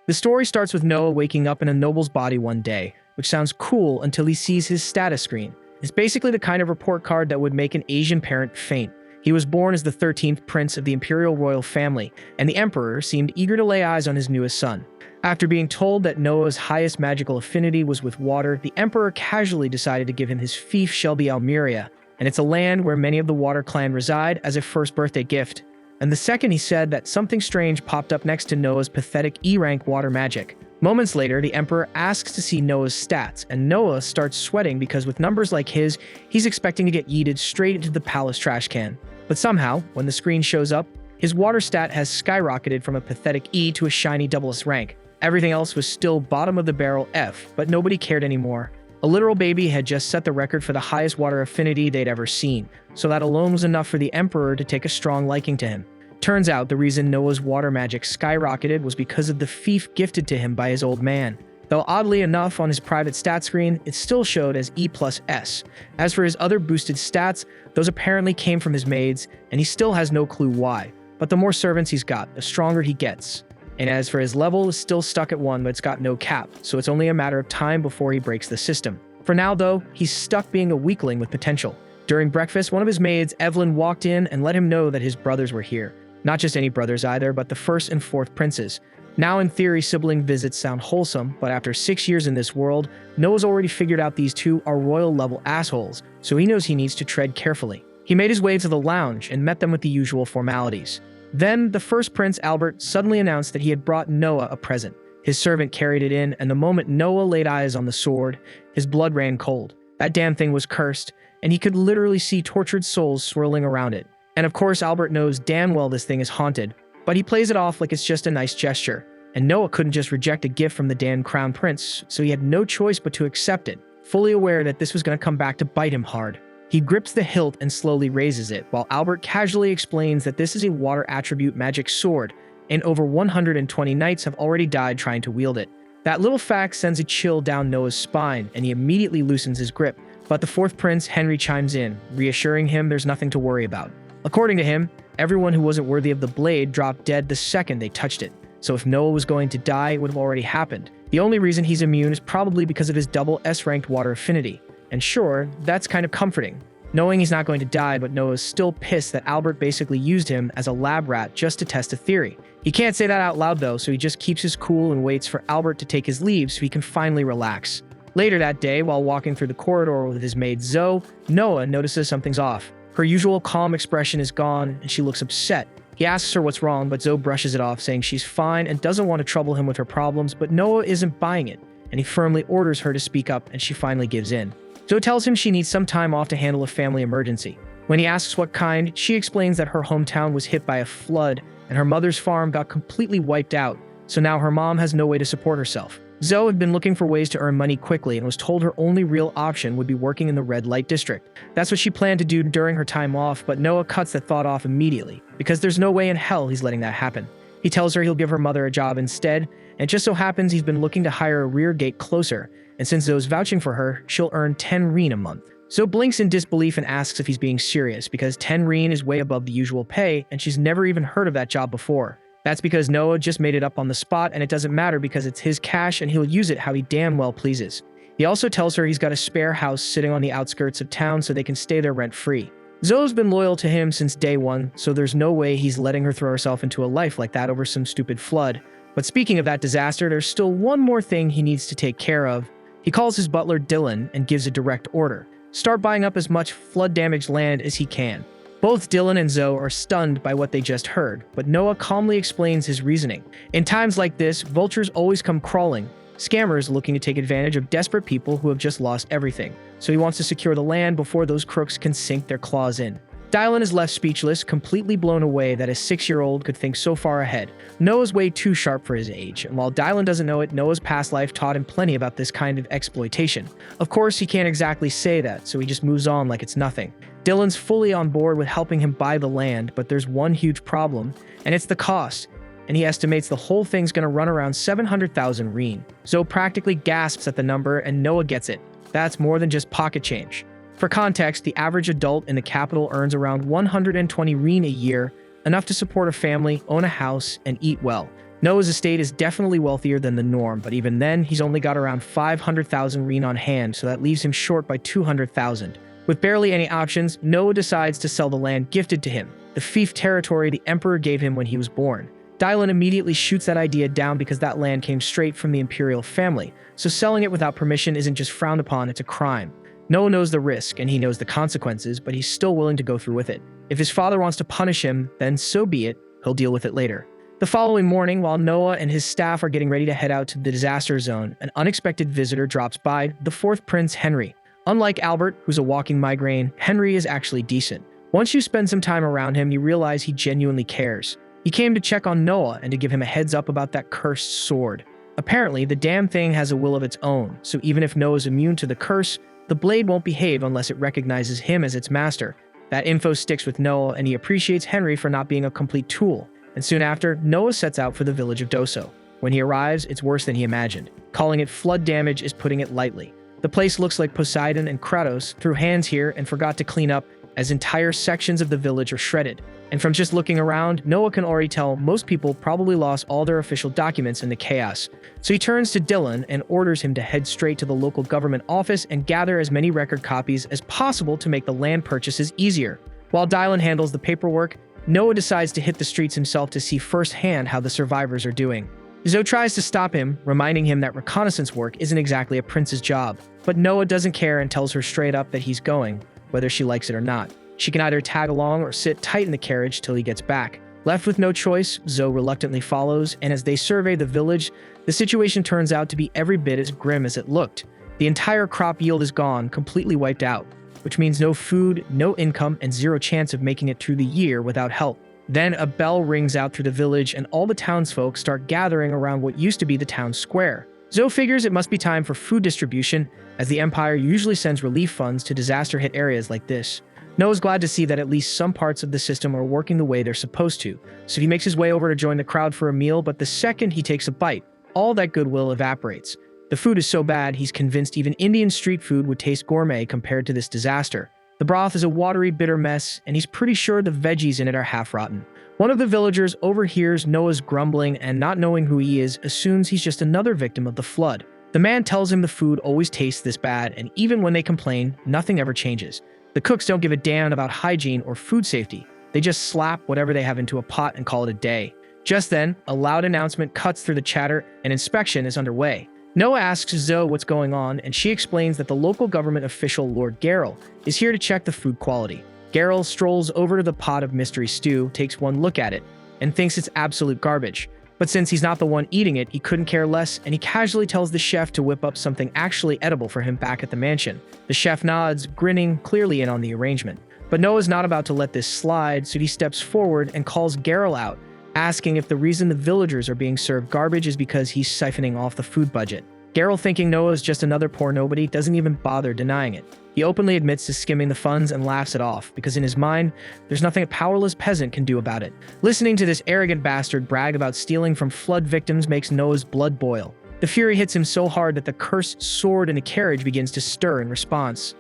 The story starts with Noah waking up in a noble's body one day, which sounds cool until he sees his status screen. It's basically the kind of report card that would make an Asian parent faint. He was born as the 13th prince of the imperial royal family, and the emperor seemed eager to lay eyes on his newest son. After being told that Noah's highest magical affinity was with water, the emperor casually decided to give him his fief Shelby Almeria, and it's a land where many of the Water clan reside, as a first birthday gift. And the second he said that, something strange popped up next to Noah's pathetic E-rank water magic. Moments later, the Emperor asks to see Noah's stats, and Noah starts sweating because with numbers like his, he's expecting to get yeeted straight into the palace trash can. But somehow, when the screen shows up, his water stat has skyrocketed from a pathetic E to a shiny S rank. Everything else was still bottom of the barrel F, but nobody cared anymore. A literal baby had just set the record for the highest water affinity they'd ever seen, so that alone was enough for the Emperor to take a strong liking to him. Turns out the reason Noah's water magic skyrocketed was because of the fief gifted to him by his old man. Though oddly enough, on his private stat screen, it still showed as E+S. As for his other boosted stats, those apparently came from his maids, and he still has no clue why. But the more servants he's got, the stronger he gets. And as for his level, it's still stuck at 1, but it's got no cap, so it's only a matter of time before he breaks the system. For now, though, he's stuck being a weakling with potential. During breakfast, one of his maids, Evelyn, walked in and let him know that his brothers were here. Not just any brothers either, but the 1st and 4th princes. Now, in theory, sibling visits sound wholesome, but after 6 years in this world, Noah's already figured out these two are royal-level assholes, so he knows he needs to tread carefully. He made his way to the lounge and met them with the usual formalities. Then, the 1st prince, Albert, suddenly announced that he had brought Noah a present. His servant carried it in, and the moment Noah laid eyes on the sword, his blood ran cold. That damn thing was cursed, and he could literally see tortured souls swirling around it. And of course, Albert knows damn well this thing is haunted, but he plays it off like it's just a nice gesture. And Noah couldn't just reject a gift from the Dan Crown Prince, so he had no choice but to accept it, fully aware that this was going to come back to bite him hard. He grips the hilt and slowly raises it, while Albert casually explains that this is a water attribute magic sword, and over 120 knights have already died trying to wield it. That little fact sends a chill down Noah's spine, and he immediately loosens his grip. But the 4th prince, Henry, chimes in, reassuring him there's nothing to worry about. According to him, everyone who wasn't worthy of the blade dropped dead the second they touched it. So if Noah was going to die, it would have already happened. The only reason he's immune is probably because of his double S-ranked water affinity. And sure, that's kind of comforting, knowing he's not going to die, but Noah's still pissed that Albert basically used him as a lab rat just to test a theory. He can't say that out loud though, so he just keeps his cool and waits for Albert to take his leave so he can finally relax. Later that day, while walking through the corridor with his maid Zoe, Noah notices something's off. Her usual calm expression is gone, and she looks upset. He asks her what's wrong, but Zoe brushes it off, saying she's fine and doesn't want to trouble him with her problems, but Noah isn't buying it, and he firmly orders her to speak up, and she finally gives in. Zoe tells him she needs some time off to handle a family emergency. When he asks what kind, she explains that her hometown was hit by a flood, and her mother's farm got completely wiped out, so now her mom has no way to support herself. Zoe had been looking for ways to earn money quickly and was told her only real option would be working in the red light district. That's what she planned to do during her time off, but Noah cuts that thought off immediately, because there's no way in hell he's letting that happen. He tells her he'll give her mother a job instead, and it just so happens he's been looking to hire a rear gate closer, and since Zoe's vouching for her, she'll earn 10 reen a month. Zoe blinks in disbelief and asks if he's being serious, because 10 reen is way above the usual pay, and she's never even heard of that job before. That's because Noah just made it up on the spot, and it doesn't matter because it's his cash and he'll use it how he damn well pleases. He also tells her he's got a spare house sitting on the outskirts of town so they can stay there rent-free. Zoe's been loyal to him since day one, so there's no way he's letting her throw herself into a life like that over some stupid flood. But speaking of that disaster, there's still one more thing he needs to take care of. He calls his butler Dylan and gives a direct order. Start buying up as much flood-damaged land as he can. Both Dylan and Zoe are stunned by what they just heard, but Noah calmly explains his reasoning. In times like this, vultures always come crawling, scammers looking to take advantage of desperate people who have just lost everything. So he wants to secure the land before those crooks can sink their claws in. Dylan is left speechless, completely blown away that a 6-year-old could think so far ahead. Noah's way too sharp for his age, and while Dylan doesn't know it, Noah's past life taught him plenty about this kind of exploitation. Of course, he can't exactly say that, so he just moves on like it's nothing. Dylan's fully on board with helping him buy the land, but there's one huge problem, and it's the cost, and he estimates the whole thing's gonna run around 700,000 reen. Zoe practically gasps at the number, and Noah gets it. That's more than just pocket change. For context, the average adult in the capital earns around 120 reen a year, enough to support a family, own a house, and eat well. Noah's estate is definitely wealthier than the norm, but even then, he's only got around 500,000 reen on hand, so that leaves him short by 200,000. With barely any options, Noah decides to sell the land gifted to him, the fief territory the emperor gave him when he was born. Dylan immediately shoots that idea down because that land came straight from the imperial family, so selling it without permission isn't just frowned upon, it's a crime. Noah knows the risk and he knows the consequences, but he's still willing to go through with it. If his father wants to punish him, then so be it, he'll deal with it later. The following morning, while Noah and his staff are getting ready to head out to the disaster zone, an unexpected visitor drops by, the fourth prince, Henry. Unlike Albert, who's a walking migraine, Henry is actually decent. Once you spend some time around him, you realize he genuinely cares. He came to check on Noah and to give him a heads up about that cursed sword. Apparently, the damn thing has a will of its own, so even if Noah's immune to the curse, the blade won't behave unless it recognizes him as its master. That info sticks with Noah, and he appreciates Henry for not being a complete tool. And soon after, Noah sets out for the village of Doso. When he arrives, it's worse than he imagined. Calling it flood damage is putting it lightly. The place looks like Poseidon and Kratos threw hands here and forgot to clean up, as entire sections of the village are shredded. And from just looking around, Noah can already tell most people probably lost all their official documents in the chaos. So he turns to Dylan and orders him to head straight to the local government office and gather as many record copies as possible to make the land purchases easier. While Dylan handles the paperwork, Noah decides to hit the streets himself to see firsthand how the survivors are doing. Zoe tries to stop him, reminding him that reconnaissance work isn't exactly a prince's job. But Noah doesn't care and tells her straight up that he's going, whether she likes it or not. She can either tag along or sit tight in the carriage till he gets back. Left with no choice, Zoe reluctantly follows, and as they survey the village, the situation turns out to be every bit as grim as it looked. The entire crop yield is gone, completely wiped out, which means no food, no income, and zero chance of making it through the year without help. Then a bell rings out through the village and all the townsfolk start gathering around what used to be the town square. Zoe figures it must be time for food distribution, as the Empire usually sends relief funds to disaster-hit areas like this. Noah's glad to see that at least some parts of the system are working the way they're supposed to, so he makes his way over to join the crowd for a meal, but the second he takes a bite, all that goodwill evaporates. The food is so bad, he's convinced even Indian street food would taste gourmet compared to this disaster. The broth is a watery, bitter mess, and he's pretty sure the veggies in it are half-rotten. One of the villagers overhears Noah's grumbling and, not knowing who he is, assumes he's just another victim of the flood. The man tells him the food always tastes this bad, and even when they complain, nothing ever changes. The cooks don't give a damn about hygiene or food safety. They just slap whatever they have into a pot and call it a day. Just then, a loud announcement cuts through the chatter, and inspection is underway. Noah asks Zoe what's going on, and she explains that the local government official Lord Garrel is here to check the food quality. Garrel strolls over to the pot of mystery stew, takes one look at it, and thinks it's absolute garbage. But since he's not the one eating it, he couldn't care less, and he casually tells the chef to whip up something actually edible for him back at the mansion. The chef nods, grinning, clearly in on the arrangement. But Noah's not about to let this slide, so he steps forward and calls Garrel out, asking if the reason the villagers are being served garbage is because he's siphoning off the food budget. Garrel, thinking Noah is just another poor nobody, doesn't even bother denying it. He openly admits to skimming the funds and laughs it off, because in his mind, there's nothing a powerless peasant can do about it. Listening to this arrogant bastard brag about stealing from flood victims makes Noah's blood boil. The fury hits him so hard that the cursed sword in the carriage begins to stir in response.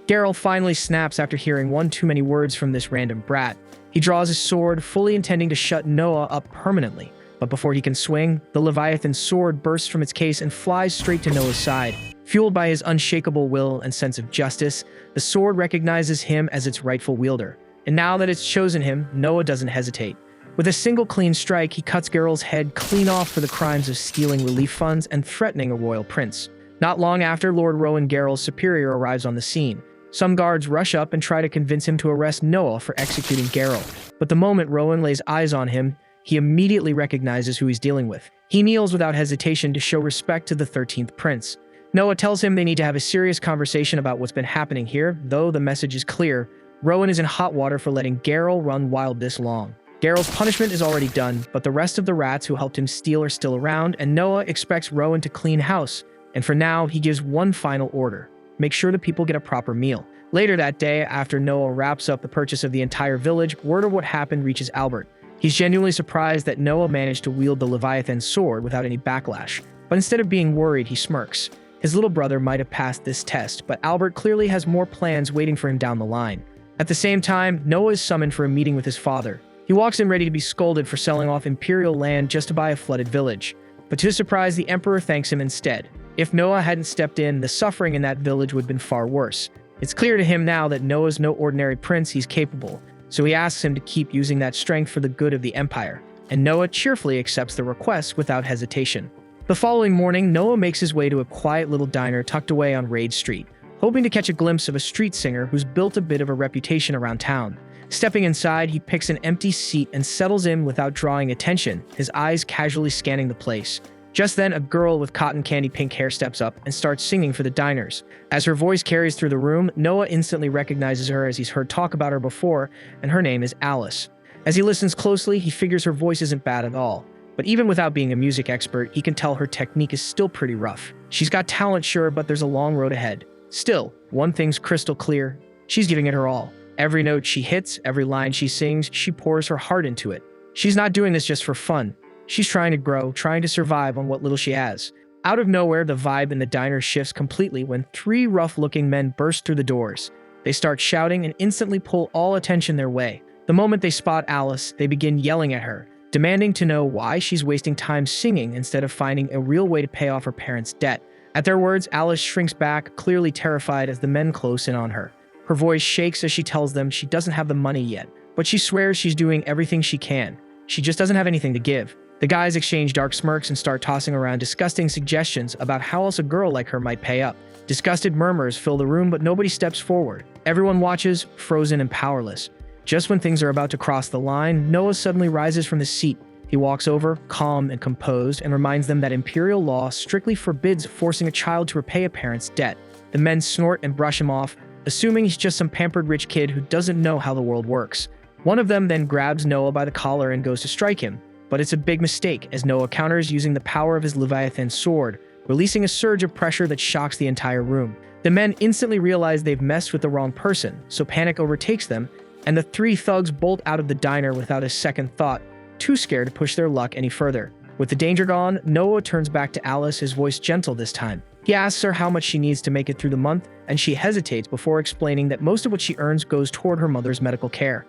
Garrel finally snaps after hearing one too many words from this random brat. He draws his sword, fully intending to shut Noah up permanently. But before he can swing, the Leviathan's sword bursts from its case and flies straight to Noah's side. Fueled by his unshakable will and sense of justice, the sword recognizes him as its rightful wielder. And now that it's chosen him, Noah doesn't hesitate. With a single clean strike, he cuts Garrel's head clean off for the crimes of stealing relief funds and threatening a royal prince. Not long after, Lord Rowan, Garrel's superior, arrives on the scene. Some guards rush up and try to convince him to arrest Noah for executing Garrel. But the moment Rowan lays eyes on him, he immediately recognizes who he's dealing with. He kneels without hesitation to show respect to the 13th prince. Noah tells him they need to have a serious conversation about what's been happening here, though the message is clear. Rowan is in hot water for letting Garrel run wild this long. Garrel's punishment is already done, but the rest of the rats who helped him steal are still around, and Noah expects Rowan to clean house. And for now, he gives one final order. Make sure the people get a proper meal. Later that day, after Noah wraps up the purchase of the entire village, word of what happened reaches Albert. He's genuinely surprised that Noah managed to wield the Leviathan's sword without any backlash. But instead of being worried, he smirks. His little brother might have passed this test, but Albert clearly has more plans waiting for him down the line. At the same time, Noah is summoned for a meeting with his father. He walks in ready to be scolded for selling off imperial land just to buy a flooded village. But to his surprise, the emperor thanks him instead. If Noah hadn't stepped in, the suffering in that village would have been far worse. It's clear to him now that Noah's no ordinary prince, he's capable, so he asks him to keep using that strength for the good of the empire, and Noah cheerfully accepts the request without hesitation. The following morning, Noah makes his way to a quiet little diner tucked away on Raid Street, hoping to catch a glimpse of a street singer who's built a bit of a reputation around town. Stepping inside, he picks an empty seat and settles in without drawing attention, his eyes casually scanning the place. Just then, a girl with cotton candy pink hair steps up and starts singing for the diners. As her voice carries through the room, Noah instantly recognizes her as he's heard talk about her before, and her name is Alice. As he listens closely, he figures her voice isn't bad at all. But even without being a music expert, he can tell her technique is still pretty rough. She's got talent, sure, but there's a long road ahead. Still, one thing's crystal clear. She's giving it her all. Every note she hits, every line she sings, she pours her heart into it. She's not doing this just for fun. She's trying to grow, trying to survive on what little she has. Out of nowhere, the vibe in the diner shifts completely when three rough-looking men burst through the doors. They start shouting and instantly pull all attention their way. The moment they spot Alice, they begin yelling at her, demanding to know why she's wasting time singing instead of finding a real way to pay off her parents' debt. At their words, Alice shrinks back, clearly terrified as the men close in on her. Her voice shakes as she tells them she doesn't have the money yet, but she swears she's doing everything she can. She just doesn't have anything to give. The guys exchange dark smirks and start tossing around disgusting suggestions about how else a girl like her might pay up. Disgusted murmurs fill the room, but nobody steps forward. Everyone watches, frozen and powerless. Just when things are about to cross the line, Noah suddenly rises from his seat. He walks over, calm and composed, and reminds them that imperial law strictly forbids forcing a child to repay a parent's debt. The men snort and brush him off, assuming he's just some pampered rich kid who doesn't know how the world works. One of them then grabs Noah by the collar and goes to strike him. But it's a big mistake, as Noah counters using the power of his Leviathan sword, releasing a surge of pressure that shocks the entire room. The men instantly realize they've messed with the wrong person, so panic overtakes them, and the three thugs bolt out of the diner without a second thought, too scared to push their luck any further. With the danger gone, Noah turns back to Alice, his voice gentle this time. He asks her how much she needs to make it through the month, and she hesitates before explaining that most of what she earns goes toward her mother's medical care.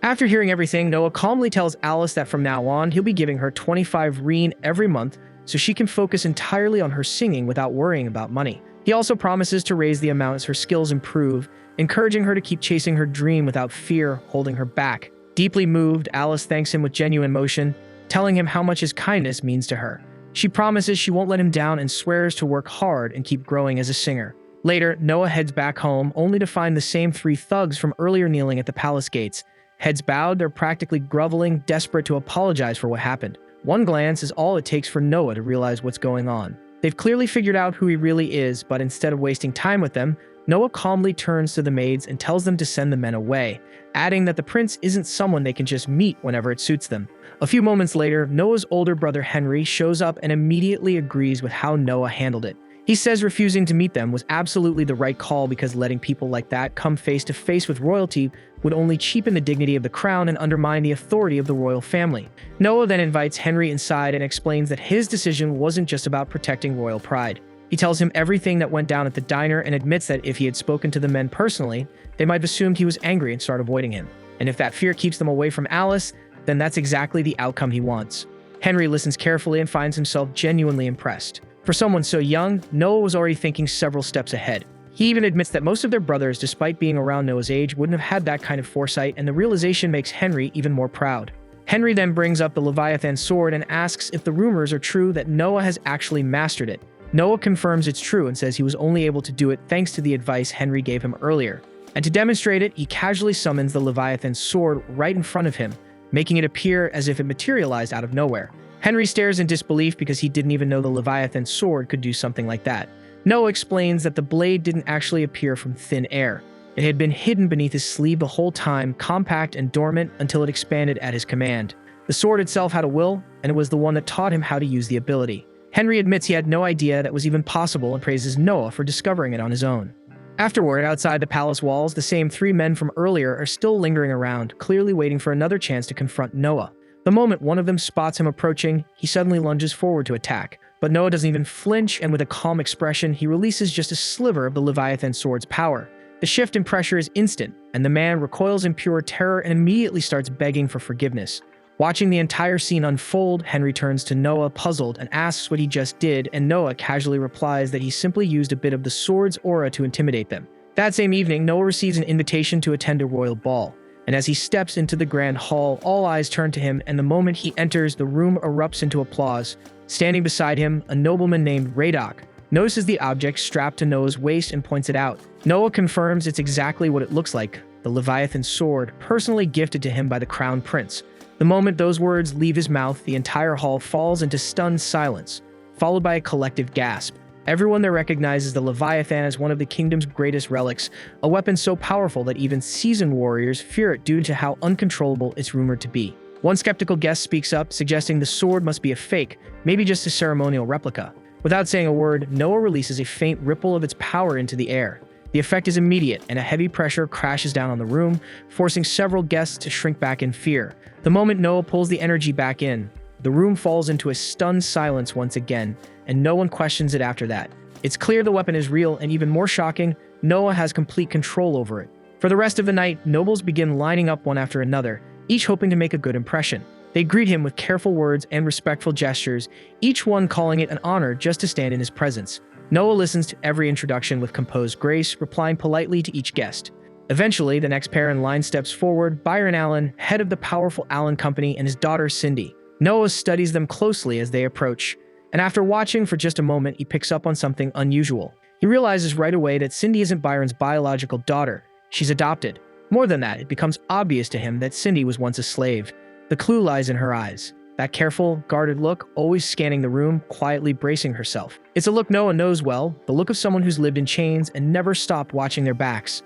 After hearing everything, Noah calmly tells Alice that from now on, he'll be giving her 25 rein every month so she can focus entirely on her singing without worrying about money. He also promises to raise the amount as her skills improve, encouraging her to keep chasing her dream without fear holding her back. Deeply moved, Alice thanks him with genuine emotion, telling him how much his kindness means to her. She promises she won't let him down and swears to work hard and keep growing as a singer. Later, Noah heads back home, only to find the same three thugs from earlier kneeling at the palace gates. Heads bowed, they're practically groveling, desperate to apologize for what happened. One glance is all it takes for Noah to realize what's going on. They've clearly figured out who he really is, but instead of wasting time with them, Noah calmly turns to the maids and tells them to send the men away, adding that the prince isn't someone they can just meet whenever it suits them. A few moments later, Noah's older brother Henry shows up and immediately agrees with how Noah handled it. He says refusing to meet them was absolutely the right call because letting people like that come face to face with royalty would only cheapen the dignity of the crown and undermine the authority of the royal family. Noah then invites Henry inside and explains that his decision wasn't just about protecting royal pride. He tells him everything that went down at the diner and admits that if he had spoken to the men personally, they might have assumed he was angry and start avoiding him. And if that fear keeps them away from Alice, then that's exactly the outcome he wants. Henry listens carefully and finds himself genuinely impressed. For someone so young, Noah was already thinking several steps ahead. He even admits that most of their brothers, despite being around Noah's age, wouldn't have had that kind of foresight, and the realization makes Henry even more proud. Henry then brings up the Leviathan sword and asks if the rumors are true that Noah has actually mastered it. Noah confirms it's true and says he was only able to do it thanks to the advice Henry gave him earlier. And to demonstrate it, he casually summons the Leviathan sword right in front of him, making it appear as if it materialized out of nowhere. Henry stares in disbelief because he didn't even know the Leviathan sword could do something like that. Noah explains that the blade didn't actually appear from thin air. It had been hidden beneath his sleeve the whole time, compact and dormant until it expanded at his command. The sword itself had a will, and it was the one that taught him how to use the ability. Henry admits he had no idea that was even possible and praises Noah for discovering it on his own. Afterward, outside the palace walls, the same three men from earlier are still lingering around, clearly waiting for another chance to confront Noah. The moment one of them spots him approaching, he suddenly lunges forward to attack. But Noah doesn't even flinch, and with a calm expression, he releases just a sliver of the Leviathan sword's power. The shift in pressure is instant, and the man recoils in pure terror and immediately starts begging for forgiveness. Watching the entire scene unfold, Henry turns to Noah puzzled and asks what he just did, and Noah casually replies that he simply used a bit of the sword's aura to intimidate them. That same evening, Noah receives an invitation to attend a royal ball, and as he steps into the grand hall, all eyes turn to him, and the moment he enters, the room erupts into applause. Standing beside him, a nobleman named Radok notices the object strapped to Noah's waist and points it out. Noah confirms it's exactly what it looks like, the Leviathan sword, personally gifted to him by the crown prince. The moment those words leave his mouth, the entire hall falls into stunned silence, followed by a collective gasp. Everyone there recognizes the Leviathan as one of the kingdom's greatest relics, a weapon so powerful that even seasoned warriors fear it due to how uncontrollable it's rumored to be. One skeptical guest speaks up, suggesting the sword must be a fake, maybe just a ceremonial replica. Without saying a word, Noah releases a faint ripple of its power into the air. The effect is immediate, and a heavy pressure crashes down on the room, forcing several guests to shrink back in fear. The moment Noah pulls the energy back in, the room falls into a stunned silence once again, and no one questions it after that. It's clear the weapon is real, and even more shocking, Noah has complete control over it. For the rest of the night, nobles begin lining up one after another, each hoping to make a good impression. They greet him with careful words and respectful gestures, each one calling it an honor just to stand in his presence. Noah listens to every introduction with composed grace, replying politely to each guest. Eventually, the next pair in line steps forward, Byron Allen, head of the powerful Allen Company, and his daughter Cindy. Noah studies them closely as they approach, and after watching for just a moment, he picks up on something unusual. He realizes right away that Cindy isn't Byron's biological daughter. She's adopted. More than that, it becomes obvious to him that Cindy was once a slave. The clue lies in her eyes. That careful, guarded look, always scanning the room, quietly bracing herself. It's a look Noah knows well, the look of someone who's lived in chains and never stopped watching their backs.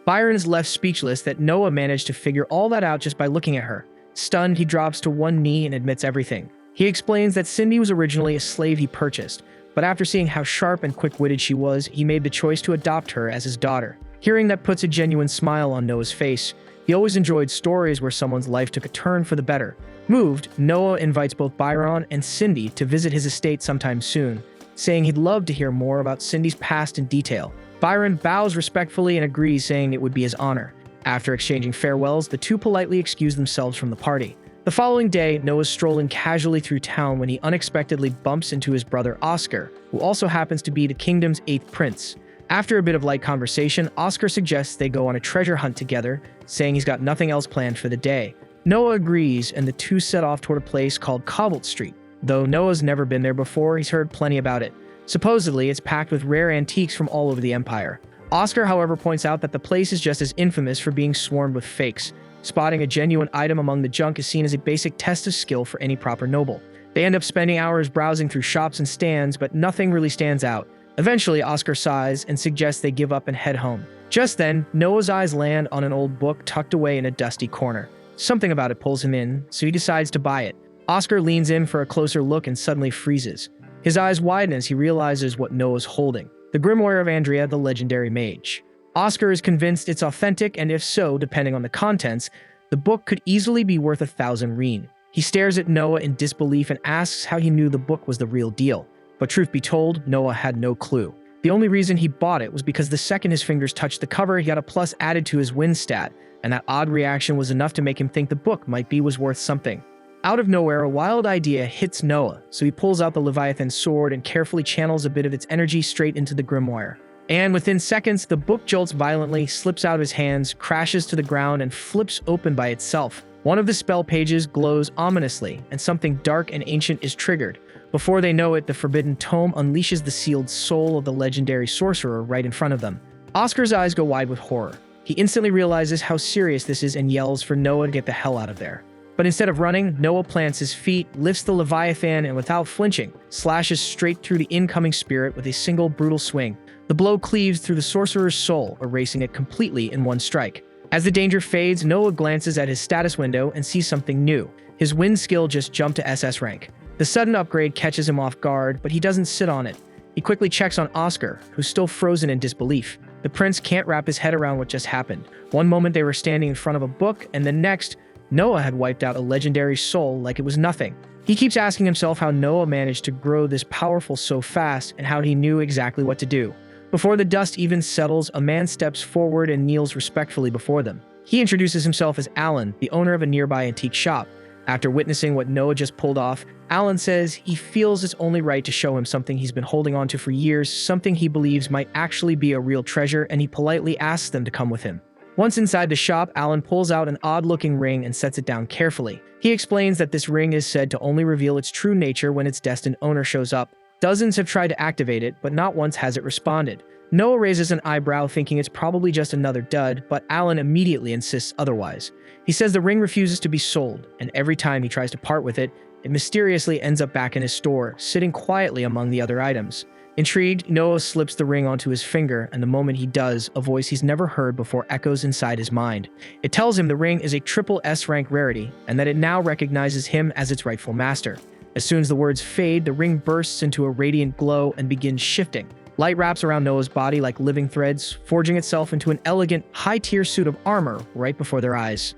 Byron is left speechless that Noah managed to figure all that out just by looking at her. Stunned, he drops to one knee and admits everything. He explains that Cindy was originally a slave he purchased, but after seeing how sharp and quick-witted she was, he made the choice to adopt her as his daughter. Hearing that puts a genuine smile on Noah's face. He always enjoyed stories where someone's life took a turn for the better. Moved, Noah invites both Byron and Cindy to visit his estate sometime soon, saying he'd love to hear more about Cindy's past in detail. Byron bows respectfully and agrees, saying it would be his honor. After exchanging farewells, the two politely excuse themselves from the party. The following day, Noah's strolling casually through town when he unexpectedly bumps into his brother Oscar, who also happens to be the kingdom's 8th prince. After a bit of light conversation, Oscar suggests they go on a treasure hunt together, saying he's got nothing else planned for the day. Noah agrees, and the two set off toward a place called Cobalt Street. Though Noah's never been there before, he's heard plenty about it. Supposedly, it's packed with rare antiques from all over the Empire. Oscar, however, points out that the place is just as infamous for being swarmed with fakes. Spotting a genuine item among the junk is seen as a basic test of skill for any proper noble. They end up spending hours browsing through shops and stands, but nothing really stands out. Eventually, Oscar sighs and suggests they give up and head home. Just then, Noah's eyes land on an old book tucked away in a dusty corner. Something about it pulls him in, so he decides to buy it. Oscar leans in for a closer look and suddenly freezes. His eyes widen as he realizes what Noah's holding: the grimoire of Andrea, the legendary mage. Oscar is convinced it's authentic, and if so, depending on the contents, the book could easily be worth 1,000 rein. He stares at Noah in disbelief and asks how he knew the book was the real deal. But truth be told, Noah had no clue. The only reason he bought it was because the second his fingers touched the cover, he got a plus added to his win stat, and that odd reaction was enough to make him think the book was worth something. Out of nowhere, a wild idea hits Noah, so he pulls out the Leviathan sword and carefully channels a bit of its energy straight into the grimoire. And within seconds, the book jolts violently, slips out of his hands, crashes to the ground, and flips open by itself. One of the spell pages glows ominously, and something dark and ancient is triggered. Before they know it, the forbidden tome unleashes the sealed soul of the legendary sorcerer right in front of them. Oscar's eyes go wide with horror. He instantly realizes how serious this is and yells for Noah to get the hell out of there. But instead of running, Noah plants his feet, lifts the Leviathan, and without flinching, slashes straight through the incoming spirit with a single brutal swing. The blow cleaves through the sorcerer's soul, erasing it completely in one strike. As the danger fades, Noah glances at his status window and sees something new. His wind skill just jumped to SS rank. The sudden upgrade catches him off guard, but he doesn't sit on it. He quickly checks on Oscar, who's still frozen in disbelief. The prince can't wrap his head around what just happened. One moment they were standing in front of a book, and the next, Noah had wiped out a legendary soul like it was nothing. He keeps asking himself how Noah managed to grow this powerful so fast and how he knew exactly what to do. Before the dust even settles, a man steps forward and kneels respectfully before them. He introduces himself as Alan, the owner of a nearby antique shop. After witnessing what Noah just pulled off, Alan says he feels it's only right to show him something he's been holding on to for years, something he believes might actually be a real treasure, and he politely asks them to come with him. Once inside the shop, Alan pulls out an odd-looking ring and sets it down carefully. He explains that this ring is said to only reveal its true nature when its destined owner shows up. Dozens have tried to activate it, but not once has it responded. Noah raises an eyebrow, thinking it's probably just another dud, but Alan immediately insists otherwise. He says the ring refuses to be sold, and every time he tries to part with it, it mysteriously ends up back in his store, sitting quietly among the other items. Intrigued, Noah slips the ring onto his finger, and the moment he does, a voice he's never heard before echoes inside his mind. It tells him the ring is a triple S rank rarity, and that it now recognizes him as its rightful master. As soon as the words fade, the ring bursts into a radiant glow and begins shifting. Light wraps around Noah's body like living threads, forging itself into an elegant, high-tier suit of armor right before their eyes.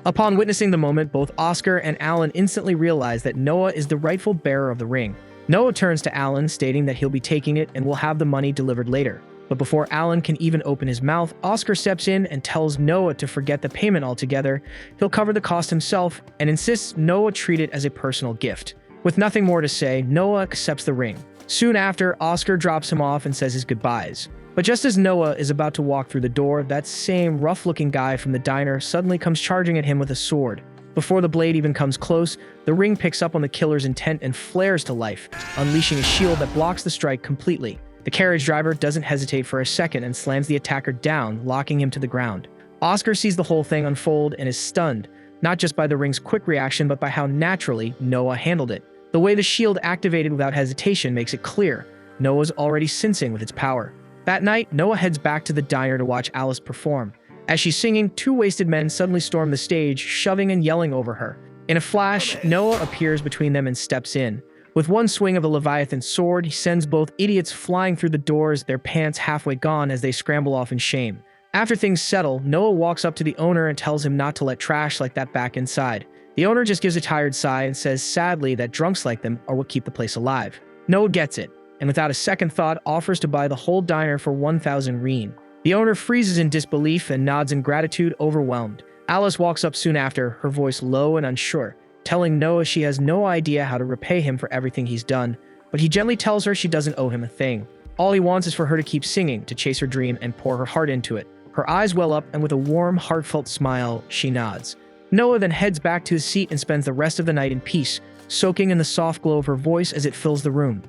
Upon witnessing the moment, both Oscar and Alan instantly realize that Noah is the rightful bearer of the ring. Noah turns to Alan, stating that he'll be taking it and will have the money delivered later. But before Alan can even open his mouth, Oscar steps in and tells Noah to forget the payment altogether. He'll cover the cost himself and insists Noah treat it as a personal gift. With nothing more to say, Noah accepts the ring. Soon after, Oscar drops him off and says his goodbyes. But just as Noah is about to walk through the door, that same rough-looking guy from the diner suddenly comes charging at him with a sword. Before the blade even comes close, the ring picks up on the killer's intent and flares to life, unleashing a shield that blocks the strike completely. The carriage driver doesn't hesitate for a second and slams the attacker down, locking him to the ground. Oscar sees the whole thing unfold and is stunned, not just by the ring's quick reaction, but by how naturally Noah handled it. The way the shield activated without hesitation makes it clear Noah's already sensing with its power. That night, Noah heads back to the diner to watch Alice perform. As she's singing, two wasted men suddenly storm the stage, shoving and yelling over her. In a flash, Noah appears between them and steps in. With one swing of the Leviathan sword, he sends both idiots flying through the doors, their pants halfway gone as they scramble off in shame. After things settle, Noah walks up to the owner and tells him not to let trash like that back inside. The owner just gives a tired sigh and says sadly that drunks like them are what keep the place alive. Noah gets it, and without a second thought offers to buy the whole diner for 1,000 reen. The owner freezes in disbelief and nods in gratitude, overwhelmed. Alice walks up soon after, her voice low and unsure, telling Noah she has no idea how to repay him for everything he's done, but he gently tells her she doesn't owe him a thing. All he wants is for her to keep singing, to chase her dream and pour her heart into it. Her eyes well up, and with a warm, heartfelt smile, she nods. Noah then heads back to his seat and spends the rest of the night in peace, soaking in the soft glow of her voice as it fills the room.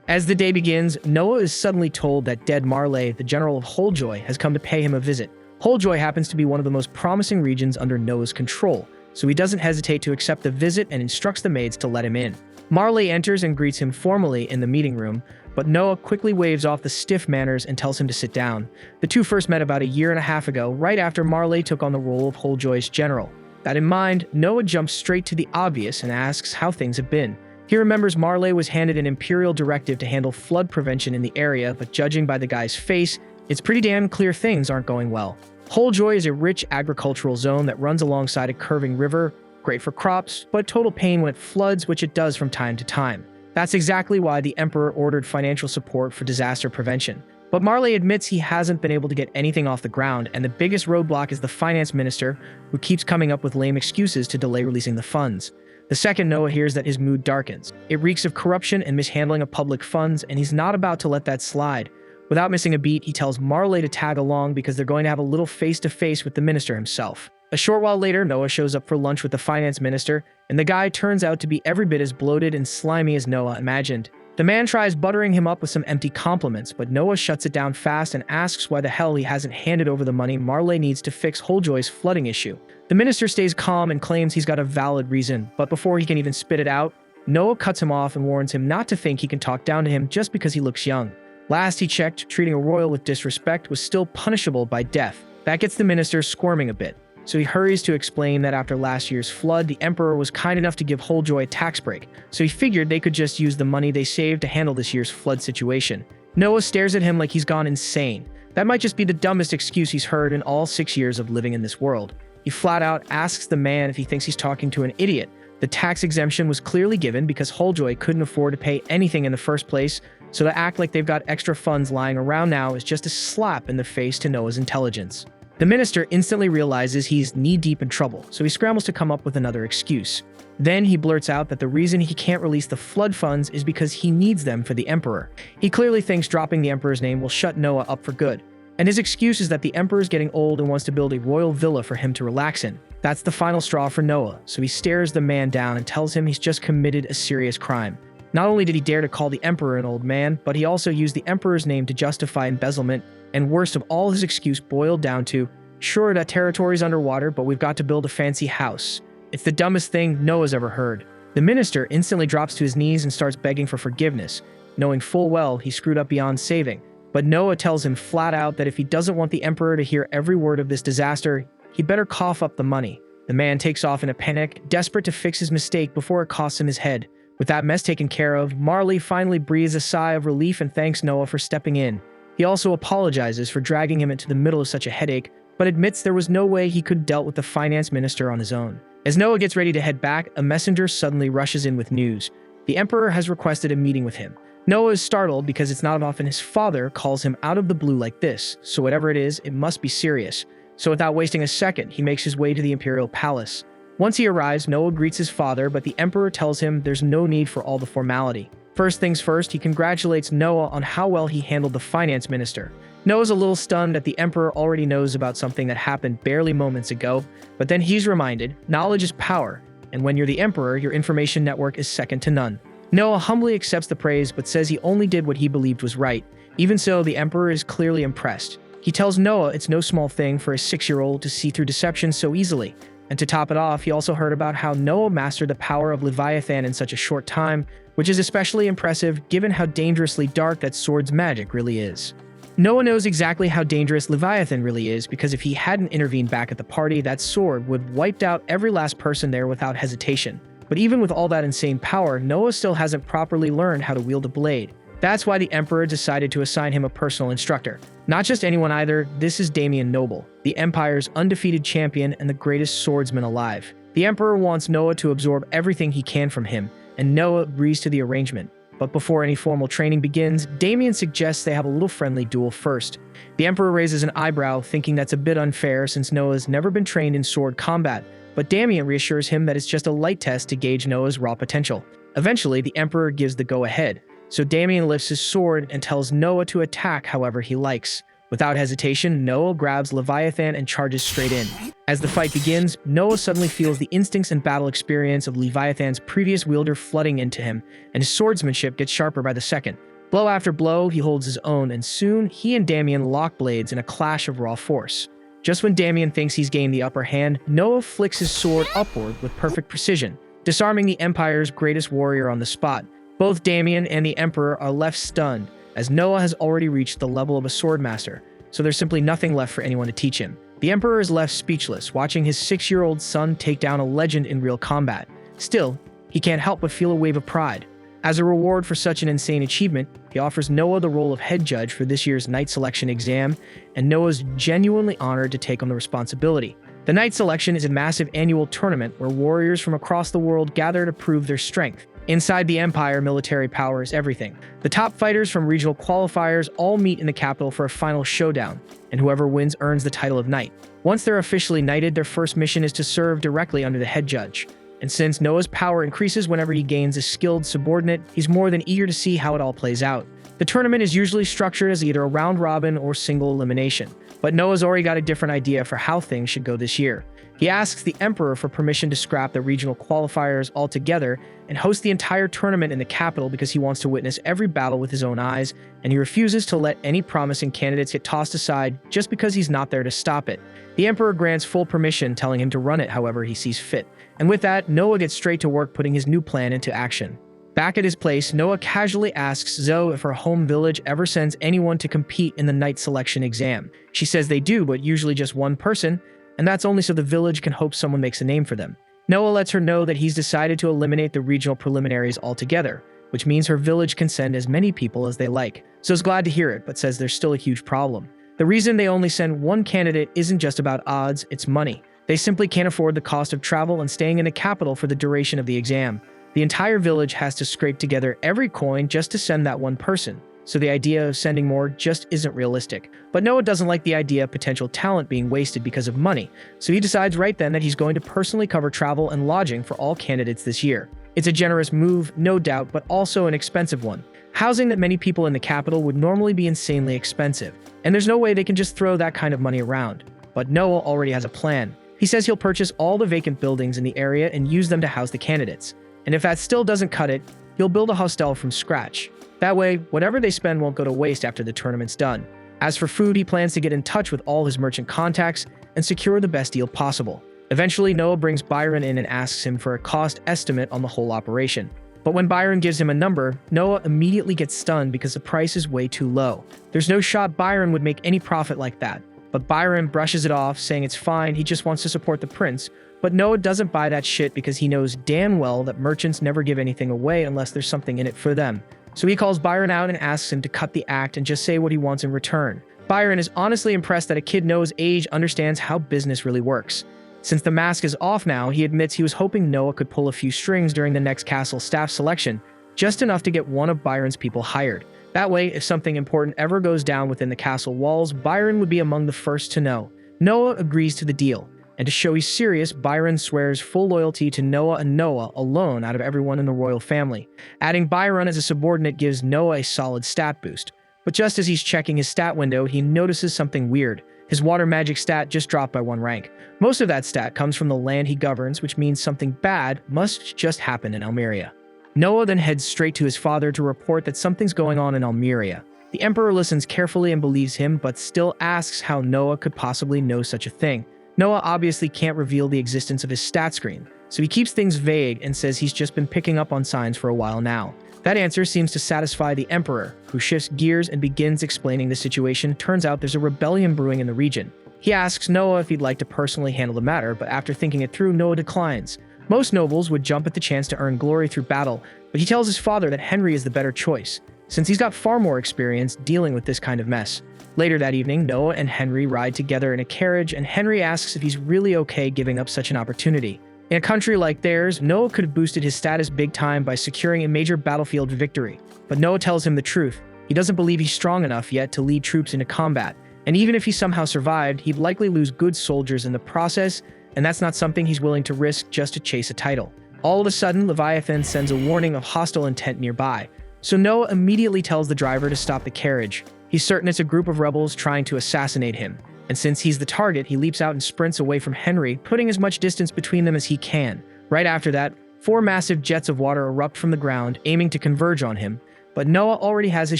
As the day begins, Noah is suddenly told that dead Marley, the general of Wholejoy, has come to pay him a visit. Wholejoy happens to be one of the most promising regions under Noah's control, so he doesn't hesitate to accept the visit and instructs the maids to let him in. Marley enters and greets him formally in the meeting room, but Noah quickly waves off the stiff manners and tells him to sit down. The two first met about a year and a half ago, right after Marley took on the role of Wholejoy's general. That in mind, Noah jumps straight to the obvious and asks how things have been. He remembers Marley was handed an imperial directive to handle flood prevention in the area, but judging by the guy's face, it's pretty damn clear things aren't going well. Wholejoy is a rich agricultural zone that runs alongside a curving river, great for crops, but total pain when it floods, which it does from time to time. That's exactly why the Emperor ordered financial support for disaster prevention. But Marley admits he hasn't been able to get anything off the ground, and the biggest roadblock is the finance minister, who keeps coming up with lame excuses to delay releasing the funds. The second Noah hears that his mood darkens. It reeks of corruption and mishandling of public funds, and he's not about to let that slide. Without missing a beat, he tells Marley to tag along because they're going to have a little face-to-face with the minister himself. A short while later, Noah shows up for lunch with the finance minister, and the guy turns out to be every bit as bloated and slimy as Noah imagined. The man tries buttering him up with some empty compliments, but Noah shuts it down fast and asks why the hell he hasn't handed over the money Marley needs to fix Wholejoy's flooding issue. The minister stays calm and claims he's got a valid reason, but before he can even spit it out, Noah cuts him off and warns him not to think he can talk down to him just because he looks young. Last he checked, treating a royal with disrespect was still punishable by death. That gets the minister squirming a bit. So he hurries to explain that after last year's flood, the Emperor was kind enough to give Wholejoy a tax break, so he figured they could just use the money they saved to handle this year's flood situation. Noah stares at him like he's gone insane. That might just be the dumbest excuse he's heard in all 6 years of living in this world. He flat out asks the man if he thinks he's talking to an idiot. The tax exemption was clearly given because Wholejoy couldn't afford to pay anything in the first place, so to act like they've got extra funds lying around now is just a slap in the face to Noah's intelligence. The minister instantly realizes he's knee-deep in trouble, so he scrambles to come up with another excuse. Then he blurts out that the reason he can't release the flood funds is because he needs them for the emperor. He clearly thinks dropping the emperor's name will shut Noah up for good, and his excuse is that the emperor is getting old and wants to build a royal villa for him to relax in. That's the final straw for Noah, so he stares the man down and tells him he's just committed a serious crime. Not only did he dare to call the emperor an old man, but he also used the emperor's name to justify embezzlement, and worst of all, his excuse boiled down to, sure, that territory's underwater, but we've got to build a fancy house. It's the dumbest thing Noah's ever heard. The minister instantly drops to his knees and starts begging for forgiveness, knowing full well he screwed up beyond saving. But Noah tells him flat out that if he doesn't want the emperor to hear every word of this disaster, he better cough up the money. The man takes off in a panic, desperate to fix his mistake before it costs him his head. With that mess taken care of, Marley finally breathes a sigh of relief and thanks Noah for stepping in. He also apologizes for dragging him into the middle of such a headache, but admits there was no way he could have dealt with the finance minister on his own. As Noah gets ready to head back, a messenger suddenly rushes in with news. The emperor has requested a meeting with him. Noah is startled because it's not often his father calls him out of the blue like this, so whatever it is, it must be serious. So without wasting a second, he makes his way to the imperial palace. Once he arrives, Noah greets his father, but the emperor tells him there's no need for all the formality. First things first, he congratulates Noah on how well he handled the finance minister. Noah's a little stunned that the emperor already knows about something that happened barely moments ago, but then he's reminded, knowledge is power, and when you're the emperor, your information network is second to none. Noah humbly accepts the praise, but says he only did what he believed was right. Even so, the emperor is clearly impressed. He tells Noah it's no small thing for a 6-year-old to see through deception so easily. And to top it off, he also heard about how Noah mastered the power of Leviathan in such a short time, which is especially impressive given how dangerously dark that sword's magic really is. Noah knows exactly how dangerous Leviathan really is because if he hadn't intervened back at the party, that sword would have wiped out every last person there without hesitation. But even with all that insane power, Noah still hasn't properly learned how to wield a blade. That's why the emperor decided to assign him a personal instructor. Not just anyone either, this is Damien Noble, the empire's undefeated champion and the greatest swordsman alive. The emperor wants Noah to absorb everything he can from him, and Noah agrees to the arrangement. But before any formal training begins, Damien suggests they have a little friendly duel first. The emperor raises an eyebrow, thinking that's a bit unfair since Noah's never been trained in sword combat, but Damien reassures him that it's just a light test to gauge Noah's raw potential. Eventually, the emperor gives the go-ahead, so Damien lifts his sword and tells Noah to attack however he likes. Without hesitation, Noah grabs Leviathan and charges straight in. As the fight begins, Noah suddenly feels the instincts and battle experience of Leviathan's previous wielder flooding into him, and his swordsmanship gets sharper by the second. Blow after blow, he holds his own, and soon, he and Damien lock blades in a clash of raw force. Just when Damien thinks he's gained the upper hand, Noah flicks his sword upward with perfect precision, disarming the Empire's greatest warrior on the spot. Both Damien and the Emperor are left stunned, as Noah has already reached the level of a swordmaster, so there's simply nothing left for anyone to teach him. The Emperor is left speechless, watching his 6-year-old son take down a legend in real combat. Still, he can't help but feel a wave of pride. As a reward for such an insane achievement, he offers Noah the role of head judge for this year's Knight Selection exam, and Noah's genuinely honored to take on the responsibility. The Knight Selection is a massive annual tournament where warriors from across the world gather to prove their strength. Inside the Empire, military power is everything. The top fighters from regional qualifiers all meet in the capital for a final showdown, and whoever wins earns the title of Knight. Once they're officially knighted, their first mission is to serve directly under the head judge. And since Noah's power increases whenever he gains a skilled subordinate, he's more than eager to see how it all plays out. The tournament is usually structured as either a round robin or single elimination, but Noah's already got a different idea for how things should go this year. He asks the Emperor for permission to scrap the regional qualifiers altogether and host the entire tournament in the capital because he wants to witness every battle with his own eyes, and he refuses to let any promising candidates get tossed aside just because he's not there to stop it. The Emperor grants full permission, telling him to run it however he sees fit. And with that, Noah gets straight to work putting his new plan into action. Back at his place, Noah casually asks Zoe if her home village ever sends anyone to compete in the Knight Selection exam. She says they do, but usually just one person, and that's only so the village can hope someone makes a name for them. Noah lets her know that he's decided to eliminate the regional preliminaries altogether, which means her village can send as many people as they like. Zoe's glad to hear it, but says there's still a huge problem. The reason they only send one candidate isn't just about odds, it's money. They simply can't afford the cost of travel and staying in the capital for the duration of the exam. The entire village has to scrape together every coin just to send that one person, so the idea of sending more just isn't realistic. But Noah doesn't like the idea of potential talent being wasted because of money, so he decides right then that he's going to personally cover travel and lodging for all candidates this year. It's a generous move, no doubt, but also an expensive one. Housing that many people in the capital would normally be insanely expensive, and there's no way they can just throw that kind of money around. But Noah already has a plan. He says he'll purchase all the vacant buildings in the area and use them to house the candidates. And if that still doesn't cut it, he'll build a hostel from scratch. That way, whatever they spend won't go to waste after the tournament's done. As for food, he plans to get in touch with all his merchant contacts and secure the best deal possible. Eventually, Noah brings Byron in and asks him for a cost estimate on the whole operation. But when Byron gives him a number, Noah immediately gets stunned because the price is way too low. There's no shot Byron would make any profit like that. But Byron brushes it off, saying it's fine, he just wants to support the prince. But Noah doesn't buy that shit because he knows damn well that merchants never give anything away unless there's something in it for them. So he calls Byron out and asks him to cut the act and just say what he wants in return. Byron is honestly impressed that a kid Noah's age understands how business really works. Since the mask is off now, he admits he was hoping Noah could pull a few strings during the next castle staff selection, just enough to get one of Byron's people hired. That way, if something important ever goes down within the castle walls, Byron would be among the first to know. Noah agrees to the deal, and to show he's serious, Byron swears full loyalty to Noah and Noah alone out of everyone in the royal family. Adding Byron as a subordinate gives Noah a solid stat boost. But just as he's checking his stat window, he notices something weird. His water magic stat just dropped by 1 rank. Most of that stat comes from the land he governs, which means something bad must just happen in Almeria. Noah then heads straight to his father to report that something's going on in Almeria. The emperor listens carefully and believes him, but still asks how Noah could possibly know such a thing. Noah obviously can't reveal the existence of his stat screen, so he keeps things vague and says he's just been picking up on signs for a while now. That answer seems to satisfy the emperor, who shifts gears and begins explaining the situation. Turns out there's a rebellion brewing in the region. He asks Noah if he'd like to personally handle the matter, but after thinking it through, Noah declines. Most nobles would jump at the chance to earn glory through battle, but he tells his father that Henry is the better choice, since he's got far more experience dealing with this kind of mess. Later that evening, Noah and Henry ride together in a carriage, and Henry asks if he's really okay giving up such an opportunity. In a country like theirs, Noah could have boosted his status big time by securing a major battlefield victory. But Noah tells him the truth. He doesn't believe he's strong enough yet to lead troops into combat, and even if he somehow survived, he'd likely lose good soldiers in the process, and that's not something he's willing to risk just to chase a title. All of a sudden, Leviathan sends a warning of hostile intent nearby, so Noah immediately tells the driver to stop the carriage. He's certain it's a group of rebels trying to assassinate him, and since he's the target, he leaps out and sprints away from Henry, putting as much distance between them as he can. Right after that, 4 massive jets of water erupt from the ground, aiming to converge on him, but Noah already has his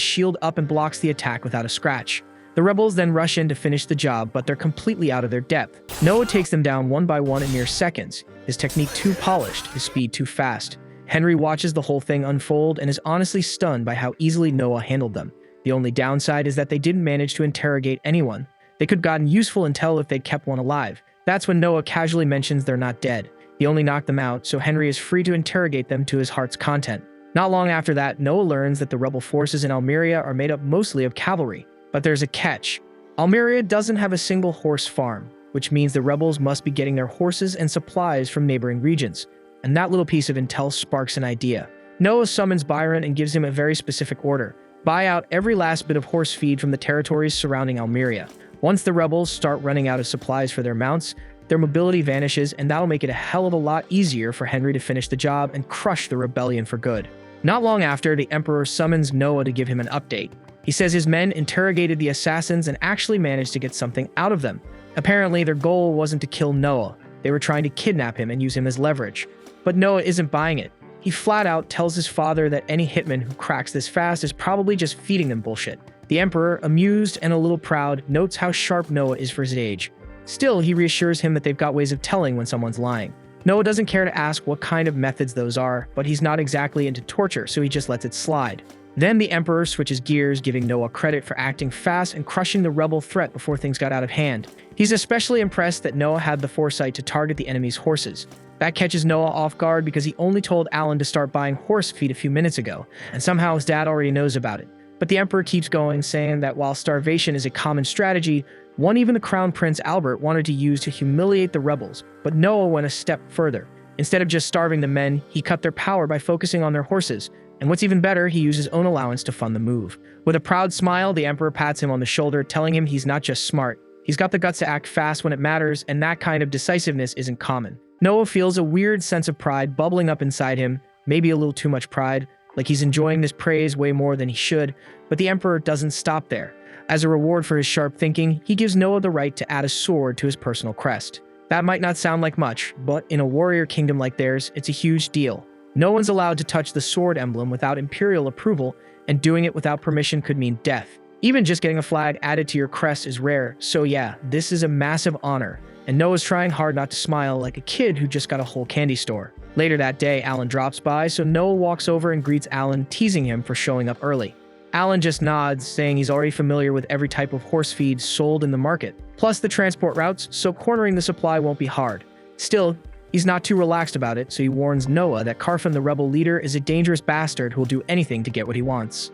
shield up and blocks the attack without a scratch. The rebels then rush in to finish the job, but they're completely out of their depth. Noah takes them down one by one in mere seconds, his technique too polished, his speed too fast. Henry watches the whole thing unfold and is honestly stunned by how easily Noah handled them. The only downside is that they didn't manage to interrogate anyone. They could have gotten useful intel if they'd kept one alive. That's when Noah casually mentions they're not dead. He only knocked them out, so Henry is free to interrogate them to his heart's content. Not long after that, Noah learns that the rebel forces in Almeria are made up mostly of cavalry. But there's a catch. Almeria doesn't have a single horse farm, which means the rebels must be getting their horses and supplies from neighboring regions. And that little piece of intel sparks an idea. Noah summons Byron and gives him a very specific order. Buy out every last bit of horse feed from the territories surrounding Almeria. Once the rebels start running out of supplies for their mounts, their mobility vanishes, and that'll make it a hell of a lot easier for Henry to finish the job and crush the rebellion for good. Not long after, the Emperor summons Noah to give him an update. He says his men interrogated the assassins and actually managed to get something out of them. Apparently, their goal wasn't to kill Noah. They were trying to kidnap him and use him as leverage. But Noah isn't buying it. He flat out tells his father that any hitman who cracks this fast is probably just feeding them bullshit. The Emperor, amused and a little proud, notes how sharp Noah is for his age. Still, he reassures him that they've got ways of telling when someone's lying. Noah doesn't care to ask what kind of methods those are, but he's not exactly into torture, so he just lets it slide. Then the Emperor switches gears, giving Noah credit for acting fast and crushing the rebel threat before things got out of hand. He's especially impressed that Noah had the foresight to target the enemy's horses. That catches Noah off guard because he only told Alan to start buying horse feed a few minutes ago, and somehow his dad already knows about it. But the Emperor keeps going, saying that while starvation is a common strategy, one even the Crown Prince Albert wanted to use to humiliate the rebels, but Noah went a step further. Instead of just starving the men, he cut their power by focusing on their horses. And what's even better, he used his own allowance to fund the move. With a proud smile, the Emperor pats him on the shoulder, telling him he's not just smart. He's got the guts to act fast when it matters, and that kind of decisiveness isn't common. Noah feels a weird sense of pride bubbling up inside him, maybe a little too much pride, like he's enjoying this praise way more than he should, but the Emperor doesn't stop there. As a reward for his sharp thinking, he gives Noah the right to add a sword to his personal crest. That might not sound like much, but in a warrior kingdom like theirs, it's a huge deal. No one's allowed to touch the sword emblem without imperial approval, and doing it without permission could mean death. Even just getting a flag added to your crest is rare, so yeah, this is a massive honor. And Noah's trying hard not to smile like a kid who just got a whole candy store. Later that day, Alan drops by, so Noah walks over and greets Alan, teasing him for showing up early. Alan just nods, saying he's already familiar with every type of horse feed sold in the market, plus the transport routes, so cornering the supply won't be hard. Still, he's not too relaxed about it, so he warns Noah that Carfin, the rebel leader, is a dangerous bastard who'll do anything to get what he wants.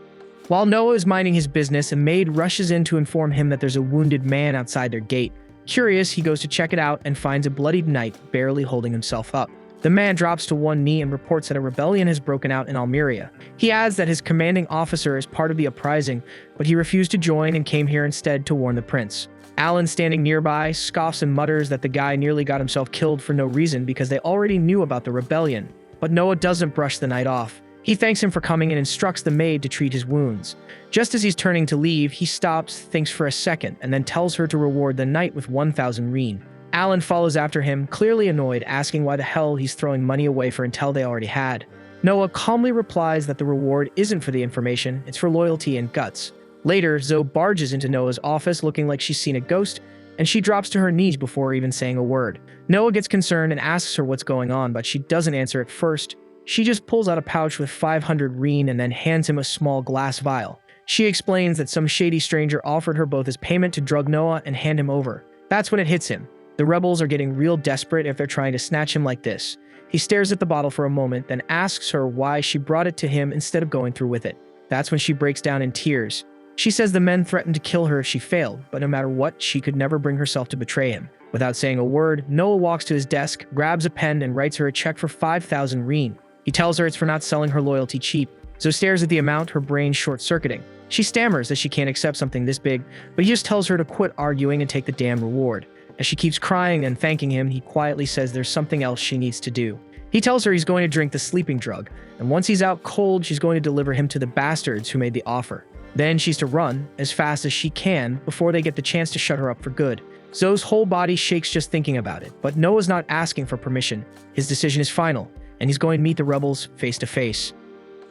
While Noah is minding his business, a maid rushes in to inform him that there's a wounded man outside their gate. Curious, he goes to check it out and finds a bloodied knight barely holding himself up. The man drops to one knee and reports that a rebellion has broken out in Almeria. He adds that his commanding officer is part of the uprising, but he refused to join and came here instead to warn the prince. Alan, standing nearby, scoffs and mutters that the guy nearly got himself killed for no reason because they already knew about the rebellion. But Noah doesn't brush the knight off. He thanks him for coming and instructs the maid to treat his wounds. Just as he's turning to leave, he stops, thinks for a second, and then tells her to reward the knight with 1,000 reen. Alan follows after him, clearly annoyed, asking why the hell he's throwing money away for intel they already had. Noah calmly replies that the reward isn't for the information, it's for loyalty and guts. Later, Zoe barges into Noah's office looking like she's seen a ghost, and she drops to her knees before even saying a word. Noah gets concerned and asks her what's going on, but she doesn't answer at first. She just pulls out a pouch with 500 reen and then hands him a small glass vial. She explains that some shady stranger offered her both as payment to drug Noah and hand him over. That's when it hits him. The rebels are getting real desperate if they're trying to snatch him like this. He stares at the bottle for a moment, then asks her why she brought it to him instead of going through with it. That's when she breaks down in tears. She says the men threatened to kill her if she failed, but no matter what, she could never bring herself to betray him. Without saying a word, Noah walks to his desk, grabs a pen, and writes her a check for 5,000 reen. He tells her it's for not selling her loyalty cheap. Zoe stares at the amount, her brain short-circuiting. She stammers that she can't accept something this big, but he just tells her to quit arguing and take the damn reward. As she keeps crying and thanking him, he quietly says there's something else she needs to do. He tells her he's going to drink the sleeping drug, and once he's out cold, she's going to deliver him to the bastards who made the offer. Then she's to run, as fast as she can, before they get the chance to shut her up for good. Zoe's whole body shakes just thinking about it, but Noah's not asking for permission. His decision is final, and he's going to meet the rebels face to face.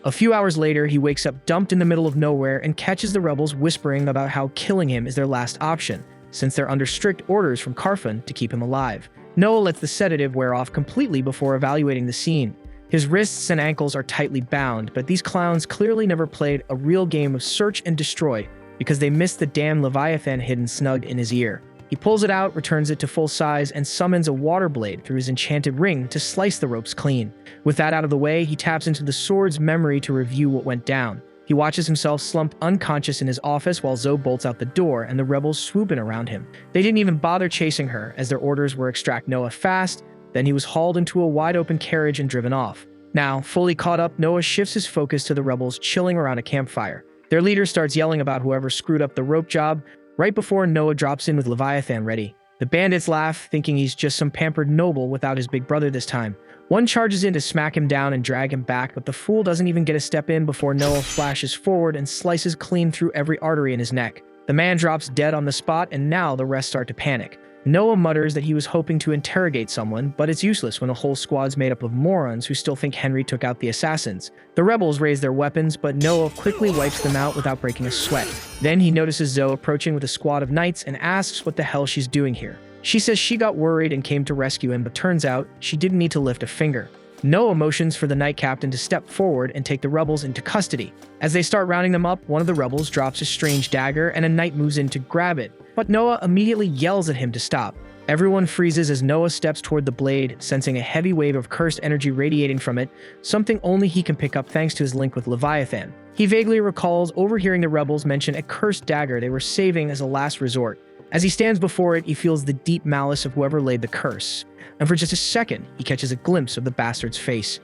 A few hours later, he wakes up dumped in the middle of nowhere and catches the rebels whispering about how killing him is their last option, since they're under strict orders from Carfin to keep him alive. Noah lets the sedative wear off completely before evaluating the scene. His wrists and ankles are tightly bound, but these clowns clearly never played a real game of search and destroy because they missed the damn Leviathan hidden snug in his ear. He pulls it out, returns it to full size, and summons a water blade through his enchanted ring to slice the ropes clean. With that out of the way, he taps into the sword's memory to review what went down. He watches himself slumped unconscious in his office while Zoe bolts out the door and the rebels swoop in around him. They didn't even bother chasing her, as their orders were extract Noah fast, then he was hauled into a wide-open carriage and driven off. Now, fully caught up, Noah shifts his focus to the rebels chilling around a campfire. Their leader starts yelling about whoever screwed up the rope job, right before Noah drops in with Leviathan ready. The bandits laugh, thinking he's just some pampered noble without his big brother this time. One charges in to smack him down and drag him back, but the fool doesn't even get a step in before Noah flashes forward and slices clean through every artery in his neck. The man drops dead on the spot, and now the rest start to panic. Noah mutters that he was hoping to interrogate someone, but it's useless when a whole squad's made up of morons who still think Henry took out the assassins. The rebels raise their weapons, but Noah quickly wipes them out without breaking a sweat. Then he notices Zoe approaching with a squad of knights and asks what the hell she's doing here. She says she got worried and came to rescue him, but turns out she didn't need to lift a finger. Noah motions for the knight captain to step forward and take the rebels into custody. As they start rounding them up, one of the rebels drops a strange dagger and a knight moves in to grab it, but Noah immediately yells at him to stop. Everyone freezes as Noah steps toward the blade, sensing a heavy wave of cursed energy radiating from it, something only he can pick up thanks to his link with Leviathan. He vaguely recalls overhearing the rebels mention a cursed dagger they were saving as a last resort. As he stands before it, he feels the deep malice of whoever laid the curse, and for just a second, he catches a glimpse of the bastard's face.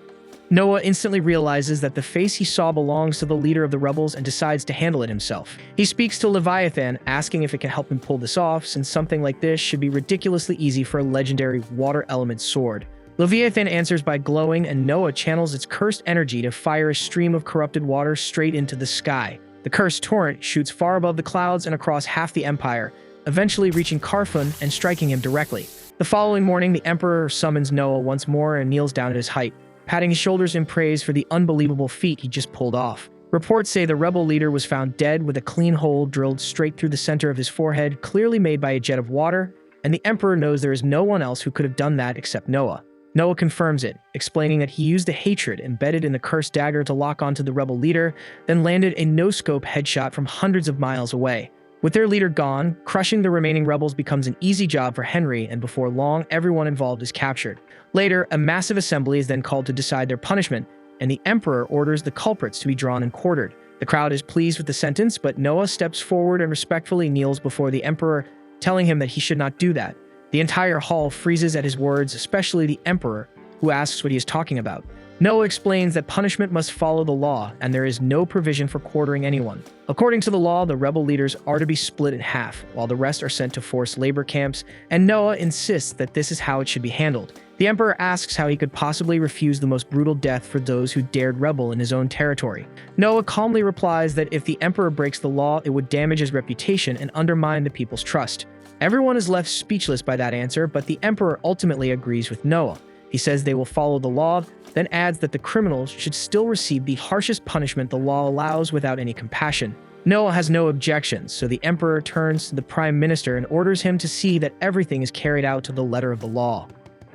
Noah instantly realizes that the face he saw belongs to the leader of the rebels and decides to handle it himself. He speaks to Leviathan, asking if it can help him pull this off, since something like this should be ridiculously easy for a legendary water element sword. Leviathan answers by glowing, and Noah channels its cursed energy to fire a stream of corrupted water straight into the sky. The cursed torrent shoots far above the clouds and across half the empire, eventually reaching Karfun and striking him directly. The following morning, the Emperor summons Noah once more and kneels down at his height, patting his shoulders in praise for the unbelievable feat he just pulled off. Reports say the rebel leader was found dead with a clean hole drilled straight through the center of his forehead, clearly made by a jet of water, and the Emperor knows there is no one else who could have done that except Noah. Noah confirms it, explaining that he used the hatred embedded in the cursed dagger to lock onto the rebel leader, then landed a no-scope headshot from hundreds of miles away. With their leader gone, crushing the remaining rebels becomes an easy job for Henry, and before long, everyone involved is captured. Later, a massive assembly is then called to decide their punishment, and the Emperor orders the culprits to be drawn and quartered. The crowd is pleased with the sentence, but Noah steps forward and respectfully kneels before the Emperor, telling him that he should not do that. The entire hall freezes at his words, especially the Emperor, who asks what he is talking about. Noah explains that punishment must follow the law, and there is no provision for quartering anyone. According to the law, the rebel leaders are to be split in half, while the rest are sent to forced labor camps, and Noah insists that this is how it should be handled. The Emperor asks how he could possibly refuse the most brutal death for those who dared rebel in his own territory. Noah calmly replies that if the Emperor breaks the law, it would damage his reputation and undermine the people's trust. Everyone is left speechless by that answer, but the Emperor ultimately agrees with Noah. He says they will follow the law, then adds that the criminals should still receive the harshest punishment the law allows without any compassion. Noah has no objections, so the Emperor turns to the Prime Minister and orders him to see that everything is carried out to the letter of the law.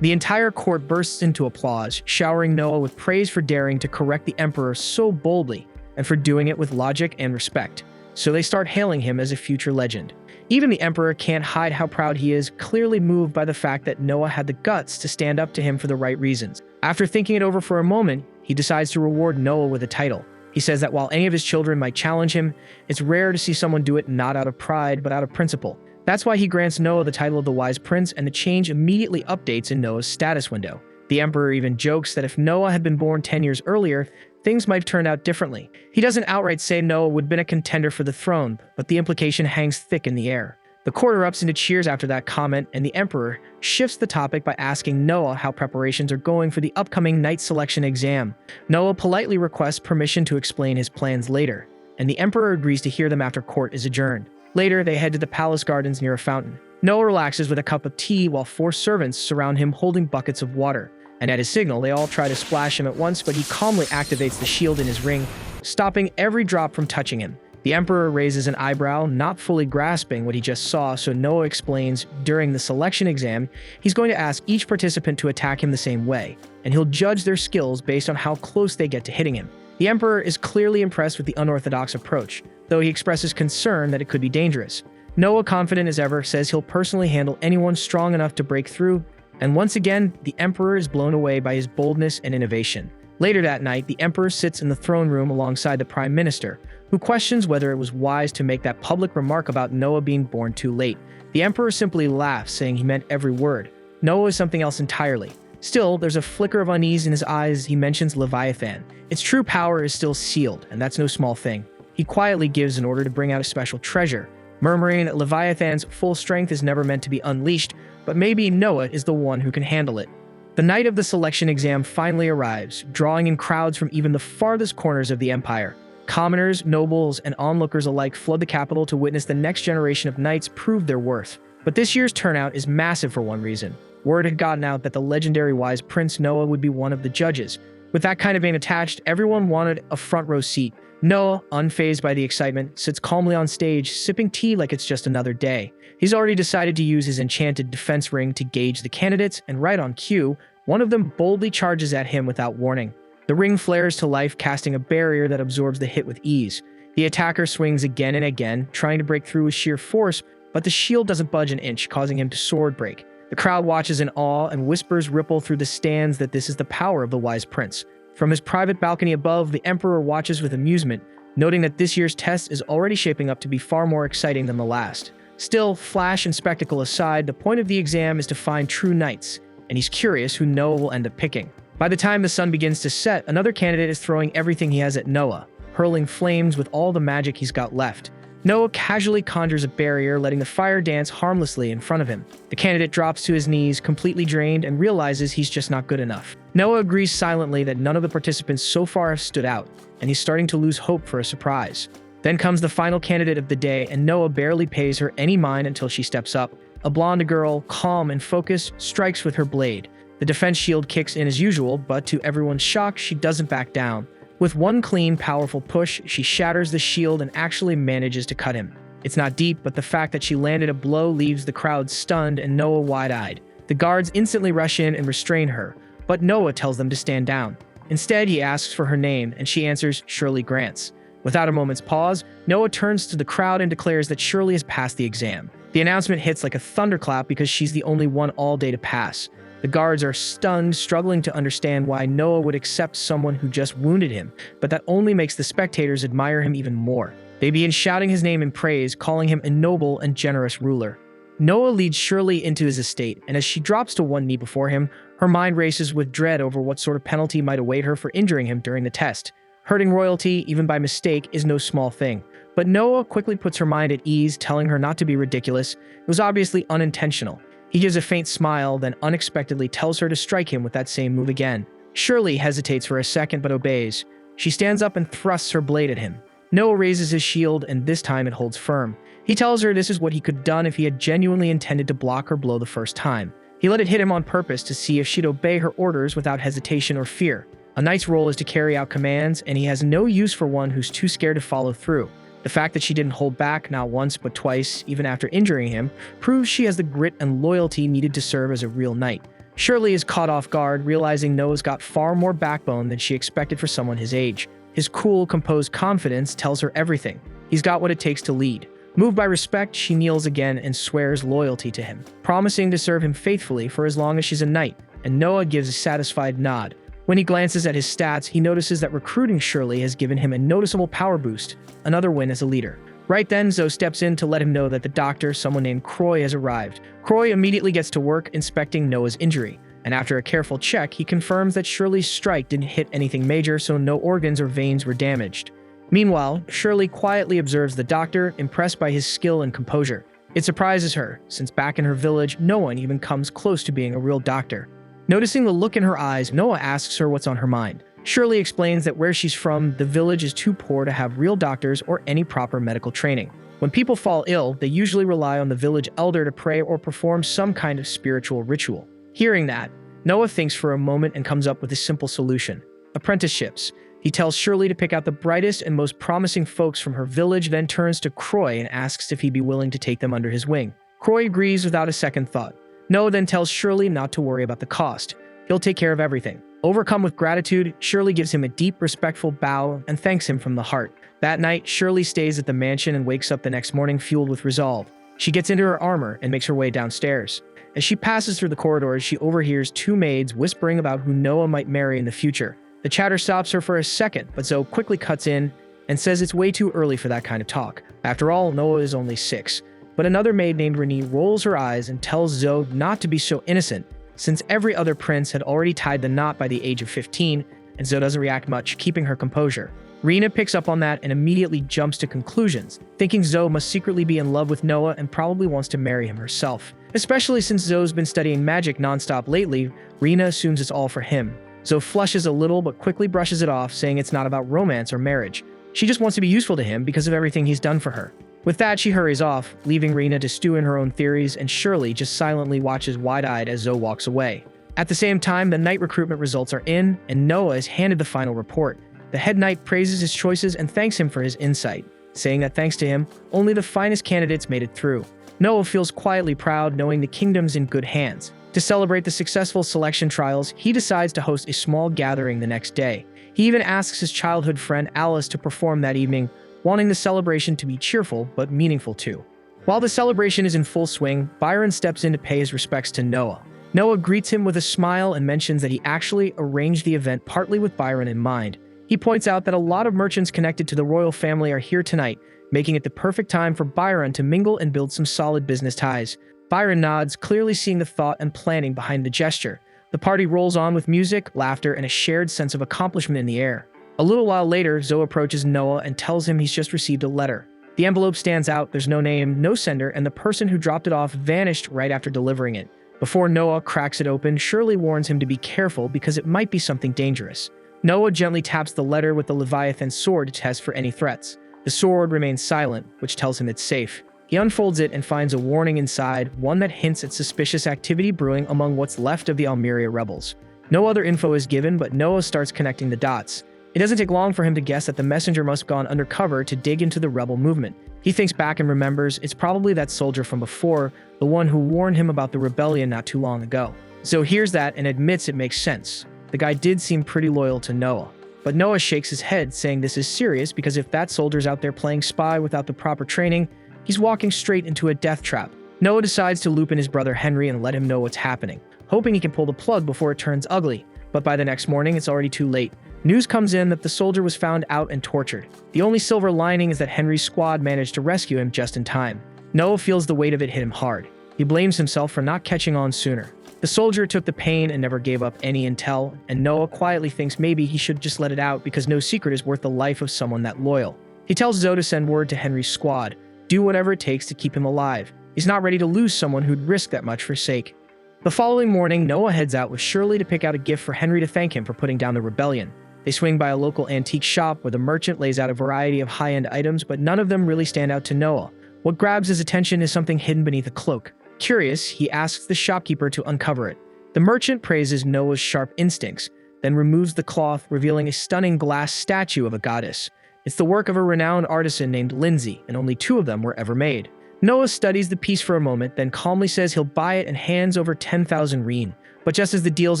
The entire court bursts into applause, showering Noah with praise for daring to correct the Emperor so boldly, and for doing it with logic and respect. So they start hailing him as a future legend. Even the Emperor can't hide how proud he is, clearly moved by the fact that Noah had the guts to stand up to him for the right reasons. After thinking it over for a moment, he decides to reward Noah with a title. He says that while any of his children might challenge him, it's rare to see someone do it not out of pride, but out of principle. That's why he grants Noah the title of the Wise Prince, and the change immediately updates in Noah's status window. The Emperor even jokes that if Noah had been born 10 years earlier, things might have turned out differently. He doesn't outright say Noah would have been a contender for the throne, but the implication hangs thick in the air. The court erupts into cheers after that comment, and the Emperor shifts the topic by asking Noah how preparations are going for the upcoming Knight Selection exam. Noah politely requests permission to explain his plans later, and the Emperor agrees to hear them after court is adjourned. Later, they head to the palace gardens near a fountain. Noah relaxes with a cup of tea while 4 servants surround him holding buckets of water. And at his signal, they all try to splash him at once, but he calmly activates the shield in his ring, stopping every drop from touching him. The Emperor raises an eyebrow, not fully grasping what he just saw, so Noah explains during the selection exam, he's going to ask each participant to attack him the same way, and he'll judge their skills based on how close they get to hitting him. The Emperor is clearly impressed with the unorthodox approach, though he expresses concern that it could be dangerous. Noah, confident as ever, says he'll personally handle anyone strong enough to break through, and once again, the Emperor is blown away by his boldness and innovation. Later that night, the Emperor sits in the throne room alongside the Prime Minister, who questions whether it was wise to make that public remark about Noah being born too late. The Emperor simply laughs, saying he meant every word. Noah is something else entirely. Still, there's a flicker of unease in his eyes as he mentions Leviathan. Its true power is still sealed, and that's no small thing. He quietly gives an order to bring out a special treasure, murmuring that Leviathan's full strength is never meant to be unleashed, but maybe Noah is the one who can handle it. The night of the selection exam finally arrives, drawing in crowds from even the farthest corners of the empire. Commoners, nobles, and onlookers alike flood the capital to witness the next generation of knights prove their worth. But this year's turnout is massive for one reason. Word had gotten out that the legendary Wise Prince Noah would be one of the judges. With that kind of name attached, everyone wanted a front row seat. Noah, unfazed by the excitement, sits calmly on stage, sipping tea like it's just another day. He's already decided to use his enchanted defense ring to gauge the candidates, and right on cue, one of them boldly charges at him without warning. The ring flares to life, casting a barrier that absorbs the hit with ease. The attacker swings again and again, trying to break through with sheer force, but the shield doesn't budge an inch, causing him to sword break. The crowd watches in awe, and whispers ripple through the stands that this is the power of the Wise Prince. From his private balcony above, the Emperor watches with amusement, noting that this year's test is already shaping up to be far more exciting than the last. Still, flash and spectacle aside, the point of the exam is to find true knights, and he's curious who Noah will end up picking. By the time the sun begins to set, another candidate is throwing everything he has at Noah, hurling flames with all the magic he's got left. Noah casually conjures a barrier, letting the fire dance harmlessly in front of him. The candidate drops to his knees, completely drained, and realizes he's just not good enough. Noah agrees silently that none of the participants so far have stood out, and he's starting to lose hope for a surprise. Then comes the final candidate of the day, and Noah barely pays her any mind until she steps up. A blonde girl, calm and focused, strikes with her blade. The defense shield kicks in as usual, but to everyone's shock, she doesn't back down. With one clean, powerful push, she shatters the shield and actually manages to cut him. It's not deep, but the fact that she landed a blow leaves the crowd stunned and Noah wide-eyed. The guards instantly rush in and restrain her, but Noah tells them to stand down. Instead, he asks for her name, and she answers Shirley Grants. Without a moment's pause, Noah turns to the crowd and declares that Shirley has passed the exam. The announcement hits like a thunderclap because she's the only one all day to pass. The guards are stunned, struggling to understand why Noah would accept someone who just wounded him, but that only makes the spectators admire him even more. They begin shouting his name in praise, calling him a noble and generous ruler. Noah leads Shirley into his estate, and as she drops to one knee before him, her mind races with dread over what sort of penalty might await her for injuring him during the test. Hurting royalty, even by mistake, is no small thing. But Noah quickly puts her mind at ease, telling her not to be ridiculous. It was obviously unintentional. He gives a faint smile, then unexpectedly tells her to strike him with that same move again. Shirley hesitates for a second but obeys. She stands up and thrusts her blade at him. Noah raises his shield, and this time it holds firm. He tells her this is what he could have done if he had genuinely intended to block her blow the first time. He let it hit him on purpose to see if she'd obey her orders without hesitation or fear. A knight's role is to carry out commands, and he has no use for one who's too scared to follow through. The fact that she didn't hold back not once but twice, even after injuring him, proves she has the grit and loyalty needed to serve as a real knight. Shirley is caught off guard, realizing Noah's got far more backbone than she expected for someone his age. His cool, composed confidence tells her everything. He's got what it takes to lead. Moved by respect, she kneels again and swears loyalty to him, promising to serve him faithfully for as long as she's a knight, and Noah gives a satisfied nod. When he glances at his stats, he notices that recruiting Shirley has given him a noticeable power boost, another win as a leader. Right then, Zoe steps in to let him know that the doctor, someone named Croy, has arrived. Croy immediately gets to work inspecting Noah's injury, and after a careful check, he confirms that Shirley's strike didn't hit anything major, so no organs or veins were damaged. Meanwhile, Shirley quietly observes the doctor, impressed by his skill and composure. It surprises her, since back in her village, no one even comes close to being a real doctor. Noticing the look in her eyes, Noah asks her what's on her mind. Shirley explains that where she's from, the village is too poor to have real doctors or any proper medical training. When people fall ill, they usually rely on the village elder to pray or perform some kind of spiritual ritual. Hearing that, Noah thinks for a moment and comes up with a simple solution: apprenticeships. He tells Shirley to pick out the brightest and most promising folks from her village, then turns to Croy and asks if he'd be willing to take them under his wing. Croy agrees without a second thought. Noah then tells Shirley not to worry about the cost. He'll take care of everything. Overcome with gratitude, Shirley gives him a deep, respectful bow and thanks him from the heart. That night, Shirley stays at the mansion and wakes up the next morning fueled with resolve. She gets into her armor and makes her way downstairs. As she passes through the corridors, she overhears two maids whispering about who Noah might marry in the future. The chatter stops her for a second, but Zoe quickly cuts in and says it's way too early for that kind of talk. After all, Noah is only 6. But another maid named Renee rolls her eyes and tells Zoe not to be so innocent, since every other prince had already tied the knot by the age of 15, and Zoe doesn't react much, keeping her composure. Rena picks up on that and immediately jumps to conclusions, thinking Zoe must secretly be in love with Noah and probably wants to marry him herself. Especially since Zoe's been studying magic nonstop lately, Rena assumes it's all for him. Zoe flushes a little but quickly brushes it off, saying it's not about romance or marriage. She just wants to be useful to him because of everything he's done for her. With that, she hurries off, leaving Rena to stew in her own theories, and Shirley just silently watches wide-eyed as Zoe walks away. At the same time, the knight recruitment results are in, and Noah is handed the final report. The head knight praises his choices and thanks him for his insight, saying that thanks to him, only the finest candidates made it through. Noah feels quietly proud knowing the kingdom's in good hands. To celebrate the successful selection trials, he decides to host a small gathering the next day. He even asks his childhood friend Alice to perform that evening, wanting the celebration to be cheerful but meaningful too. While the celebration is in full swing, Byron steps in to pay his respects to Noah. Noah greets him with a smile and mentions that he actually arranged the event partly with Byron in mind. He points out that a lot of merchants connected to the royal family are here tonight, making it the perfect time for Byron to mingle and build some solid business ties. Byron nods, clearly seeing the thought and planning behind the gesture. The party rolls on with music, laughter, and a shared sense of accomplishment in the air. A little while later, Zoe approaches Noah and tells him he's just received a letter. The envelope stands out, there's no name, no sender, and the person who dropped it off vanished right after delivering it. Before Noah cracks it open, Shirley warns him to be careful because it might be something dangerous. Noah gently taps the letter with the Leviathan sword to test for any threats. The sword remains silent, which tells him it's safe. He unfolds it and finds a warning inside, one that hints at suspicious activity brewing among what's left of the Almeria rebels. No other info is given, but Noah starts connecting the dots. It doesn't take long for him to guess that the messenger must have gone undercover to dig into the rebel movement. He thinks back and remembers it's probably that soldier from before, the one who warned him about the rebellion not too long ago. So hears that and admits it makes sense. The guy did seem pretty loyal to Noah. But Noah shakes his head, saying this is serious because if that soldier's out there playing spy without the proper training, he's walking straight into a death trap. Noah decides to loop in his brother Henry and let him know what's happening, hoping he can pull the plug before it turns ugly. But by the next morning, it's already too late. News comes in that the soldier was found out and tortured. The only silver lining is that Henry's squad managed to rescue him just in time. Noah feels the weight of it hit him hard. He blames himself for not catching on sooner. The soldier took the pain and never gave up any intel, and Noah quietly thinks maybe he should just let it out because no secret is worth the life of someone that loyal. He tells Zoe to send word to Henry's squad, do whatever it takes to keep him alive. He's not ready to lose someone who'd risk that much for sake. The following morning, Noah heads out with Shirley to pick out a gift for Henry to thank him for putting down the rebellion. They swing by a local antique shop where the merchant lays out a variety of high-end items, but none of them really stand out to Noah. What grabs his attention is something hidden beneath a cloak. Curious, he asks the shopkeeper to uncover it. The merchant praises Noah's sharp instincts, then removes the cloth, revealing a stunning glass statue of a goddess. It's the work of a renowned artisan named Lindsay, and only 2 of them were ever made. Noah studies the piece for a moment, then calmly says he'll buy it and hands over 10,000 rein. But just as the deal's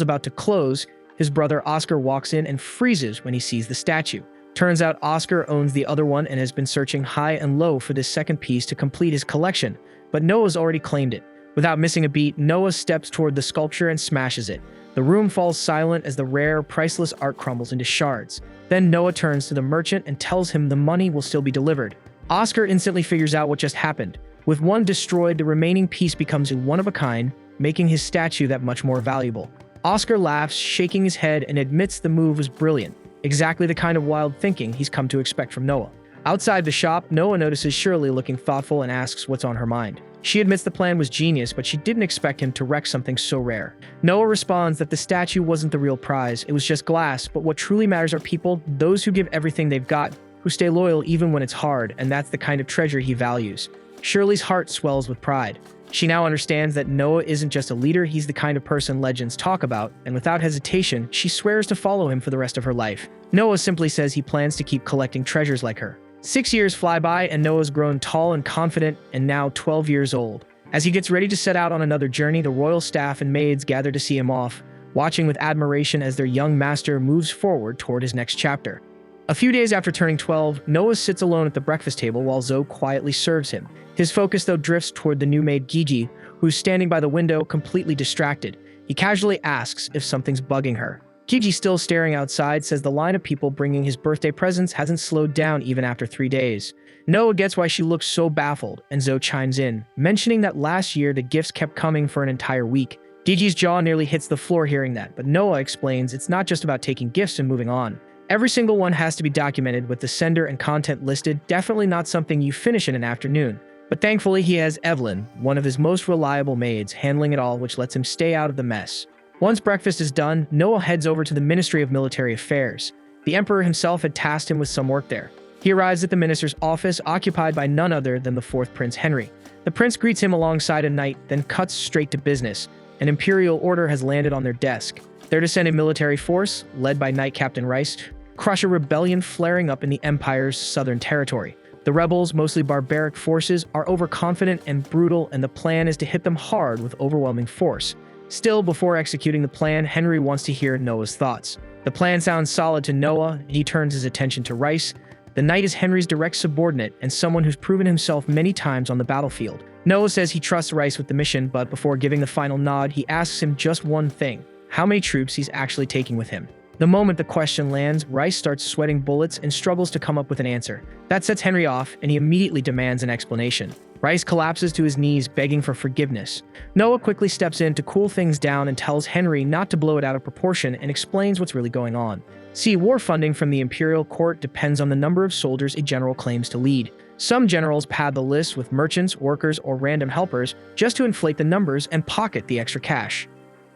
about to close, his brother Oscar walks in and freezes when he sees the statue. Turns out Oscar owns the other one and has been searching high and low for this second piece to complete his collection, but Noah's already claimed it. Without missing a beat, Noah steps toward the sculpture and smashes it. The room falls silent as the rare, priceless art crumbles into shards. Then Noah turns to the merchant and tells him the money will still be delivered. Oscar instantly figures out what just happened. With one destroyed, the remaining piece becomes a one-of-a-kind, making his statue that much more valuable. Oscar laughs, shaking his head, and admits the move was brilliant. Exactly the kind of wild thinking he's come to expect from Noah. Outside the shop, Noah notices Shirley looking thoughtful and asks what's on her mind. She admits the plan was genius, but she didn't expect him to wreck something so rare. Noah responds that the statue wasn't the real prize, it was just glass, but what truly matters are people, those who give everything they've got, who stay loyal even when it's hard, and that's the kind of treasure he values. Shirley's heart swells with pride. She now understands that Noah isn't just a leader, he's the kind of person legends talk about, and without hesitation, she swears to follow him for the rest of her life. Noah simply says he plans to keep collecting treasures like her. 6 years fly by, and Noah's grown tall and confident, and now 12 years old. As he gets ready to set out on another journey, the royal staff and maids gather to see him off, watching with admiration as their young master moves forward toward his next chapter. A few days after turning 12, Noah sits alone at the breakfast table while Zoe quietly serves him. His focus, though, drifts toward the new maid Gigi, who's standing by the window, completely distracted. He casually asks if something's bugging her. Gigi, still staring outside, says the line of people bringing his birthday presents hasn't slowed down even after 3 days. Noah gets why she looks so baffled, and Zoe chimes in, mentioning that last year the gifts kept coming for an entire week. Gigi's jaw nearly hits the floor hearing that, but Noah explains it's not just about taking gifts and moving on. Every single one has to be documented with the sender and content listed, definitely not something you finish in an afternoon. But thankfully he has Evelyn, one of his most reliable maids, handling it all, which lets him stay out of the mess. Once breakfast is done, Noah heads over to the Ministry of Military Affairs. The Emperor himself had tasked him with some work there. He arrives at the minister's office, occupied by none other than the 4th Prince Henry. The prince greets him alongside a knight, then cuts straight to business. An imperial order has landed on their desk. They're to send a military force, led by Knight Captain Rice, crush a rebellion flaring up in the Empire's southern territory. The rebels, mostly barbaric forces, are overconfident and brutal, and the plan is to hit them hard with overwhelming force. Still, before executing the plan, Henry wants to hear Noah's thoughts. The plan sounds solid to Noah, and he turns his attention to Rice. The knight is Henry's direct subordinate and someone who's proven himself many times on the battlefield. Noah says he trusts Rice with the mission, but before giving the final nod, he asks him just one thing: how many troops he's actually taking with him. The moment the question lands, Rice starts sweating bullets and struggles to come up with an answer. That sets Henry off, and he immediately demands an explanation. Rice collapses to his knees, begging for forgiveness. Noah quickly steps in to cool things down and tells Henry not to blow it out of proportion and explains what's really going on. See, war funding from the imperial court depends on the number of soldiers a general claims to lead. Some generals pad the list with merchants, workers, or random helpers just to inflate the numbers and pocket the extra cash.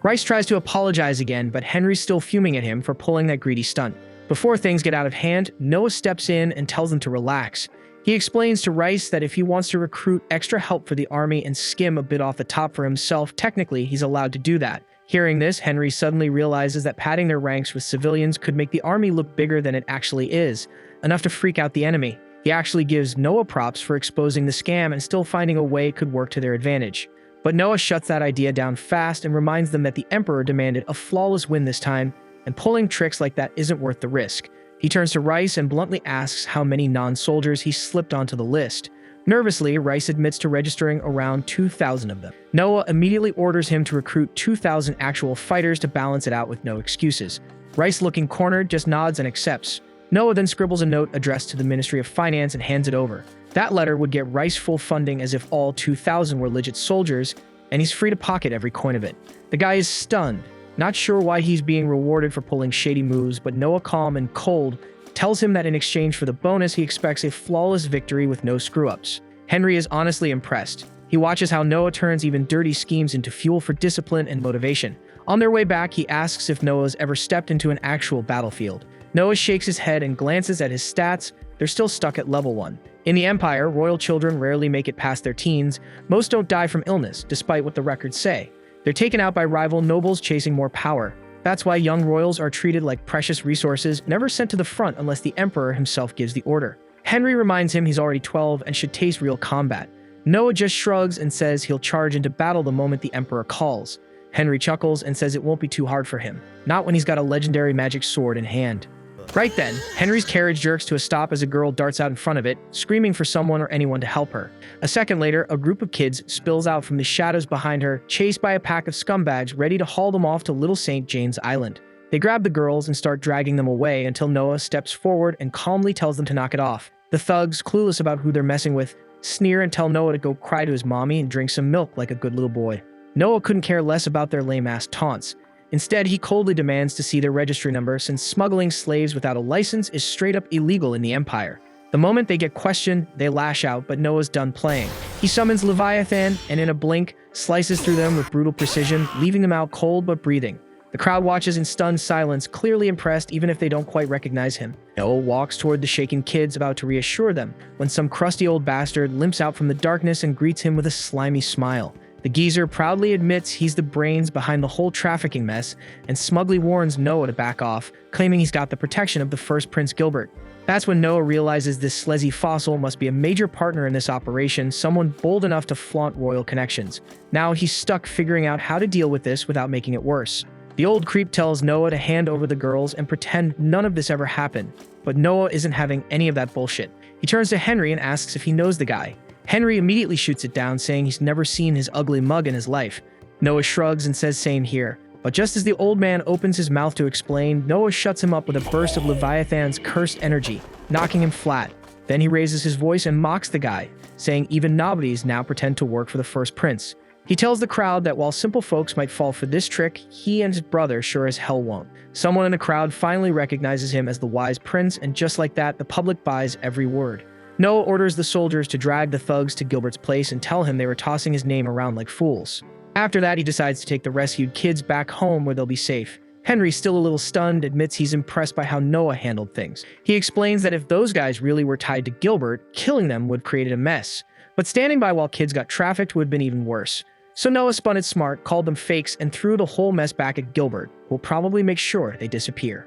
Rice tries to apologize again, but Henry's still fuming at him for pulling that greedy stunt. Before things get out of hand, Noah steps in and tells them to relax. He explains to Rice that if he wants to recruit extra help for the army and skim a bit off the top for himself, technically he's allowed to do that. Hearing this, Henry suddenly realizes that padding their ranks with civilians could make the army look bigger than it actually is, enough to freak out the enemy. He actually gives Noah props for exposing the scam and still finding a way it could work to their advantage. But Noah shuts that idea down fast and reminds them that the Emperor demanded a flawless win this time, and pulling tricks like that isn't worth the risk. He turns to Rice and bluntly asks how many non-soldiers he slipped onto the list. Nervously, Rice admits to registering around 2,000 of them. Noah immediately orders him to recruit 2,000 actual fighters to balance it out with no excuses. Rice, looking cornered, just nods and accepts. Noah then scribbles a note addressed to the Ministry of Finance and hands it over. That letter would get Rice full funding as if all 2,000 were legit soldiers, and he's free to pocket every coin of it. The guy is stunned, not sure why he's being rewarded for pulling shady moves, but Noah, calm and cold, tells him that in exchange for the bonus, he expects a flawless victory with no screw-ups. Henry is honestly impressed. He watches how Noah turns even dirty schemes into fuel for discipline and motivation. On their way back, he asks if Noah's ever stepped into an actual battlefield. Noah shakes his head and glances at his stats. They're still stuck at level 1. In the Empire, royal children rarely make it past their teens. Most don't die from illness, despite what the records say. They're taken out by rival nobles chasing more power. That's why young royals are treated like precious resources, never sent to the front unless the Emperor himself gives the order. Henry reminds him he's already 12 and should taste real combat. Noah just shrugs and says he'll charge into battle the moment the Emperor calls. Henry chuckles and says it won't be too hard for him, not when he's got a legendary magic sword in hand. Right then, Henry's carriage jerks to a stop as a girl darts out in front of it, screaming for someone or anyone to help her. A second later, a group of kids spills out from the shadows behind her, chased by a pack of scumbags ready to haul them off to Little St. James Island. They grab the girls and start dragging them away until Noah steps forward and calmly tells them to knock it off. The thugs, clueless about who they're messing with, sneer and tell Noah to go cry to his mommy and drink some milk like a good little boy. Noah couldn't care less about their lame-ass taunts. Instead, he coldly demands to see their registry number since smuggling slaves without a license is straight up illegal in the Empire. The moment they get questioned, they lash out, but Noah's done playing. He summons Leviathan and in a blink, slices through them with brutal precision, leaving them out cold but breathing. The crowd watches in stunned silence, clearly impressed even if they don't quite recognize him. Noah walks toward the shaken kids about to reassure them, when some crusty old bastard limps out from the darkness and greets him with a slimy smile. The geezer proudly admits he's the brains behind the whole trafficking mess and smugly warns Noah to back off, claiming he's got the protection of the first Prince Gilbert. That's when Noah realizes this slezzy fossil must be a major partner in this operation, someone bold enough to flaunt royal connections. Now he's stuck figuring out how to deal with this without making it worse. The old creep tells Noah to hand over the girls and pretend none of this ever happened, but Noah isn't having any of that bullshit. He turns to Henry and asks if he knows the guy. Henry immediately shoots it down, saying he's never seen his ugly mug in his life. Noah shrugs and says same here. But just as the old man opens his mouth to explain, Noah shuts him up with a burst of Leviathan's cursed energy, knocking him flat. Then he raises his voice and mocks the guy, saying even nobodies now pretend to work for the first prince. He tells the crowd that while simple folks might fall for this trick, he and his brother sure as hell won't. Someone in the crowd finally recognizes him as the wise prince, and just like that, the public buys every word. Noah orders the soldiers to drag the thugs to Gilbert's place and tell him they were tossing his name around like fools. After that, he decides to take the rescued kids back home where they'll be safe. Henry, still a little stunned, admits he's impressed by how Noah handled things. He explains that if those guys really were tied to Gilbert, killing them would have created a mess. But standing by while kids got trafficked would have been even worse. So Noah spun it smart, called them fakes, and threw the whole mess back at Gilbert, who will probably make sure they disappear.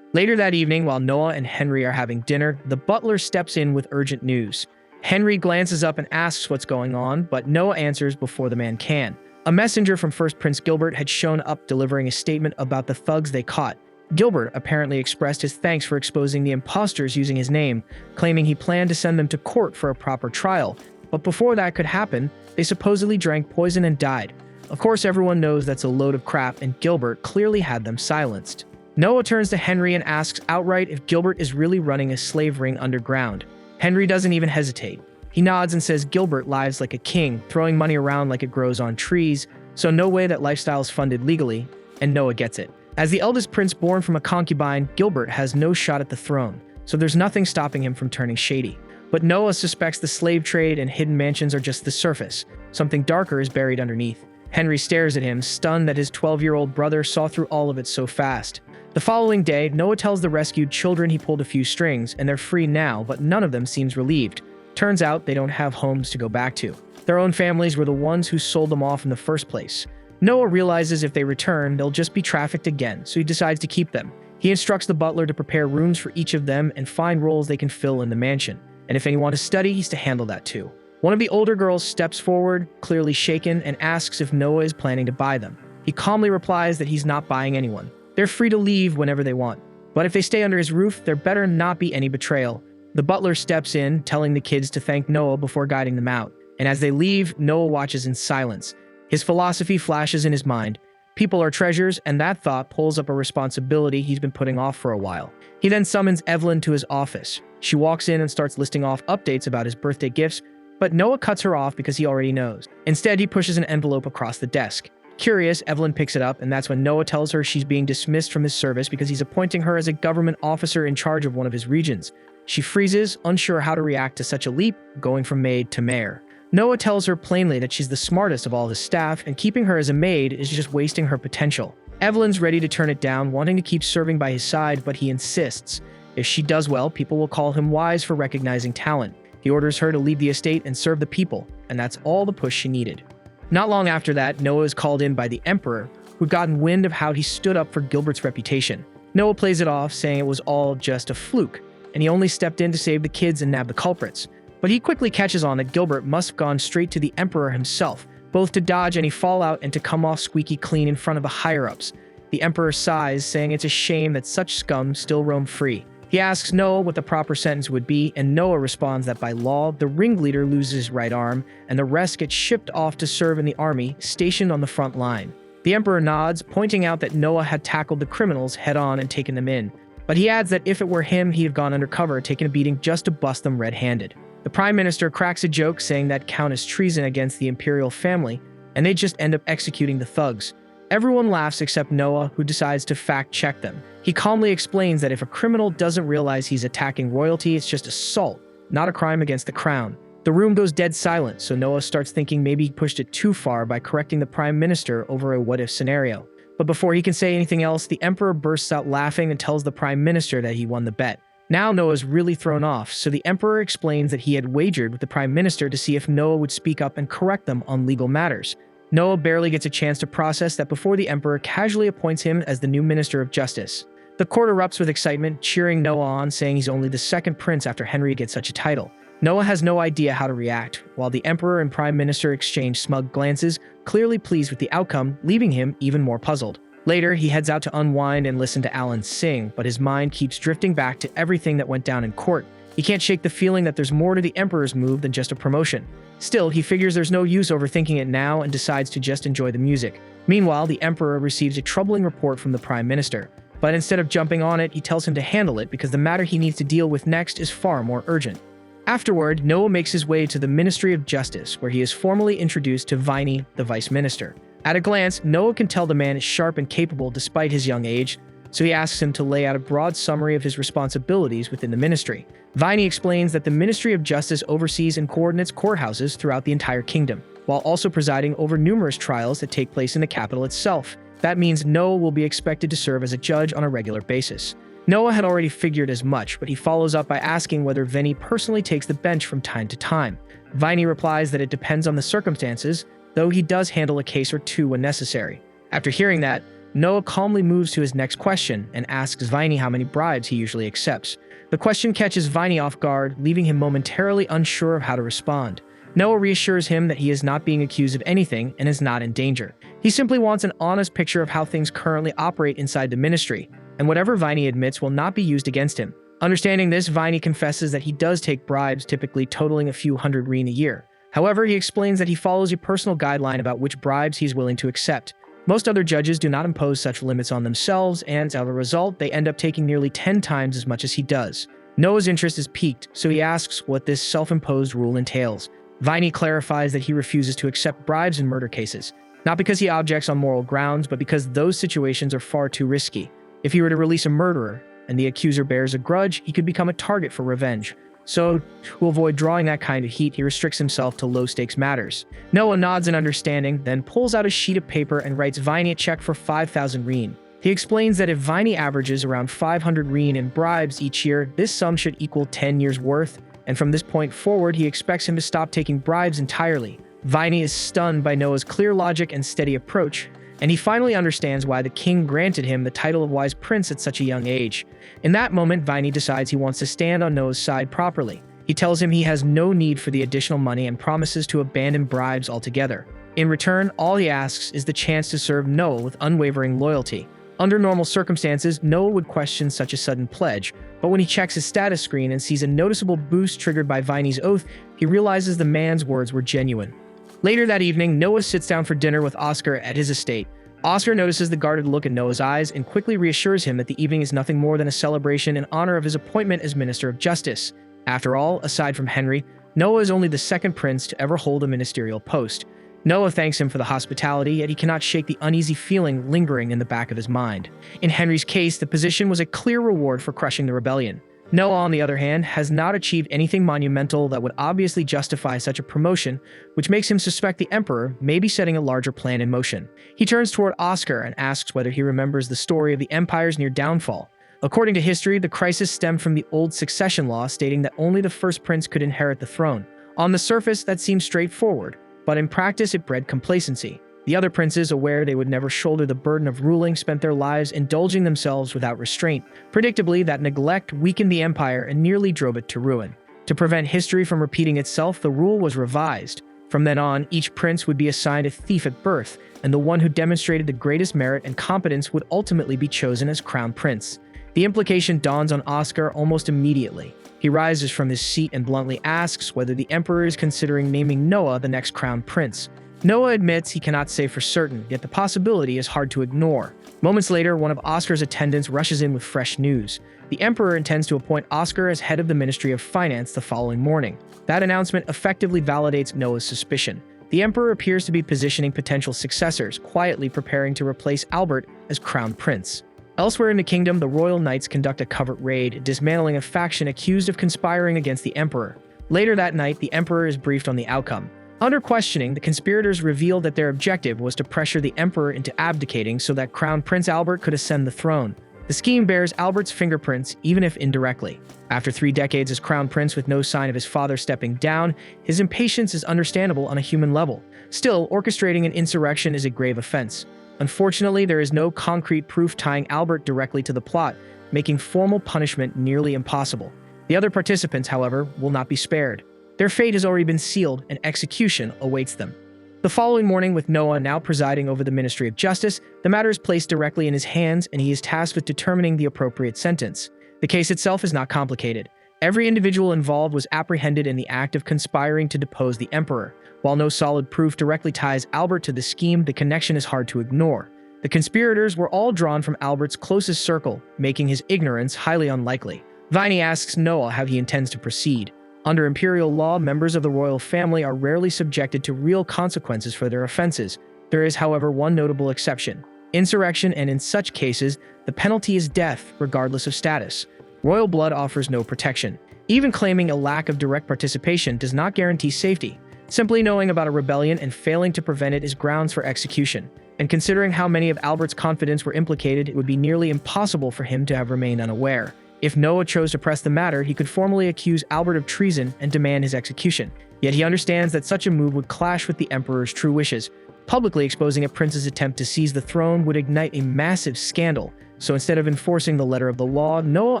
Later that evening, while Noah and Henry are having dinner, the butler steps in with urgent news. Henry glances up and asks what's going on, but Noah answers before the man can. A messenger from First Prince Gilbert had shown up delivering a statement about the thugs they caught. Gilbert apparently expressed his thanks for exposing the imposters using his name, claiming he planned to send them to court for a proper trial. But before that could happen, they supposedly drank poison and died. Of course, everyone knows that's a load of crap, and Gilbert clearly had them silenced. Noah turns to Henry and asks outright if Gilbert is really running a slave ring underground. Henry doesn't even hesitate. He nods and says Gilbert lives like a king, throwing money around like it grows on trees, so no way that lifestyle is funded legally, and Noah gets it. As the eldest prince born from a concubine, Gilbert has no shot at the throne, so there's nothing stopping him from turning shady. But Noah suspects the slave trade and hidden mansions are just the surface. Something darker is buried underneath. Henry stares at him, stunned that his 12-year-old brother saw through all of it so fast. The following day, Noah tells the rescued children he pulled a few strings, and they're free now, but none of them seems relieved. Turns out they don't have homes to go back to. Their own families were the ones who sold them off in the first place. Noah realizes if they return, they'll just be trafficked again, so he decides to keep them. He instructs the butler to prepare rooms for each of them and find roles they can fill in the mansion. And if anyone to study, he's to handle that too. One of the older girls steps forward, clearly shaken, and asks if Noah is planning to buy them. He calmly replies that he's not buying anyone. They're free to leave whenever they want. But if they stay under his roof, there better not be any betrayal. The butler steps in, telling the kids to thank Noah before guiding them out. And as they leave, Noah watches in silence. His philosophy flashes in his mind. People are treasures, and that thought pulls up a responsibility he's been putting off for a while. He then summons Evelyn to his office. She walks in and starts listing off updates about his birthday gifts, but Noah cuts her off because he already knows. Instead, he pushes an envelope across the desk. Curious, Evelyn picks it up, and that's when Noah tells her she's being dismissed from his service because he's appointing her as a government officer in charge of one of his regions. She freezes, unsure how to react to such a leap, going from maid to mayor. Noah tells her plainly that she's the smartest of all his staff, and keeping her as a maid is just wasting her potential. Evelyn's ready to turn it down, wanting to keep serving by his side, but he insists. If she does well, people will call him wise for recognizing talent. He orders her to leave the estate and serve the people, and that's all the push she needed. Not long after that, Noah is called in by the Emperor, who'd gotten wind of how he stood up for Gilbert's reputation. Noah plays it off, saying it was all just a fluke, and he only stepped in to save the kids and nab the culprits. But he quickly catches on that Gilbert must have gone straight to the Emperor himself, both to dodge any fallout and to come off squeaky clean in front of the higher-ups. The Emperor sighs, saying it's a shame that such scum still roam free. He asks Noah what the proper sentence would be, and Noah responds that by law, the ringleader loses his right arm, and the rest get shipped off to serve in the army, stationed on the front line. The Emperor nods, pointing out that Noah had tackled the criminals head-on and taken them in. But he adds that if it were him, he'd have gone undercover, taking a beating just to bust them red-handed. The Prime Minister cracks a joke, saying that count as treason against the imperial family, and they just end up executing the thugs. Everyone laughs except Noah, who decides to fact-check them. He calmly explains that if a criminal doesn't realize he's attacking royalty, it's just assault, not a crime against the crown. The room goes dead silent, so Noah starts thinking maybe he pushed it too far by correcting the Prime Minister over a what-if scenario. But before he can say anything else, the Emperor bursts out laughing and tells the Prime Minister that he won the bet. Now Noah's really thrown off, so the Emperor explains that he had wagered with the Prime Minister to see if Noah would speak up and correct them on legal matters. Noah barely gets a chance to process that before the Emperor casually appoints him as the new Minister of Justice. The court erupts with excitement, cheering Noah on, saying he's only the second prince after Henry gets such a title. Noah has no idea how to react, while the Emperor and Prime Minister exchange smug glances, clearly pleased with the outcome, leaving him even more puzzled. Later, he heads out to unwind and listen to Alan sing, but his mind keeps drifting back to everything that went down in court. He can't shake the feeling that there's more to the Emperor's move than just a promotion. Still, he figures there's no use overthinking it now and decides to just enjoy the music. Meanwhile, the Emperor receives a troubling report from the Prime Minister. But instead of jumping on it, he tells him to handle it because the matter he needs to deal with next is far more urgent. Afterward, Noah makes his way to the Ministry of Justice, where he is formally introduced to Viney, the Vice Minister. At a glance, Noah can tell the man is sharp and capable despite his young age, so he asks him to lay out a broad summary of his responsibilities within the ministry. Viney explains that the Ministry of Justice oversees and coordinates courthouses throughout the entire kingdom, while also presiding over numerous trials that take place in the capital itself. That means Noah will be expected to serve as a judge on a regular basis. Noah had already figured as much, but he follows up by asking whether Viney personally takes the bench from time to time. Viney replies that it depends on the circumstances, though he does handle a case or two when necessary. After hearing that, Noah calmly moves to his next question and asks Viney how many bribes he usually accepts. The question catches Viney off guard, leaving him momentarily unsure of how to respond. Noah reassures him that he is not being accused of anything and is not in danger. He simply wants an honest picture of how things currently operate inside the ministry, and whatever Viney admits will not be used against him. Understanding this, Viney confesses that he does take bribes, typically totaling a few hundred reen a year. However, he explains that he follows a personal guideline about which bribes he's willing to accept. Most other judges do not impose such limits on themselves, and as a result, they end up taking nearly 10 times as much as he does. Noah's interest is piqued, so he asks what this self-imposed rule entails. Viney clarifies that he refuses to accept bribes in murder cases, not because he objects on moral grounds, but because those situations are far too risky. If he were to release a murderer, and the accuser bears a grudge, he could become a target for revenge. So, to avoid drawing that kind of heat, he restricts himself to low-stakes matters. Noah nods in understanding, then pulls out a sheet of paper and writes Viney a check for 5,000 rein. He explains that if Viney averages around 500 rein in bribes each year, this sum should equal 10 years' worth, and from this point forward, he expects him to stop taking bribes entirely. Viney is stunned by Noah's clear logic and steady approach, and he finally understands why the king granted him the title of Wise Prince at such a young age. In that moment, Viney decides he wants to stand on Noah's side properly. He tells him he has no need for the additional money and promises to abandon bribes altogether. In return, all he asks is the chance to serve Noah with unwavering loyalty. Under normal circumstances, Noah would question such a sudden pledge, but when he checks his status screen and sees a noticeable boost triggered by Viney's oath, he realizes the man's words were genuine. Later that evening, Noah sits down for dinner with Oscar at his estate. Oscar notices the guarded look in Noah's eyes and quickly reassures him that the evening is nothing more than a celebration in honor of his appointment as Minister of Justice. After all, aside from Henry, Noah is only the second prince to ever hold a ministerial post. Noah thanks him for the hospitality, yet he cannot shake the uneasy feeling lingering in the back of his mind. In Henry's case, the position was a clear reward for crushing the rebellion. Noah, on the other hand, has not achieved anything monumental that would obviously justify such a promotion, which makes him suspect the emperor may be setting a larger plan in motion. He turns toward Oscar and asks whether he remembers the story of the empire's near downfall. According to history, the crisis stemmed from the old succession law stating that only the first prince could inherit the throne. On the surface, that seems straightforward, but in practice it bred complacency. The other princes, aware they would never shoulder the burden of ruling, spent their lives indulging themselves without restraint. Predictably, that neglect weakened the empire and nearly drove it to ruin. To prevent history from repeating itself, the rule was revised. From then on, each prince would be assigned a thief at birth, and the one who demonstrated the greatest merit and competence would ultimately be chosen as crown prince. The implication dawns on Oscar almost immediately. He rises from his seat and bluntly asks whether the emperor is considering naming Noah the next crown prince. Noah admits he cannot say for certain, yet the possibility is hard to ignore. Moments later, one of Oscar's attendants rushes in with fresh news. The emperor intends to appoint Oscar as head of the Ministry of Finance the following morning. That announcement effectively validates Noah's suspicion. The emperor appears to be positioning potential successors, quietly preparing to replace Albert as crown prince. Elsewhere in the kingdom, the royal knights conduct a covert raid, dismantling a faction accused of conspiring against the emperor. Later that night, the emperor is briefed on the outcome. Under questioning, the conspirators revealed that their objective was to pressure the emperor into abdicating so that Crown Prince Albert could ascend the throne. The scheme bears Albert's fingerprints, even if indirectly. After 3 decades as crown prince with no sign of his father stepping down, his impatience is understandable on a human level. Still, orchestrating an insurrection is a grave offense. Unfortunately, there is no concrete proof tying Albert directly to the plot, making formal punishment nearly impossible. The other participants, however, will not be spared. Their fate has already been sealed, and execution awaits them. The following morning, with Noah now presiding over the Ministry of Justice, the matter is placed directly in his hands, and he is tasked with determining the appropriate sentence. The case itself is not complicated. Every individual involved was apprehended in the act of conspiring to depose the emperor. While no solid proof directly ties Albert to the scheme, the connection is hard to ignore. The conspirators were all drawn from Albert's closest circle, making his ignorance highly unlikely. Viney asks Noah how he intends to proceed. Under imperial law, members of the royal family are rarely subjected to real consequences for their offenses. There is, however, one notable exception: insurrection, and in such cases, the penalty is death, regardless of status. Royal blood offers no protection. Even claiming a lack of direct participation does not guarantee safety. Simply knowing about a rebellion and failing to prevent it is grounds for execution. And considering how many of Albert's confidants were implicated, it would be nearly impossible for him to have remained unaware. If Noah chose to press the matter, he could formally accuse Albert of treason and demand his execution. Yet he understands that such a move would clash with the emperor's true wishes. Publicly exposing a prince's attempt to seize the throne would ignite a massive scandal, so instead of enforcing the letter of the law, Noah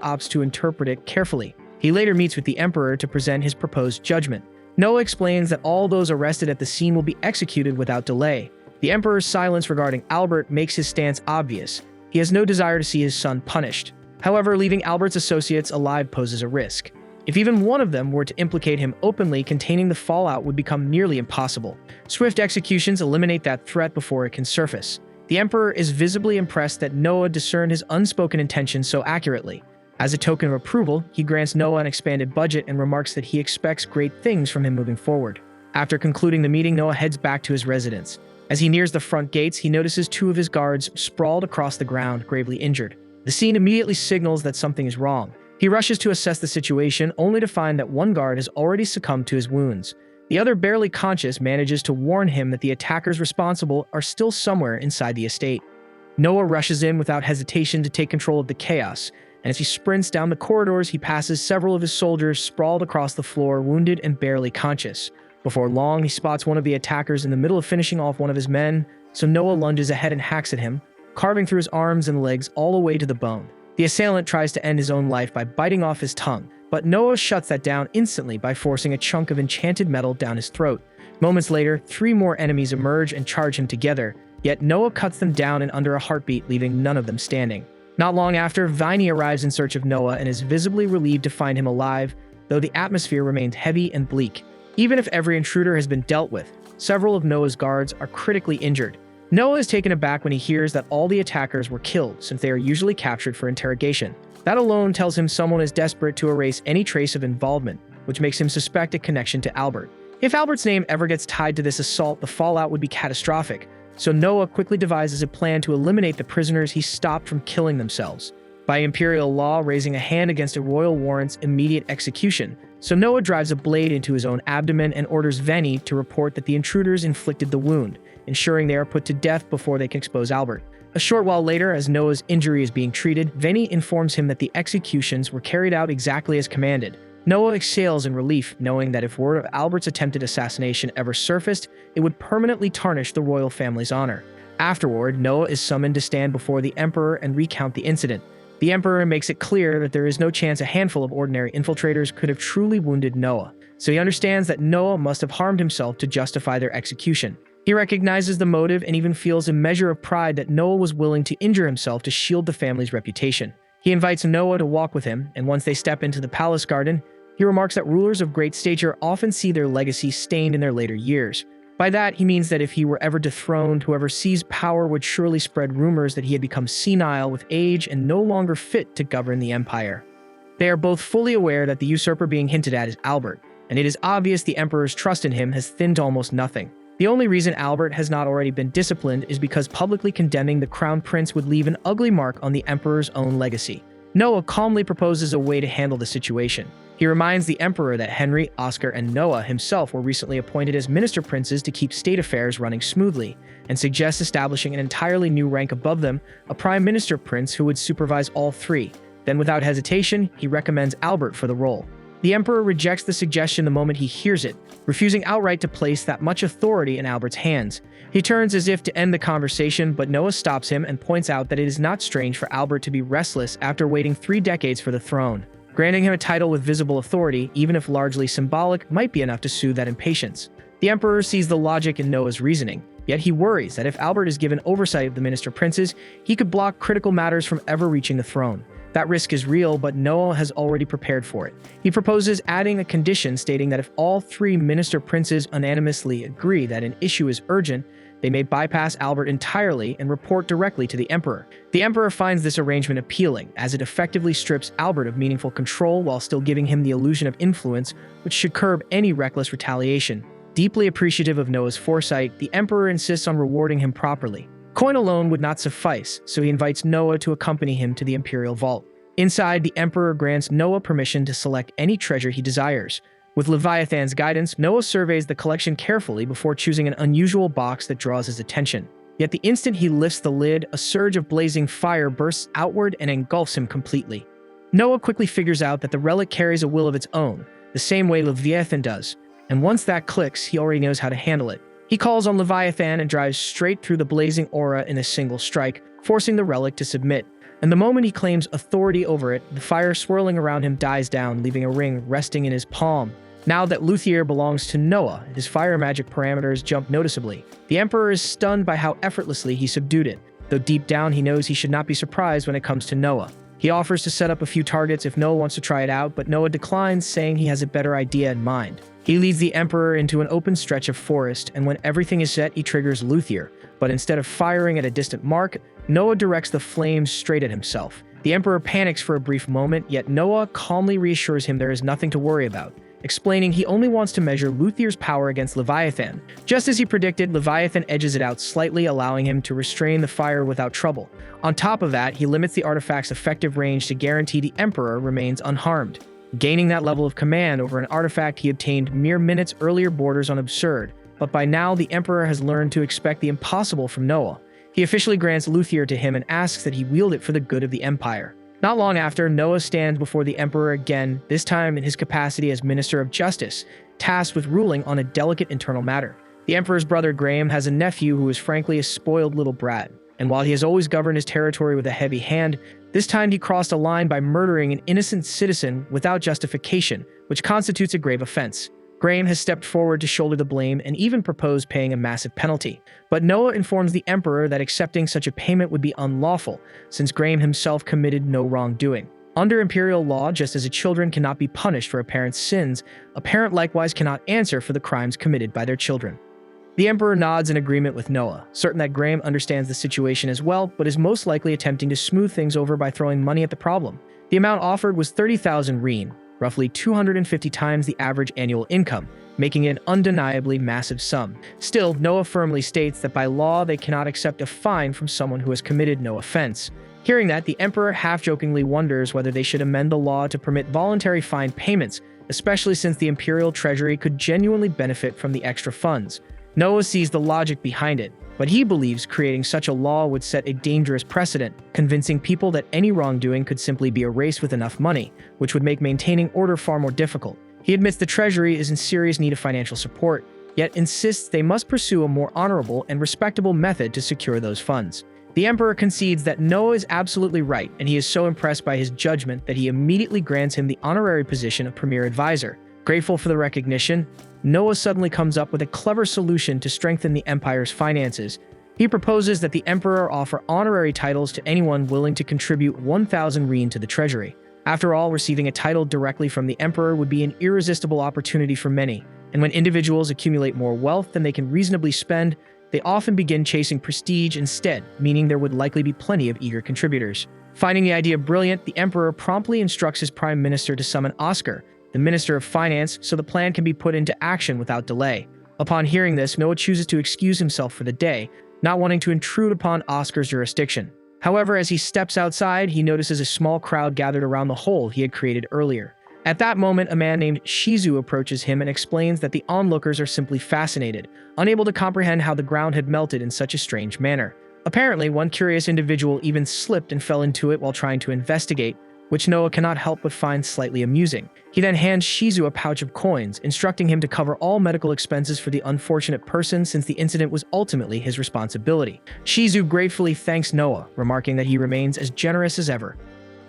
opts to interpret it carefully. He later meets with the emperor to present his proposed judgment. Noah explains that all those arrested at the scene will be executed without delay. The emperor's silence regarding Albert makes his stance obvious. He has no desire to see his son punished. However, leaving Albert's associates alive poses a risk. If even one of them were to implicate him openly, containing the fallout would become nearly impossible. Swift executions eliminate that threat before it can surface. The The Emperor is visibly impressed that Noah discerned his unspoken intentions so accurately. As a token of approval, he grants Noah an expanded budget and remarks that he expects great things from him moving forward. After concluding the meeting, Noah heads back to his residence. As he nears the front gates, he notices two of his guards sprawled across the ground, gravely injured. The scene immediately signals that something is wrong. He rushes to assess the situation, only to find that one guard has already succumbed to his wounds. The other, barely conscious, manages to warn him that the attackers responsible are still somewhere inside the estate. Noah rushes in without hesitation to take control of the chaos, and as he sprints down the corridors, he passes several of his soldiers sprawled across the floor, wounded and barely conscious. Before long, he spots one of the attackers in the middle of finishing off one of his men, so Noah lunges ahead and hacks at him, carving through his arms and legs all the way to the bone. The assailant tries to end his own life by biting off his tongue, but Noah shuts that down instantly by forcing a chunk of enchanted metal down his throat. Moments later, 3 more enemies emerge and charge him together, yet Noah cuts them down in under a heartbeat, leaving none of them standing. Not long after, Viney arrives in search of Noah and is visibly relieved to find him alive, though the atmosphere remains heavy and bleak. Even if every intruder has been dealt with, several of Noah's guards are critically injured. Noah is taken aback when he hears that all the attackers were killed, since they are usually captured for interrogation. That alone tells him someone is desperate to erase any trace of involvement, which makes him suspect a connection to Albert. If Albert's name ever gets tied to this assault, the fallout would be catastrophic, so Noah quickly devises a plan to eliminate the prisoners he stopped from killing themselves. By imperial law, raising a hand against a royal warrants immediate execution, so Noah drives a blade into his own abdomen and orders Viney to report that the intruders inflicted the wound, ensuring they are put to death before they can expose Albert. A short while later, as Noah's injury is being treated, Viney informs him that the executions were carried out exactly as commanded. Noah exhales in relief, knowing that if word of Albert's attempted assassination ever surfaced, it would permanently tarnish the royal family's honor. Afterward, Noah is summoned to stand before the Emperor and recount the incident. The Emperor makes it clear that there is no chance a handful of ordinary infiltrators could have truly wounded Noah, so he understands that Noah must have harmed himself to justify their execution. He recognizes the motive and even feels a measure of pride that Noah was willing to injure himself to shield the family's reputation. He invites Noah to walk with him, and once they step into the palace garden, he remarks that rulers of great stature often see their legacy stained in their later years. By that, he means that if he were ever dethroned, whoever seized power would surely spread rumors that he had become senile with age and no longer fit to govern the empire. They are both fully aware that the usurper being hinted at is Albert, and it is obvious the Emperor's trust in him has thinned to almost nothing. The only reason Albert has not already been disciplined is because publicly condemning the crown prince would leave an ugly mark on the Emperor's own legacy. Noah calmly proposes a way to handle the situation. He reminds the Emperor that Henry, Oscar, and Noah himself were recently appointed as minister princes to keep state affairs running smoothly, and suggests establishing an entirely new rank above them, a prime minister prince who would supervise all 3. Then without hesitation, he recommends Albert for the role. The Emperor rejects the suggestion the moment he hears it, refusing outright to place that much authority in Albert's hands. He turns as if to end the conversation, but Noah stops him and points out that it is not strange for Albert to be restless after waiting 3 decades for the throne. Granting him a title with visible authority, even if largely symbolic, might be enough to soothe that impatience. The Emperor sees the logic in Noah's reasoning, yet he worries that if Albert is given oversight of the minister princes, he could block critical matters from ever reaching the throne. That risk is real, but Noah has already prepared for it. He proposes adding a condition stating that if all 3 minister princes unanimously agree that an issue is urgent, they may bypass Albert entirely and report directly to the Emperor. The Emperor finds this arrangement appealing, as it effectively strips Albert of meaningful control while still giving him the illusion of influence, which should curb any reckless retaliation. Deeply appreciative of Noah's foresight, the Emperor insists on rewarding him properly. Coin alone would not suffice, so he invites Noah to accompany him to the Imperial Vault. Inside, the Emperor grants Noah permission to select any treasure he desires. With Leviathan's guidance, Noah surveys the collection carefully before choosing an unusual box that draws his attention. Yet the instant he lifts the lid, a surge of blazing fire bursts outward and engulfs him completely. Noah quickly figures out that the relic carries a will of its own, the same way Leviathan does, and once that clicks, he already knows how to handle it. He calls on Leviathan and drives straight through the blazing aura in a single strike, forcing the relic to submit. And the moment he claims authority over it, the fire swirling around him dies down, leaving a ring resting in his palm. Now that Luthier belongs to Noah, his fire magic parameters jump noticeably. The Emperor is stunned by how effortlessly he subdued it, though deep down he knows he should not be surprised when it comes to Noah. He offers to set up a few targets if Noah wants to try it out, but Noah declines, saying he has a better idea in mind. He leads the Emperor into an open stretch of forest, and when everything is set, he triggers Luthier. But instead of firing at a distant mark, Noah directs the flames straight at himself. The Emperor panics for a brief moment, yet Noah calmly reassures him there is nothing to worry about, explaining he only wants to measure Luthier's power against Leviathan. Just as he predicted, Leviathan edges it out slightly, allowing him to restrain the fire without trouble. On top of that, he limits the artifact's effective range to guarantee the Emperor remains unharmed. Gaining that level of command over an artifact he obtained mere minutes earlier borders on absurd, but by now the Emperor has learned to expect the impossible from Noah. He officially grants Luthier to him and asks that he wield it for the good of the Empire. Not long after, Noah stands before the Emperor again, this time in his capacity as Minister of Justice, tasked with ruling on a delicate internal matter. The Emperor's brother Graham has a nephew who is frankly a spoiled little brat, and while he has always governed his territory with a heavy hand, this time he crossed a line by murdering an innocent citizen without justification, which constitutes a grave offense. Graham has stepped forward to shoulder the blame and even proposed paying a massive penalty. But Noah informs the Emperor that accepting such a payment would be unlawful, since Graham himself committed no wrongdoing. Under imperial law, just as a children cannot be punished for a parent's sins, a parent likewise cannot answer for the crimes committed by their children. The Emperor nods in agreement with Noah, certain that Graham understands the situation as well, but is most likely attempting to smooth things over by throwing money at the problem. The amount offered was 30,000 rein, roughly 250 times the average annual income, making it an undeniably massive sum. Still, Noah firmly states that by law they cannot accept a fine from someone who has committed no offense. Hearing that, the Emperor half-jokingly wonders whether they should amend the law to permit voluntary fine payments, especially since the imperial treasury could genuinely benefit from the extra funds. Noah sees the logic behind it, but he believes creating such a law would set a dangerous precedent, convincing people that any wrongdoing could simply be erased with enough money, which would make maintaining order far more difficult. He admits the treasury is in serious need of financial support, yet insists they must pursue a more honorable and respectable method to secure those funds. The Emperor concedes that Noah is absolutely right, and he is so impressed by his judgment that he immediately grants him the honorary position of Premier Advisor. Grateful for the recognition, Noah suddenly comes up with a clever solution to strengthen the Empire's finances. He proposes that the Emperor offer honorary titles to anyone willing to contribute 1,000 rein to the treasury. After all, receiving a title directly from the Emperor would be an irresistible opportunity for many, and when individuals accumulate more wealth than they can reasonably spend, they often begin chasing prestige instead, meaning there would likely be plenty of eager contributors. Finding the idea brilliant, the Emperor promptly instructs his Prime Minister to summon Oscar, the Minister of Finance, so the plan can be put into action without delay. Upon hearing this, Noah chooses to excuse himself for the day, not wanting to intrude upon Oscar's jurisdiction. However, as he steps outside, he notices a small crowd gathered around the hole he had created earlier. At that moment, a man named Shizu approaches him and explains that the onlookers are simply fascinated, unable to comprehend how the ground had melted in such a strange manner. Apparently, one curious individual even slipped and fell into it while trying to investigate, which Noah cannot help but find slightly amusing. He then hands Shizu a pouch of coins, instructing him to cover all medical expenses for the unfortunate person since the incident was ultimately his responsibility. Shizu gratefully thanks Noah, remarking that he remains as generous as ever.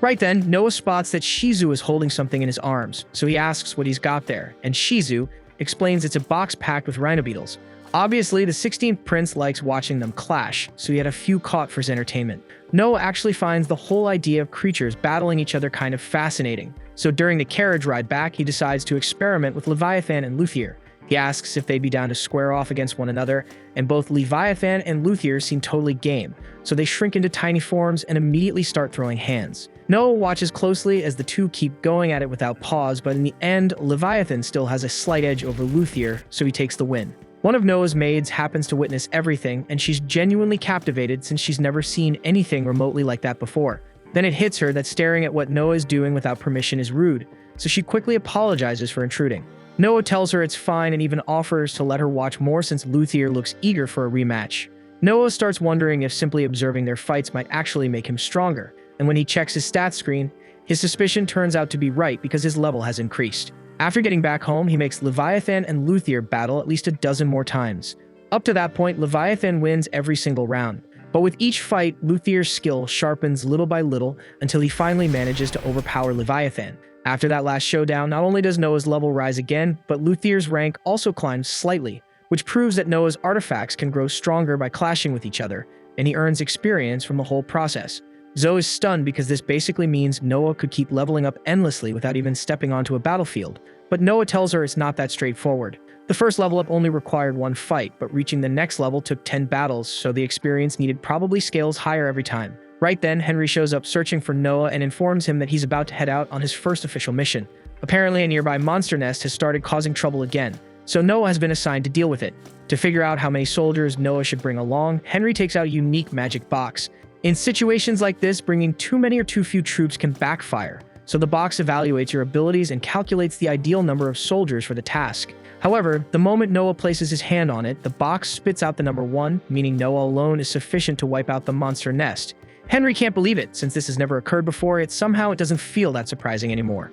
Right then, Noah spots that Shizu is holding something in his arms, so he asks what he's got there, and Shizu explains it's a box packed with rhino beetles. Obviously, the 16th prince likes watching them clash, so he had a few caught for his entertainment. Noah actually finds the whole idea of creatures battling each other kind of fascinating, so during the carriage ride back, he decides to experiment with Leviathan and Luthier. He asks if they'd be down to square off against one another, and both Leviathan and Luthier seem totally game, so they shrink into tiny forms and immediately start throwing hands. Noah watches closely as the two keep going at it without pause, but in the end, Leviathan still has a slight edge over Luthier, so he takes the win. One of Noah's maids happens to witness everything, and she's genuinely captivated since she's never seen anything remotely like that before. Then it hits her that staring at what Noah is doing without permission is rude, so she quickly apologizes for intruding. Noah tells her it's fine and even offers to let her watch more since Luthier looks eager for a rematch. Noah starts wondering if simply observing their fights might actually make him stronger, and when he checks his stats screen, his suspicion turns out to be right because his level has increased. After getting back home, he makes Leviathan and Luthier battle at least a dozen more times. Up to that point, Leviathan wins every single round, but with each fight, Luthier's skill sharpens little by little until he finally manages to overpower Leviathan. After that last showdown, not only does Noah's level rise again, but Luthier's rank also climbs slightly, which proves that Noah's artifacts can grow stronger by clashing with each other, and he earns experience from the whole process. Zoe is stunned because this basically means Noah could keep leveling up endlessly without even stepping onto a battlefield. But Noah tells her it's not that straightforward. The first level up only required one fight, but reaching the next level took 10 battles, so the experience needed probably scales higher every time. Right then, Henry shows up searching for Noah and informs him that he's about to head out on his first official mission. Apparently, a nearby monster nest has started causing trouble again, so Noah has been assigned to deal with it. To figure out how many soldiers Noah should bring along, Henry takes out a unique magic box. In situations like this, bringing too many or too few troops can backfire, so the box evaluates your abilities and calculates the ideal number of soldiers for the task. However, the moment Noah places his hand on it, the box spits out the number 1, meaning Noah alone is sufficient to wipe out the monster nest. Henry can't believe it, since this has never occurred before, yet somehow it doesn't feel that surprising anymore.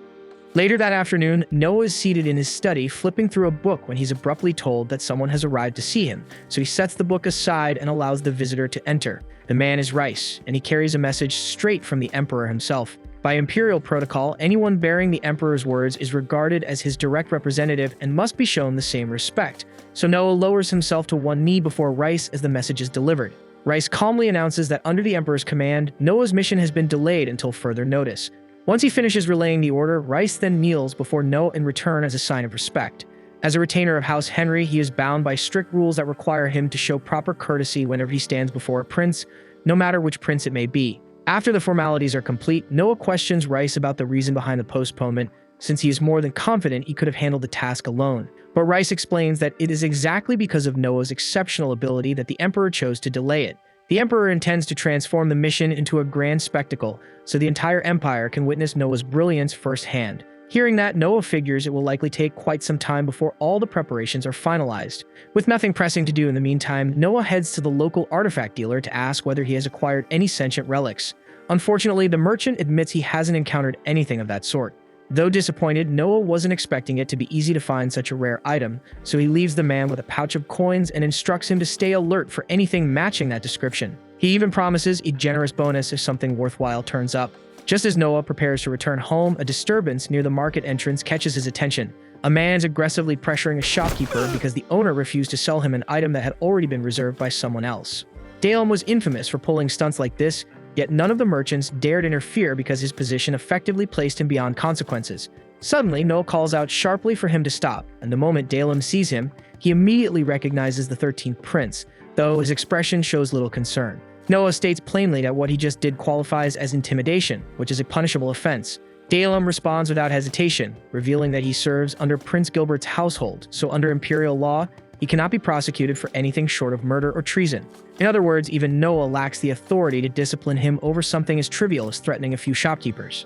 Later that afternoon, Noah is seated in his study flipping through a book when he's abruptly told that someone has arrived to see him, so he sets the book aside and allows the visitor to enter. The man is Rice, and he carries a message straight from the Emperor himself. By imperial protocol, anyone bearing the Emperor's words is regarded as his direct representative and must be shown the same respect. So Noah lowers himself to one knee before Rice as the message is delivered. Rice calmly announces that under the Emperor's command, Noah's mission has been delayed until further notice. Once he finishes relaying the order, Rice then kneels before Noah in return as a sign of respect. As a retainer of House Henry, he is bound by strict rules that require him to show proper courtesy whenever he stands before a prince, no matter which prince it may be. After the formalities are complete, Noah questions Rice about the reason behind the postponement, since he is more than confident he could have handled the task alone. But Rice explains that it is exactly because of Noah's exceptional ability that the Emperor chose to delay it. The Emperor intends to transform the mission into a grand spectacle, so the entire Empire can witness Noah's brilliance firsthand. Hearing that, Noah figures it will likely take quite some time before all the preparations are finalized. With nothing pressing to do in the meantime, Noah heads to the local artifact dealer to ask whether he has acquired any sentient relics. Unfortunately, the merchant admits he hasn't encountered anything of that sort. Though disappointed, Noah wasn't expecting it to be easy to find such a rare item, so he leaves the man with a pouch of coins and instructs him to stay alert for anything matching that description. He even promises a generous bonus if something worthwhile turns up. Just as Noah prepares to return home, a disturbance near the market entrance catches his attention. A man is aggressively pressuring a shopkeeper because the owner refused to sell him an item that had already been reserved by someone else. Dalem was infamous for pulling stunts like this, yet none of the merchants dared interfere because his position effectively placed him beyond consequences. Suddenly, Noah calls out sharply for him to stop, and the moment Dalem sees him, he immediately recognizes the 13th prince, though his expression shows little concern. Noah states plainly that what he just did qualifies as intimidation, which is a punishable offense. Dalem responds without hesitation, revealing that he serves under Prince Gilbert's household, so under imperial law, he cannot be prosecuted for anything short of murder or treason. In other words, even Noah lacks the authority to discipline him over something as trivial as threatening a few shopkeepers.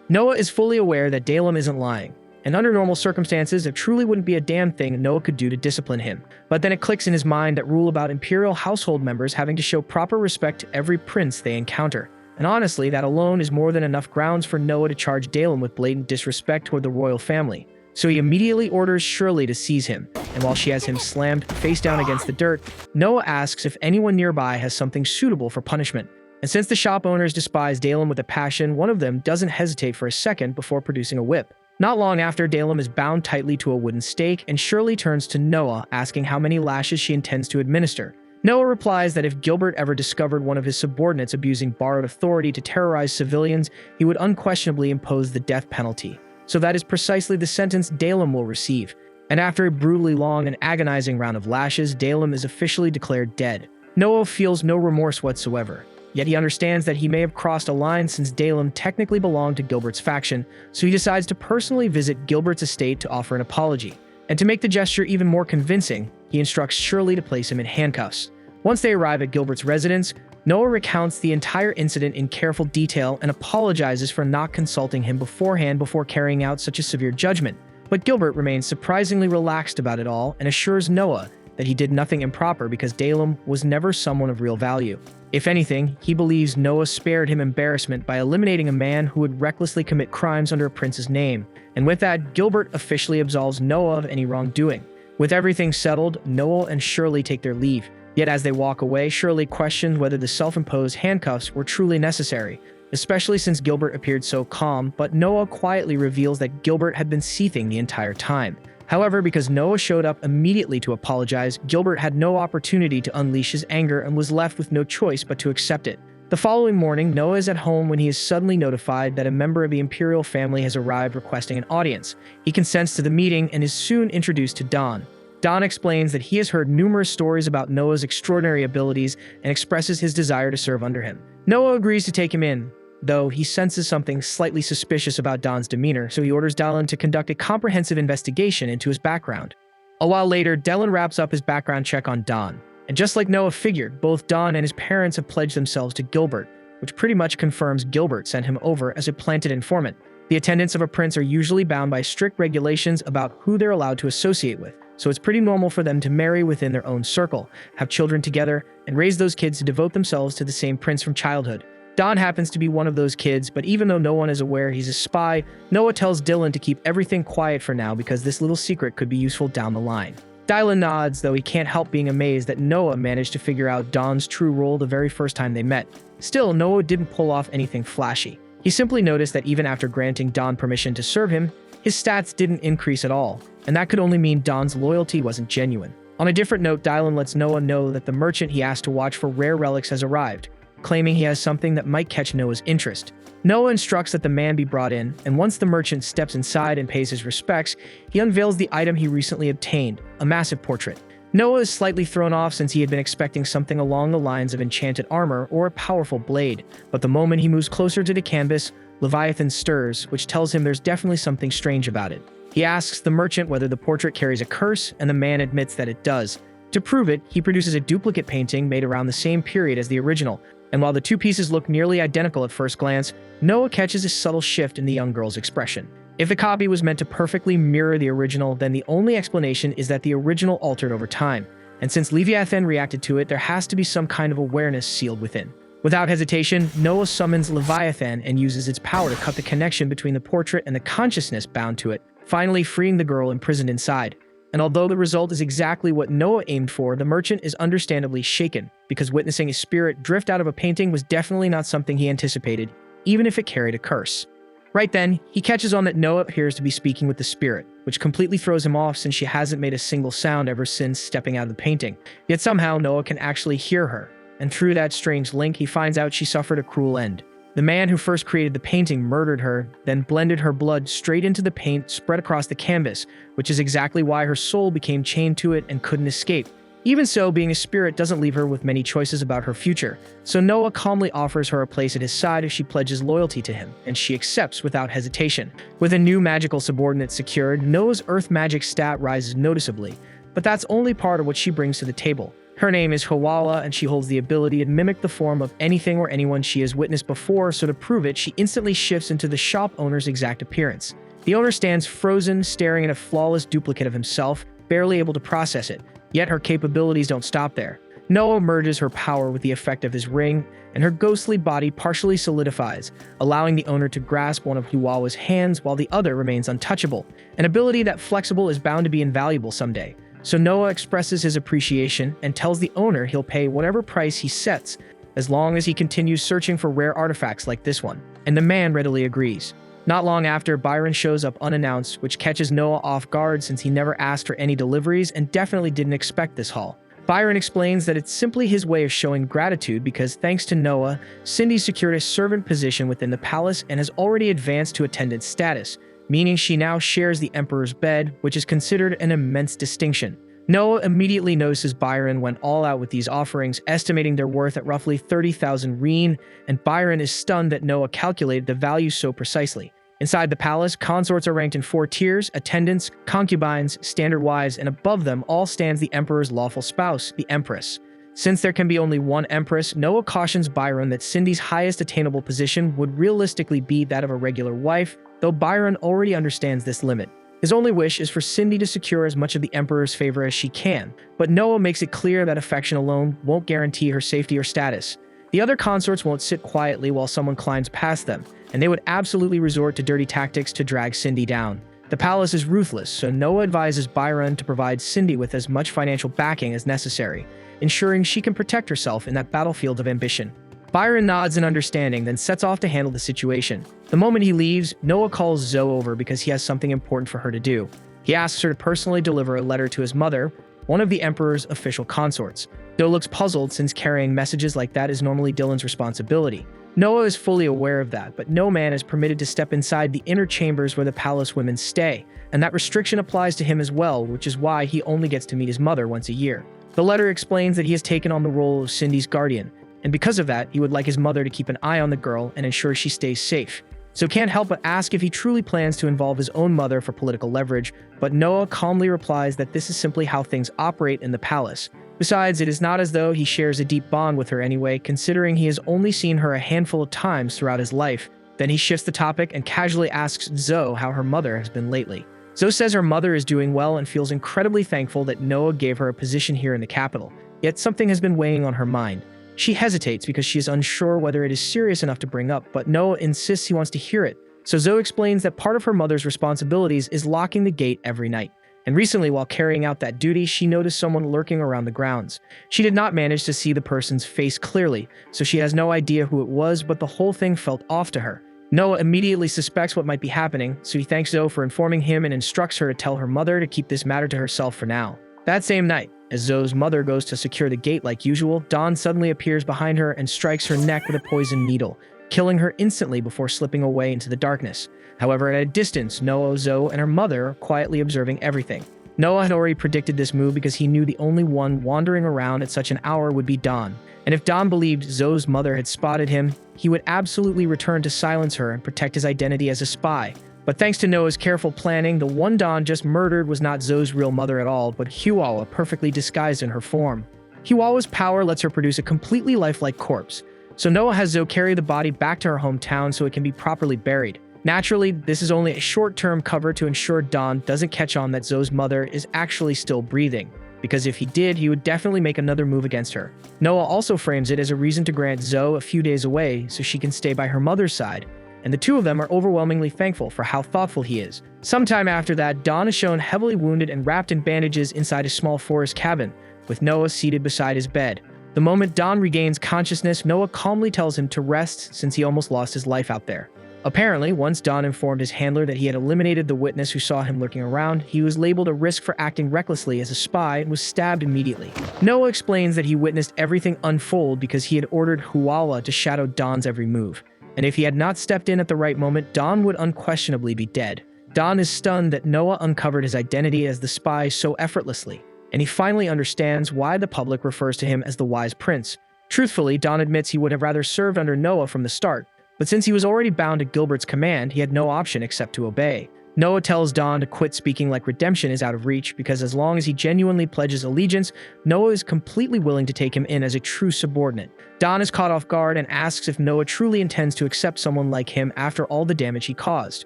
Noah is fully aware that Dalem isn't lying, and under normal circumstances, it truly wouldn't be a damn thing Noah could do to discipline him. But then it clicks in his mind that rule about imperial household members having to show proper respect to every prince they encounter. And honestly, that alone is more than enough grounds for Noah to charge Dalem with blatant disrespect toward the royal family. So he immediately orders Shirley to seize him, and while she has him slammed face down against the dirt, Noah asks if anyone nearby has something suitable for punishment. And since the shop owners despise Dalem with a passion, one of them doesn't hesitate for a second before producing a whip. Not long after, Dalem is bound tightly to a wooden stake, and Shirley turns to Noah, asking how many lashes she intends to administer. Noah replies that if Gilbert ever discovered one of his subordinates abusing borrowed authority to terrorize civilians, he would unquestionably impose the death penalty. So that is precisely the sentence Dalem will receive. And after a brutally long and agonizing round of lashes, Dalem is officially declared dead. Noah feels no remorse whatsoever. Yet he understands that he may have crossed a line since Dalem technically belonged to Gilbert's faction, so he decides to personally visit Gilbert's estate to offer an apology. And to make the gesture even more convincing, he instructs Shirley to place him in handcuffs. Once they arrive at Gilbert's residence, Noah recounts the entire incident in careful detail and apologizes for not consulting him beforehand before carrying out such a severe judgment. But Gilbert remains surprisingly relaxed about it all and assures Noah that he did nothing improper because Dalem was never someone of real value. If anything, he believes Noah spared him embarrassment by eliminating a man who would recklessly commit crimes under a prince's name. And with that, Gilbert officially absolves Noah of any wrongdoing. With everything settled, Noah and Shirley take their leave. Yet as they walk away, Shirley questions whether the self-imposed handcuffs were truly necessary, especially since Gilbert appeared so calm, but Noah quietly reveals that Gilbert had been seething the entire time. However, because Noah showed up immediately to apologize, Gilbert had no opportunity to unleash his anger and was left with no choice but to accept it. The following morning, Noah is at home when he is suddenly notified that a member of the imperial family has arrived requesting an audience. He consents to the meeting and is soon introduced to Don. Don explains that he has heard numerous stories about Noah's extraordinary abilities and expresses his desire to serve under him. Noah agrees to take him in, though he senses something slightly suspicious about Don's demeanor, so he orders Dylan to conduct a comprehensive investigation into his background. A while later, Dylan wraps up his background check on Don. And just like Noah figured, both Don and his parents have pledged themselves to Gilbert, which pretty much confirms Gilbert sent him over as a planted informant. The attendants of a prince are usually bound by strict regulations about who they're allowed to associate with, so it's pretty normal for them to marry within their own circle, have children together, and raise those kids to devote themselves to the same prince from childhood. Don happens to be one of those kids, but even though no one is aware he's a spy, Noah tells Dylan to keep everything quiet for now because this little secret could be useful down the line. Dylan nods, though he can't help being amazed that Noah managed to figure out Don's true role the very first time they met. Still, Noah didn't pull off anything flashy. He simply noticed that even after granting Don permission to serve him, his stats didn't increase at all, and that could only mean Don's loyalty wasn't genuine. On a different note, Dylan lets Noah know that the merchant he asked to watch for rare relics has arrived, claiming he has something that might catch Noah's interest. Noah instructs that the man be brought in, and once the merchant steps inside and pays his respects, he unveils the item he recently obtained, a massive portrait. Noah is slightly thrown off since he had been expecting something along the lines of enchanted armor or a powerful blade, but the moment he moves closer to the canvas, Leviathan stirs, which tells him there's definitely something strange about it. He asks the merchant whether the portrait carries a curse, and the man admits that it does. To prove it, he produces a duplicate painting made around the same period as the original, and while the two pieces look nearly identical at first glance, Noah catches a subtle shift in the young girl's expression. If the copy was meant to perfectly mirror the original, then the only explanation is that the original altered over time, and since Leviathan reacted to it, there has to be some kind of awareness sealed within. Without hesitation, Noah summons Leviathan and uses its power to cut the connection between the portrait and the consciousness bound to it, finally freeing the girl imprisoned inside. And although the result is exactly what Noah aimed for, the merchant is understandably shaken, because witnessing his spirit drift out of a painting was definitely not something he anticipated, even if it carried a curse. Right then, he catches on that Noah appears to be speaking with the spirit, which completely throws him off since she hasn't made a single sound ever since stepping out of the painting. Yet somehow Noah can actually hear her, and through that strange link, he finds out she suffered a cruel end. The man who first created the painting murdered her, then blended her blood straight into the paint spread across the canvas, which is exactly why her soul became chained to it and couldn't escape. Even so, being a spirit doesn't leave her with many choices about her future, so Noah calmly offers her a place at his side if she pledges loyalty to him, and she accepts without hesitation. With a new magical subordinate secured, Noah's earth magic stat rises noticeably, but that's only part of what she brings to the table. Her name is Hawala, and she holds the ability to mimic the form of anything or anyone she has witnessed before, so to prove it, she instantly shifts into the shop owner's exact appearance. The owner stands frozen, staring at a flawless duplicate of himself, barely able to process it, yet her capabilities don't stop there. Noah merges her power with the effect of his ring, and her ghostly body partially solidifies, allowing the owner to grasp one of Hawala's hands while the other remains untouchable, an ability that flexible is bound to be invaluable someday. So Noah expresses his appreciation and tells the owner he'll pay whatever price he sets, as long as he continues searching for rare artifacts like this one, and the man readily agrees. Not long after, Byron shows up unannounced, which catches Noah off guard since he never asked for any deliveries and definitely didn't expect this haul. Byron explains that it's simply his way of showing gratitude because thanks to Noah, Cindy secured a servant position within the palace and has already advanced to attendant status, meaning she now shares the Emperor's bed, which is considered an immense distinction. Noah immediately notices Byron went all out with these offerings, estimating their worth at roughly 30,000 reen, and Byron is stunned that Noah calculated the value so precisely. Inside the palace, consorts are ranked in 4 tiers: attendants, concubines, standard wives, and above them all stands the Emperor's lawful spouse, the Empress. Since there can be only one Empress, Noah cautions Byron that Cindy's highest attainable position would realistically be that of a regular wife, though Byron already understands this limit. His only wish is for Cindy to secure as much of the Emperor's favor as she can, but Noah makes it clear that affection alone won't guarantee her safety or status. The other consorts won't sit quietly while someone climbs past them, and they would absolutely resort to dirty tactics to drag Cindy down. The palace is ruthless, so Noah advises Byron to provide Cindy with as much financial backing as necessary, ensuring she can protect herself in that battlefield of ambition. Byron nods in understanding, then sets off to handle the situation. The moment he leaves, Noah calls Zoe over because he has something important for her to do. He asks her to personally deliver a letter to his mother, one of the Emperor's official consorts. Joe looks puzzled since carrying messages like that is normally Dylan's responsibility. Noah is fully aware of that, but no man is permitted to step inside the inner chambers where the palace women stay, and that restriction applies to him as well, which is why he only gets to meet his mother once a year. The letter explains that he has taken on the role of Cindy's guardian, and because of that, he would like his mother to keep an eye on the girl and ensure she stays safe. So can't help but ask if he truly plans to involve his own mother for political leverage, but Noah calmly replies that this is simply how things operate in the palace. Besides, it is not as though he shares a deep bond with her anyway, considering he has only seen her a handful of times throughout his life. Then he shifts the topic and casually asks Zoe how her mother has been lately. Zoe says her mother is doing well and feels incredibly thankful that Noah gave her a position here in the capital, yet something has been weighing on her mind. She hesitates because she is unsure whether it is serious enough to bring up, but Noah insists he wants to hear it. So Zoe explains that part of her mother's responsibilities is locking the gate every night. And recently, while carrying out that duty, she noticed someone lurking around the grounds. She did not manage to see the person's face clearly, so she has no idea who it was, but the whole thing felt off to her. Noah immediately suspects what might be happening, so he thanks Zoe for informing him and instructs her to tell her mother to keep this matter to herself for now. That same night, as Zoe's mother goes to secure the gate like usual, Dawn suddenly appears behind her and strikes her neck with a poisoned needle, killing her instantly before slipping away into the darkness. However, at a distance, Noah, Zoe, and her mother are quietly observing everything. Noah had already predicted this move because he knew the only one wandering around at such an hour would be Dawn. And if Dawn believed Zoe's mother had spotted him, he would absolutely return to silence her and protect his identity as a spy. But thanks to Noah's careful planning, the one Dawn just murdered was not Zoe's real mother at all, but Huawa perfectly disguised in her form. Huawa's power lets her produce a completely lifelike corpse, so Noah has Zoe carry the body back to her hometown so it can be properly buried. Naturally, this is only a short-term cover to ensure Dawn doesn't catch on that Zoe's mother is actually still breathing, because if he did, he would definitely make another move against her. Noah also frames it as a reason to grant Zoe a few days away so she can stay by her mother's side, and the two of them are overwhelmingly thankful for how thoughtful he is. Sometime after that, Dawn is shown heavily wounded and wrapped in bandages inside a small forest cabin, with Noah seated beside his bed. The moment Dawn regains consciousness, Noah calmly tells him to rest since he almost lost his life out there. Apparently, once Dawn informed his handler that he had eliminated the witness who saw him lurking around, he was labeled a risk for acting recklessly as a spy and was stabbed immediately. Noah explains that he witnessed everything unfold because he had ordered Huawa to shadow Dawn's every move. And if he had not stepped in at the right moment, Dawn would unquestionably be dead. Dawn is stunned that Noah uncovered his identity as the spy so effortlessly, and he finally understands why the public refers to him as the Wise Prince. Truthfully, Dawn admits he would have rather served under Noah from the start, but since he was already bound to Gilbert's command, he had no option except to obey. Noah tells Dawn to quit speaking like redemption is out of reach because as long as he genuinely pledges allegiance, Noah is completely willing to take him in as a true subordinate. Dawn is caught off guard and asks if Noah truly intends to accept someone like him after all the damage he caused.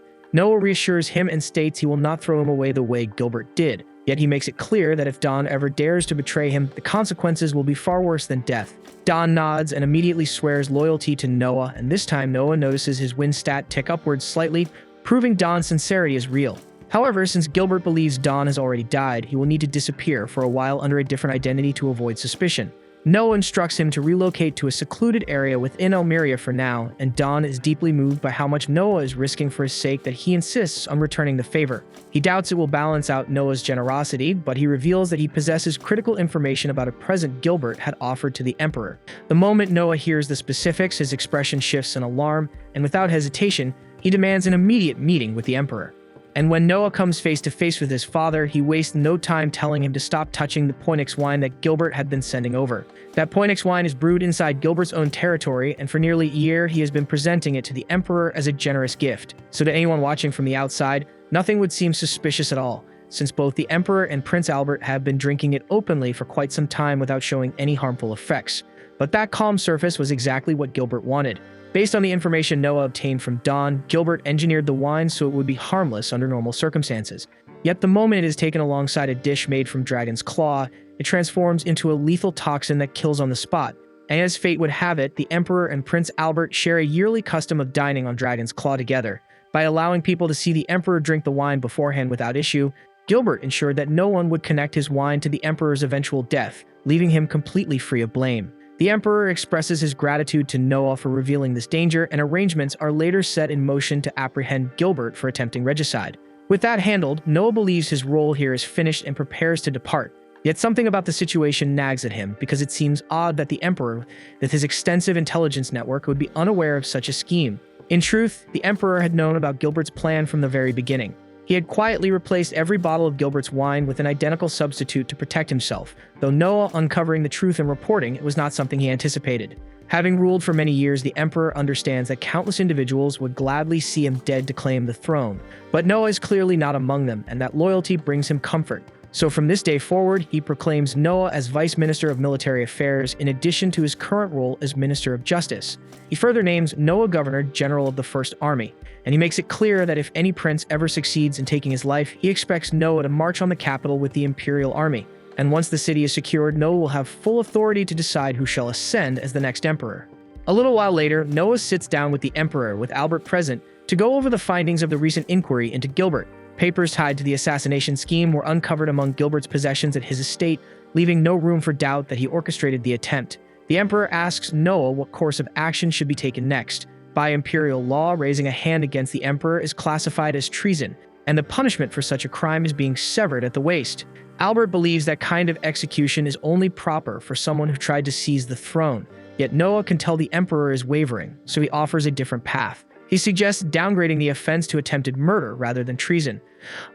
Noah reassures him and states he will not throw him away the way Gilbert did, yet he makes it clear that if Dawn ever dares to betray him, the consequences will be far worse than death. Dawn nods and immediately swears loyalty to Noah, and this time Noah notices his win stat tick upwards slightly, proving Dawn's sincerity is real. However, since Gilbert believes Dawn has already died, he will need to disappear for a while under a different identity to avoid suspicion. Noah instructs him to relocate to a secluded area within Elmiria for now, and Dawn is deeply moved by how much Noah is risking for his sake that he insists on returning the favor. He doubts it will balance out Noah's generosity, but he reveals that he possesses critical information about a present Gilbert had offered to the Emperor. The moment Noah hears the specifics, his expression shifts in alarm, and without hesitation, he demands an immediate meeting with the Emperor. And when Noah comes face to face with his father, he wastes no time telling him to stop touching the Poinix wine that Gilbert had been sending over. That Poinix wine is brewed inside Gilbert's own territory, and for nearly a year he has been presenting it to the Emperor as a generous gift. So to anyone watching from the outside, nothing would seem suspicious at all, since both the Emperor and Prince Albert have been drinking it openly for quite some time without showing any harmful effects. But that calm surface was exactly what Gilbert wanted. Based on the information Noah obtained from Dawn, Gilbert engineered the wine so it would be harmless under normal circumstances. Yet the moment it is taken alongside a dish made from dragon's claw, it transforms into a lethal toxin that kills on the spot. And as fate would have it, the Emperor and Prince Albert share a yearly custom of dining on dragon's claw together. By allowing people to see the Emperor drink the wine beforehand without issue, Gilbert ensured that no one would connect his wine to the Emperor's eventual death, leaving him completely free of blame. The Emperor expresses his gratitude to Noah for revealing this danger, and arrangements are later set in motion to apprehend Gilbert for attempting regicide. With that handled, Noah believes his role here is finished and prepares to depart. Yet something about the situation nags at him because it seems odd that the Emperor, with his extensive intelligence network, would be unaware of such a scheme. In truth, the Emperor had known about Gilbert's plan from the very beginning. He had quietly replaced every bottle of Gilbert's wine with an identical substitute to protect himself, though Noah uncovering the truth and reporting it was not something he anticipated. Having ruled for many years, the Emperor understands that countless individuals would gladly see him dead to claim the throne. But Noah is clearly not among them, and that loyalty brings him comfort. So from this day forward, he proclaims Noah as Vice Minister of Military Affairs in addition to his current role as Minister of Justice. He further names Noah Governor General of the First Army, and he makes it clear that if any prince ever succeeds in taking his life, he expects Noah to march on the capital with the Imperial Army. And once the city is secured, Noah will have full authority to decide who shall ascend as the next emperor. A little while later, Noah sits down with the Emperor, with Albert present, to go over the findings of the recent inquiry into Gilbert. Papers tied to the assassination scheme were uncovered among Gilbert's possessions at his estate, leaving no room for doubt that he orchestrated the attempt. The Emperor asks Noah what course of action should be taken next. By imperial law, raising a hand against the Emperor is classified as treason, and the punishment for such a crime is being severed at the waist. Albert believes that kind of execution is only proper for someone who tried to seize the throne, yet Noah can tell the Emperor is wavering, so he offers a different path. He suggests downgrading the offense to attempted murder rather than treason.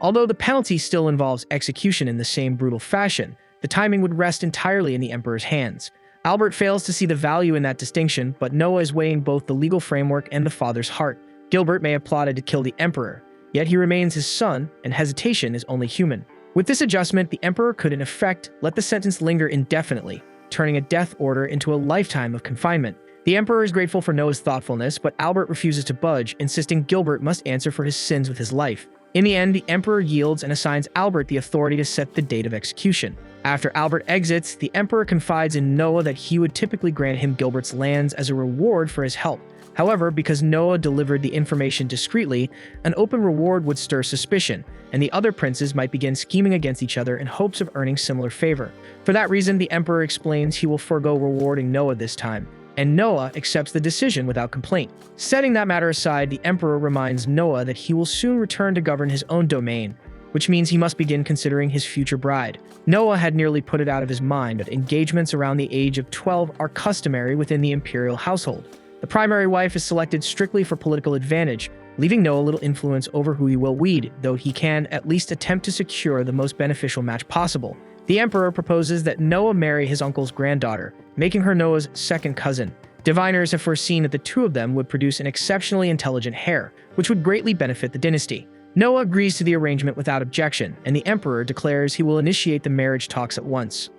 Although the penalty still involves execution in the same brutal fashion, the timing would rest entirely in the Emperor's hands. Albert fails to see the value in that distinction, but Noah is weighing both the legal framework and the father's heart. Gilbert may have plotted to kill the Emperor, yet he remains his son, and hesitation is only human. With this adjustment, the Emperor could in effect let the sentence linger indefinitely, turning a death order into a lifetime of confinement. The Emperor is grateful for Noah's thoughtfulness, but Albert refuses to budge, insisting Gilbert must answer for his sins with his life. In the end, the Emperor yields and assigns Albert the authority to set the date of execution. After Albert exits, the Emperor confides in Noah that he would typically grant him Gilbert's lands as a reward for his help. However, because Noah delivered the information discreetly, an open reward would stir suspicion, and the other princes might begin scheming against each other in hopes of earning similar favor. For that reason, the Emperor explains he will forego rewarding Noah this time, and Noah accepts the decision without complaint. Setting that matter aside, the Emperor reminds Noah that he will soon return to govern his own domain, which means he must begin considering his future bride. Noah had nearly put it out of his mind that engagements around the age of 12 are customary within the imperial household. The primary wife is selected strictly for political advantage, leaving Noah little influence over who he will weed, though he can at least attempt to secure the most beneficial match possible. The Emperor proposes that Noah marry his uncle's granddaughter, making her Noah's second cousin. Diviners have foreseen that the two of them would produce an exceptionally intelligent heir, which would greatly benefit the dynasty. Noah agrees to the arrangement without objection, and the Emperor declares he will initiate the marriage talks at once.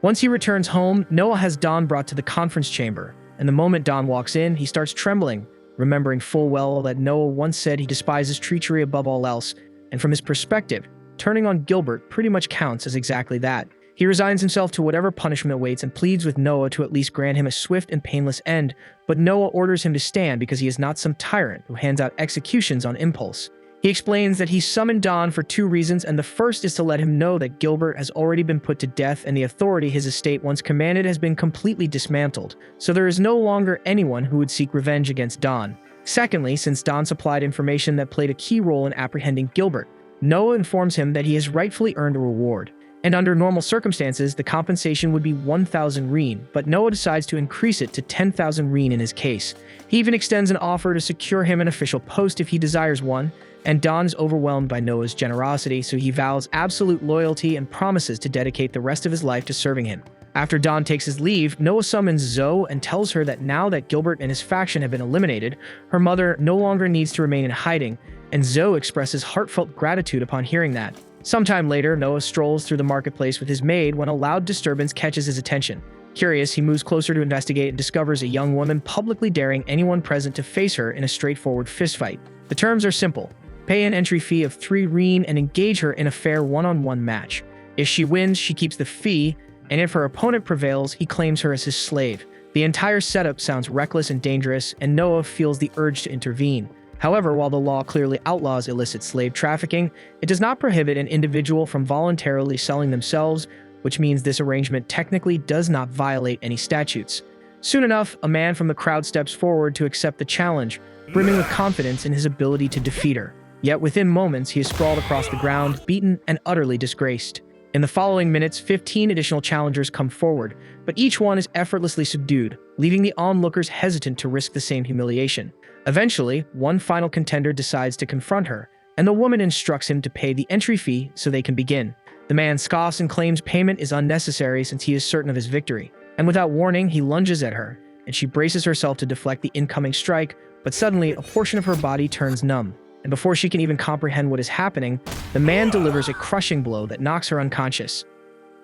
Once he returns home, Noah has Don brought to the conference chamber, and the moment Don walks in, he starts trembling, remembering full well that Noah once said he despises treachery above all else, and from his perspective, turning on Gilbert pretty much counts as exactly that. He resigns himself to whatever punishment awaits and pleads with Noah to at least grant him a swift and painless end, but Noah orders him to stand because he is not some tyrant who hands out executions on impulse. He explains that he summoned Don for two reasons, and the first is to let him know that Gilbert has already been put to death and the authority his estate once commanded has been completely dismantled, so there is no longer anyone who would seek revenge against Don. Secondly, since Don supplied information that played a key role in apprehending Gilbert, Noah informs him that he has rightfully earned a reward. And under normal circumstances, the compensation would be 1,000 reen, but Noah decides to increase it to 10,000 reen in his case. He even extends an offer to secure him an official post if he desires one, and Don is overwhelmed by Noah's generosity, so he vows absolute loyalty and promises to dedicate the rest of his life to serving him. After Don takes his leave, Noah summons Zoe and tells her that now that Gilbert and his faction have been eliminated, her mother no longer needs to remain in hiding, and Zoe expresses heartfelt gratitude upon hearing that. Sometime later, Noah strolls through the marketplace with his maid when a loud disturbance catches his attention. Curious, he moves closer to investigate and discovers a young woman publicly daring anyone present to face her in a straightforward fistfight. The terms are simple. Pay an entry fee of 3 reen and engage her in a fair one-on-one match. If she wins, she keeps the fee, and if her opponent prevails, he claims her as his slave. The entire setup sounds reckless and dangerous, and Noah feels the urge to intervene. However, while the law clearly outlaws illicit slave trafficking, it does not prohibit an individual from voluntarily selling themselves, which means this arrangement technically does not violate any statutes. Soon enough, a man from the crowd steps forward to accept the challenge, brimming with confidence in his ability to defeat her. Yet within moments, he is sprawled across the ground, beaten and utterly disgraced. In the following minutes, 15 additional challengers come forward, but each one is effortlessly subdued, leaving the onlookers hesitant to risk the same humiliation. Eventually, one final contender decides to confront her, and the woman instructs him to pay the entry fee so they can begin. The man scoffs and claims payment is unnecessary since he is certain of his victory, and without warning, he lunges at her, and she braces herself to deflect the incoming strike, but suddenly a portion of her body turns numb, and before she can even comprehend what is happening, the man delivers a crushing blow that knocks her unconscious.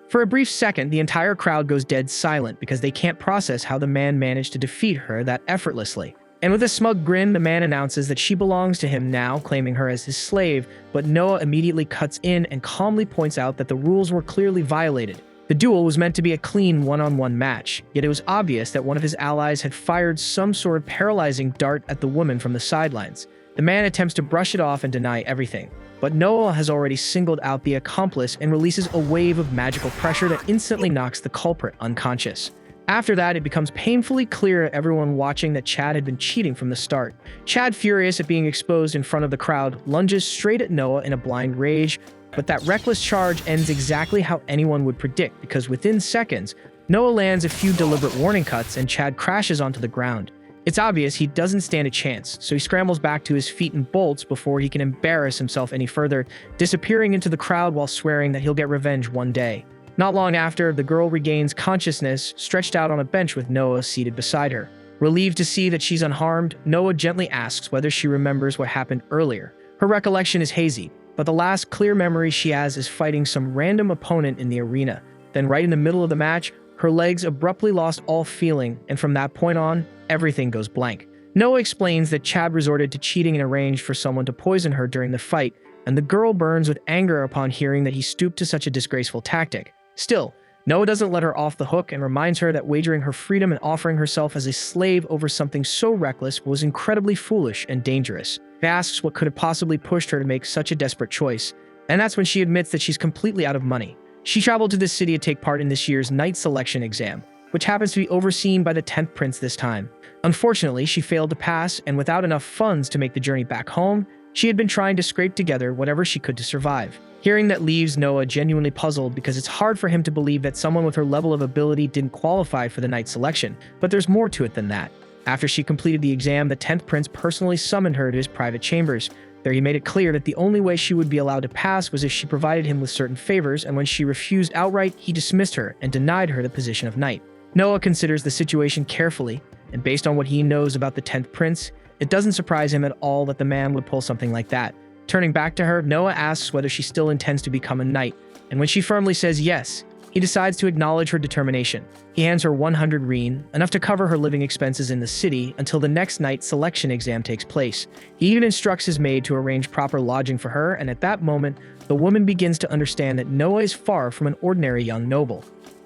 For a brief second, the entire crowd goes dead silent because they can't process how the man managed to defeat her that effortlessly. And with a smug grin, the man announces that she belongs to him now, claiming her as his slave, but Noah immediately cuts in and calmly points out that the rules were clearly violated. The duel was meant to be a clean one-on-one match, yet it was obvious that one of his allies had fired some sort of paralyzing dart at the woman from the sidelines. The man attempts to brush it off and deny everything, but Noah has already singled out the accomplice and releases a wave of magical pressure that instantly knocks the culprit unconscious. After that, it becomes painfully clear to everyone watching that Chad had been cheating from the start. Chad, furious at being exposed in front of the crowd, lunges straight at Noah in a blind rage, but that reckless charge ends exactly how anyone would predict because within seconds, Noah lands a few deliberate warning cuts and Chad crashes onto the ground. It's obvious he doesn't stand a chance, so he scrambles back to his feet and bolts before he can embarrass himself any further, disappearing into the crowd while swearing that he'll get revenge one day. Not long after, the girl regains consciousness, stretched out on a bench with Noah seated beside her. Relieved to see that she's unharmed, Noah gently asks whether she remembers what happened earlier. Her recollection is hazy, but the last clear memory she has is fighting some random opponent in the arena. Then right in the middle of the match, her legs abruptly lost all feeling, and from that point on, everything goes blank. Noah explains that Chad resorted to cheating and arranged for someone to poison her during the fight, and the girl burns with anger upon hearing that he stooped to such a disgraceful tactic. Still, Noah doesn't let her off the hook and reminds her that wagering her freedom and offering herself as a slave over something so reckless was incredibly foolish and dangerous. He asks what could have possibly pushed her to make such a desperate choice, and that's when she admits that she's completely out of money. She traveled to this city to take part in this year's night selection exam, which happens to be overseen by the 10th prince this time. Unfortunately, she failed to pass, and without enough funds to make the journey back home, she had been trying to scrape together whatever she could to survive. Hearing that leaves Noah genuinely puzzled because it's hard for him to believe that someone with her level of ability didn't qualify for the night selection, but there's more to it than that. After she completed the exam, the 10th prince personally summoned her to his private chambers. There he made it clear that the only way she would be allowed to pass was if she provided him with certain favors, and when she refused outright, he dismissed her and denied her the position of knight. Noah considers the situation carefully, and based on what he knows about the 10th prince, it doesn't surprise him at all that the man would pull something like that. Turning back to her, Noah asks whether she still intends to become a knight, and when she firmly says yes, he decides to acknowledge her determination. He hands her 100 rein, enough to cover her living expenses in the city until the next night selection exam takes place. He even instructs his maid to arrange proper lodging for her, and at that moment, the woman begins to understand that Noah is far from an ordinary young noble.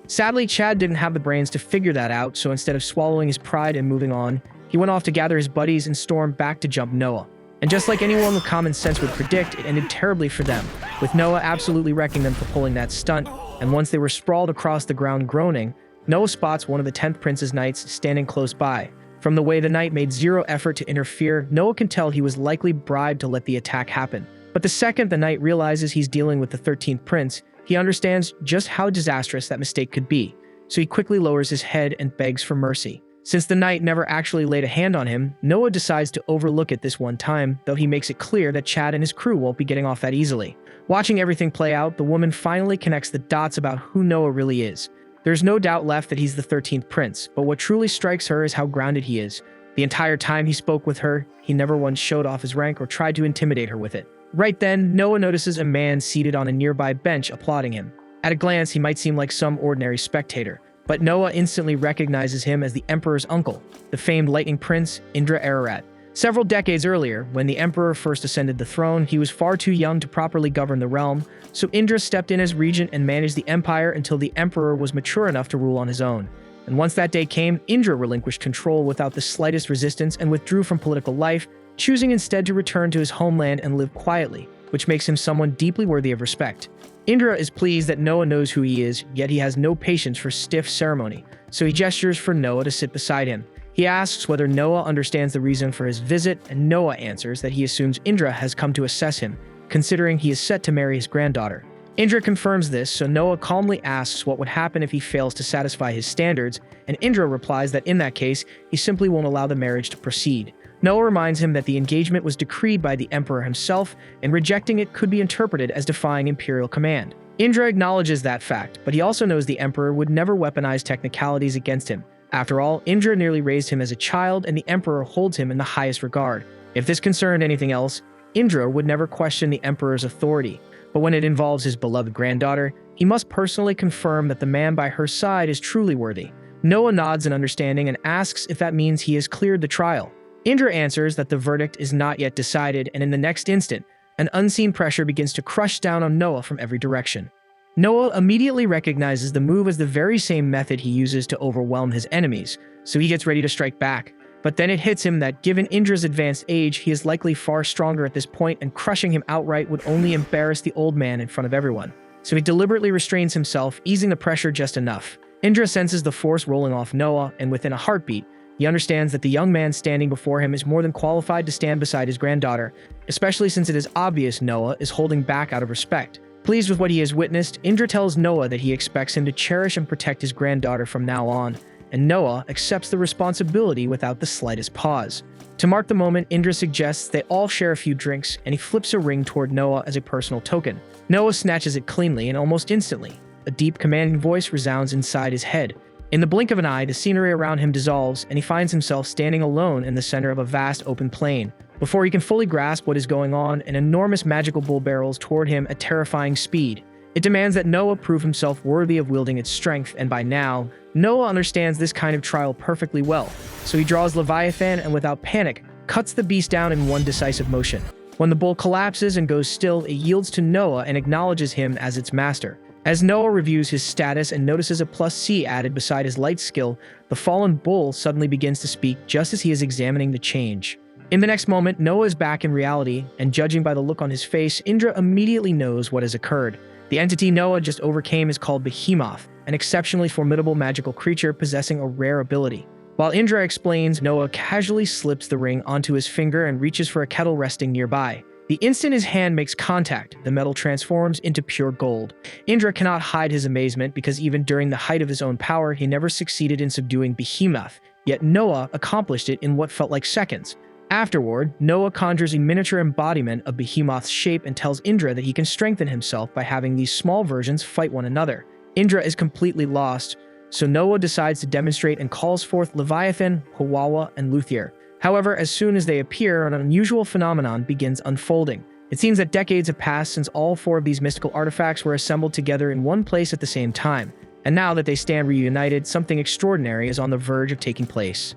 Sadly, Chad didn't have the brains to figure that out, so instead of swallowing his pride and moving on, he went off to gather his buddies and storm back to jump Noah. And just like anyone with common sense would predict, it ended terribly for them, with Noah absolutely wrecking them for pulling that stunt, and once they were sprawled across the ground groaning, Noah spots one of the 10th prince's knights standing close by. From the way the knight made zero effort to interfere, Noah can tell he was likely bribed to let the attack happen. But the second the knight realizes he's dealing with the 13th prince, he understands just how disastrous that mistake could be, so he quickly lowers his head and begs for mercy. Since the knight never actually laid a hand on him, Noah decides to overlook it this one time, though he makes it clear that Chad and his crew won't be getting off that easily. Watching everything play out, the woman finally connects the dots about who Noah really is. There's no doubt left that he's the 13th prince, but what truly strikes her is how grounded he is. The entire time he spoke with her, he never once showed off his rank or tried to intimidate her with it. Right then, Noah notices a man seated on a nearby bench applauding him. At a glance, he might seem like some ordinary spectator, but Noah instantly recognizes him as the Emperor's uncle, the famed lightning prince, Indra Ararat. Several decades earlier, when the Emperor first ascended the throne, he was far too young to properly govern the realm, so Indra stepped in as regent and managed the empire until the Emperor was mature enough to rule on his own. And once that day came, Indra relinquished control without the slightest resistance and withdrew from political life, choosing instead to return to his homeland and live quietly, which makes him someone deeply worthy of respect. Indra is pleased that Noah knows who he is, yet he has no patience for stiff ceremony, so he gestures for Noah to sit beside him. He asks whether Noah understands the reason for his visit, and Noah answers that he assumes Indra has come to assess him, considering he is set to marry his granddaughter. Indra confirms this, so Noah calmly asks what would happen if he fails to satisfy his standards, and Indra replies that in that case, he simply won't allow the marriage to proceed. Noah reminds him that the engagement was decreed by the emperor himself, and rejecting it could be interpreted as defying imperial command. Indra acknowledges that fact, but he also knows the emperor would never weaponize technicalities against him. After all, Indra nearly raised him as a child, and the emperor holds him in the highest regard. If this concerned anything else, Indra would never question the emperor's authority. But when it involves his beloved granddaughter, he must personally confirm that the man by her side is truly worthy. Noah nods in understanding and asks if that means he has cleared the trial. Indra answers that the verdict is not yet decided, and in the next instant, an unseen pressure begins to crush down on Noah from every direction. Noah immediately recognizes the move as the very same method he uses to overwhelm his enemies, so he gets ready to strike back. But then it hits him that given Indra's advanced age, he is likely far stronger at this point, and crushing him outright would only embarrass the old man in front of everyone. So he deliberately restrains himself, easing the pressure just enough. Indra senses the force rolling off Noah, and within a heartbeat, he understands that the young man standing before him is more than qualified to stand beside his granddaughter, especially since it is obvious Noah is holding back out of respect. Pleased with what he has witnessed, Indra tells Noah that he expects him to cherish and protect his granddaughter from now on, and Noah accepts the responsibility without the slightest pause. To mark the moment, Indra suggests they all share a few drinks, and he flips a ring toward Noah as a personal token. Noah snatches it cleanly, and almost instantly, a deep, commanding voice resounds inside his head. In the blink of an eye, the scenery around him dissolves, and he finds himself standing alone in the center of a vast open plain. Before he can fully grasp what is going on, an enormous magical bull barrels toward him at terrifying speed. It demands that Noah prove himself worthy of wielding its strength, and by now, Noah understands this kind of trial perfectly well, so he draws Leviathan and without panic, cuts the beast down in one decisive motion. When the bull collapses and goes still, it yields to Noah and acknowledges him as its master. As Noah reviews his status and notices a +C added beside his light skill, the fallen bull suddenly begins to speak just as he is examining the change. In the next moment, Noah is back in reality, and judging by the look on his face, Indra immediately knows what has occurred. The entity Noah just overcame is called Behemoth, an exceptionally formidable magical creature possessing a rare ability. While Indra explains, Noah casually slips the ring onto his finger and reaches for a kettle resting nearby. The instant his hand makes contact, the metal transforms into pure gold. Indra cannot hide his amazement because even during the height of his own power, he never succeeded in subduing Behemoth, yet Noah accomplished it in what felt like seconds. Afterward, Noah conjures a miniature embodiment of Behemoth's shape and tells Indra that he can strengthen himself by having these small versions fight one another. Indra is completely lost, so Noah decides to demonstrate and calls forth Leviathan, Hawawa, and Luthier. However, as soon as they appear, an unusual phenomenon begins unfolding. It seems that decades have passed since all four of these mystical artifacts were assembled together in one place at the same time, and now that they stand reunited, something extraordinary is on the verge of taking place.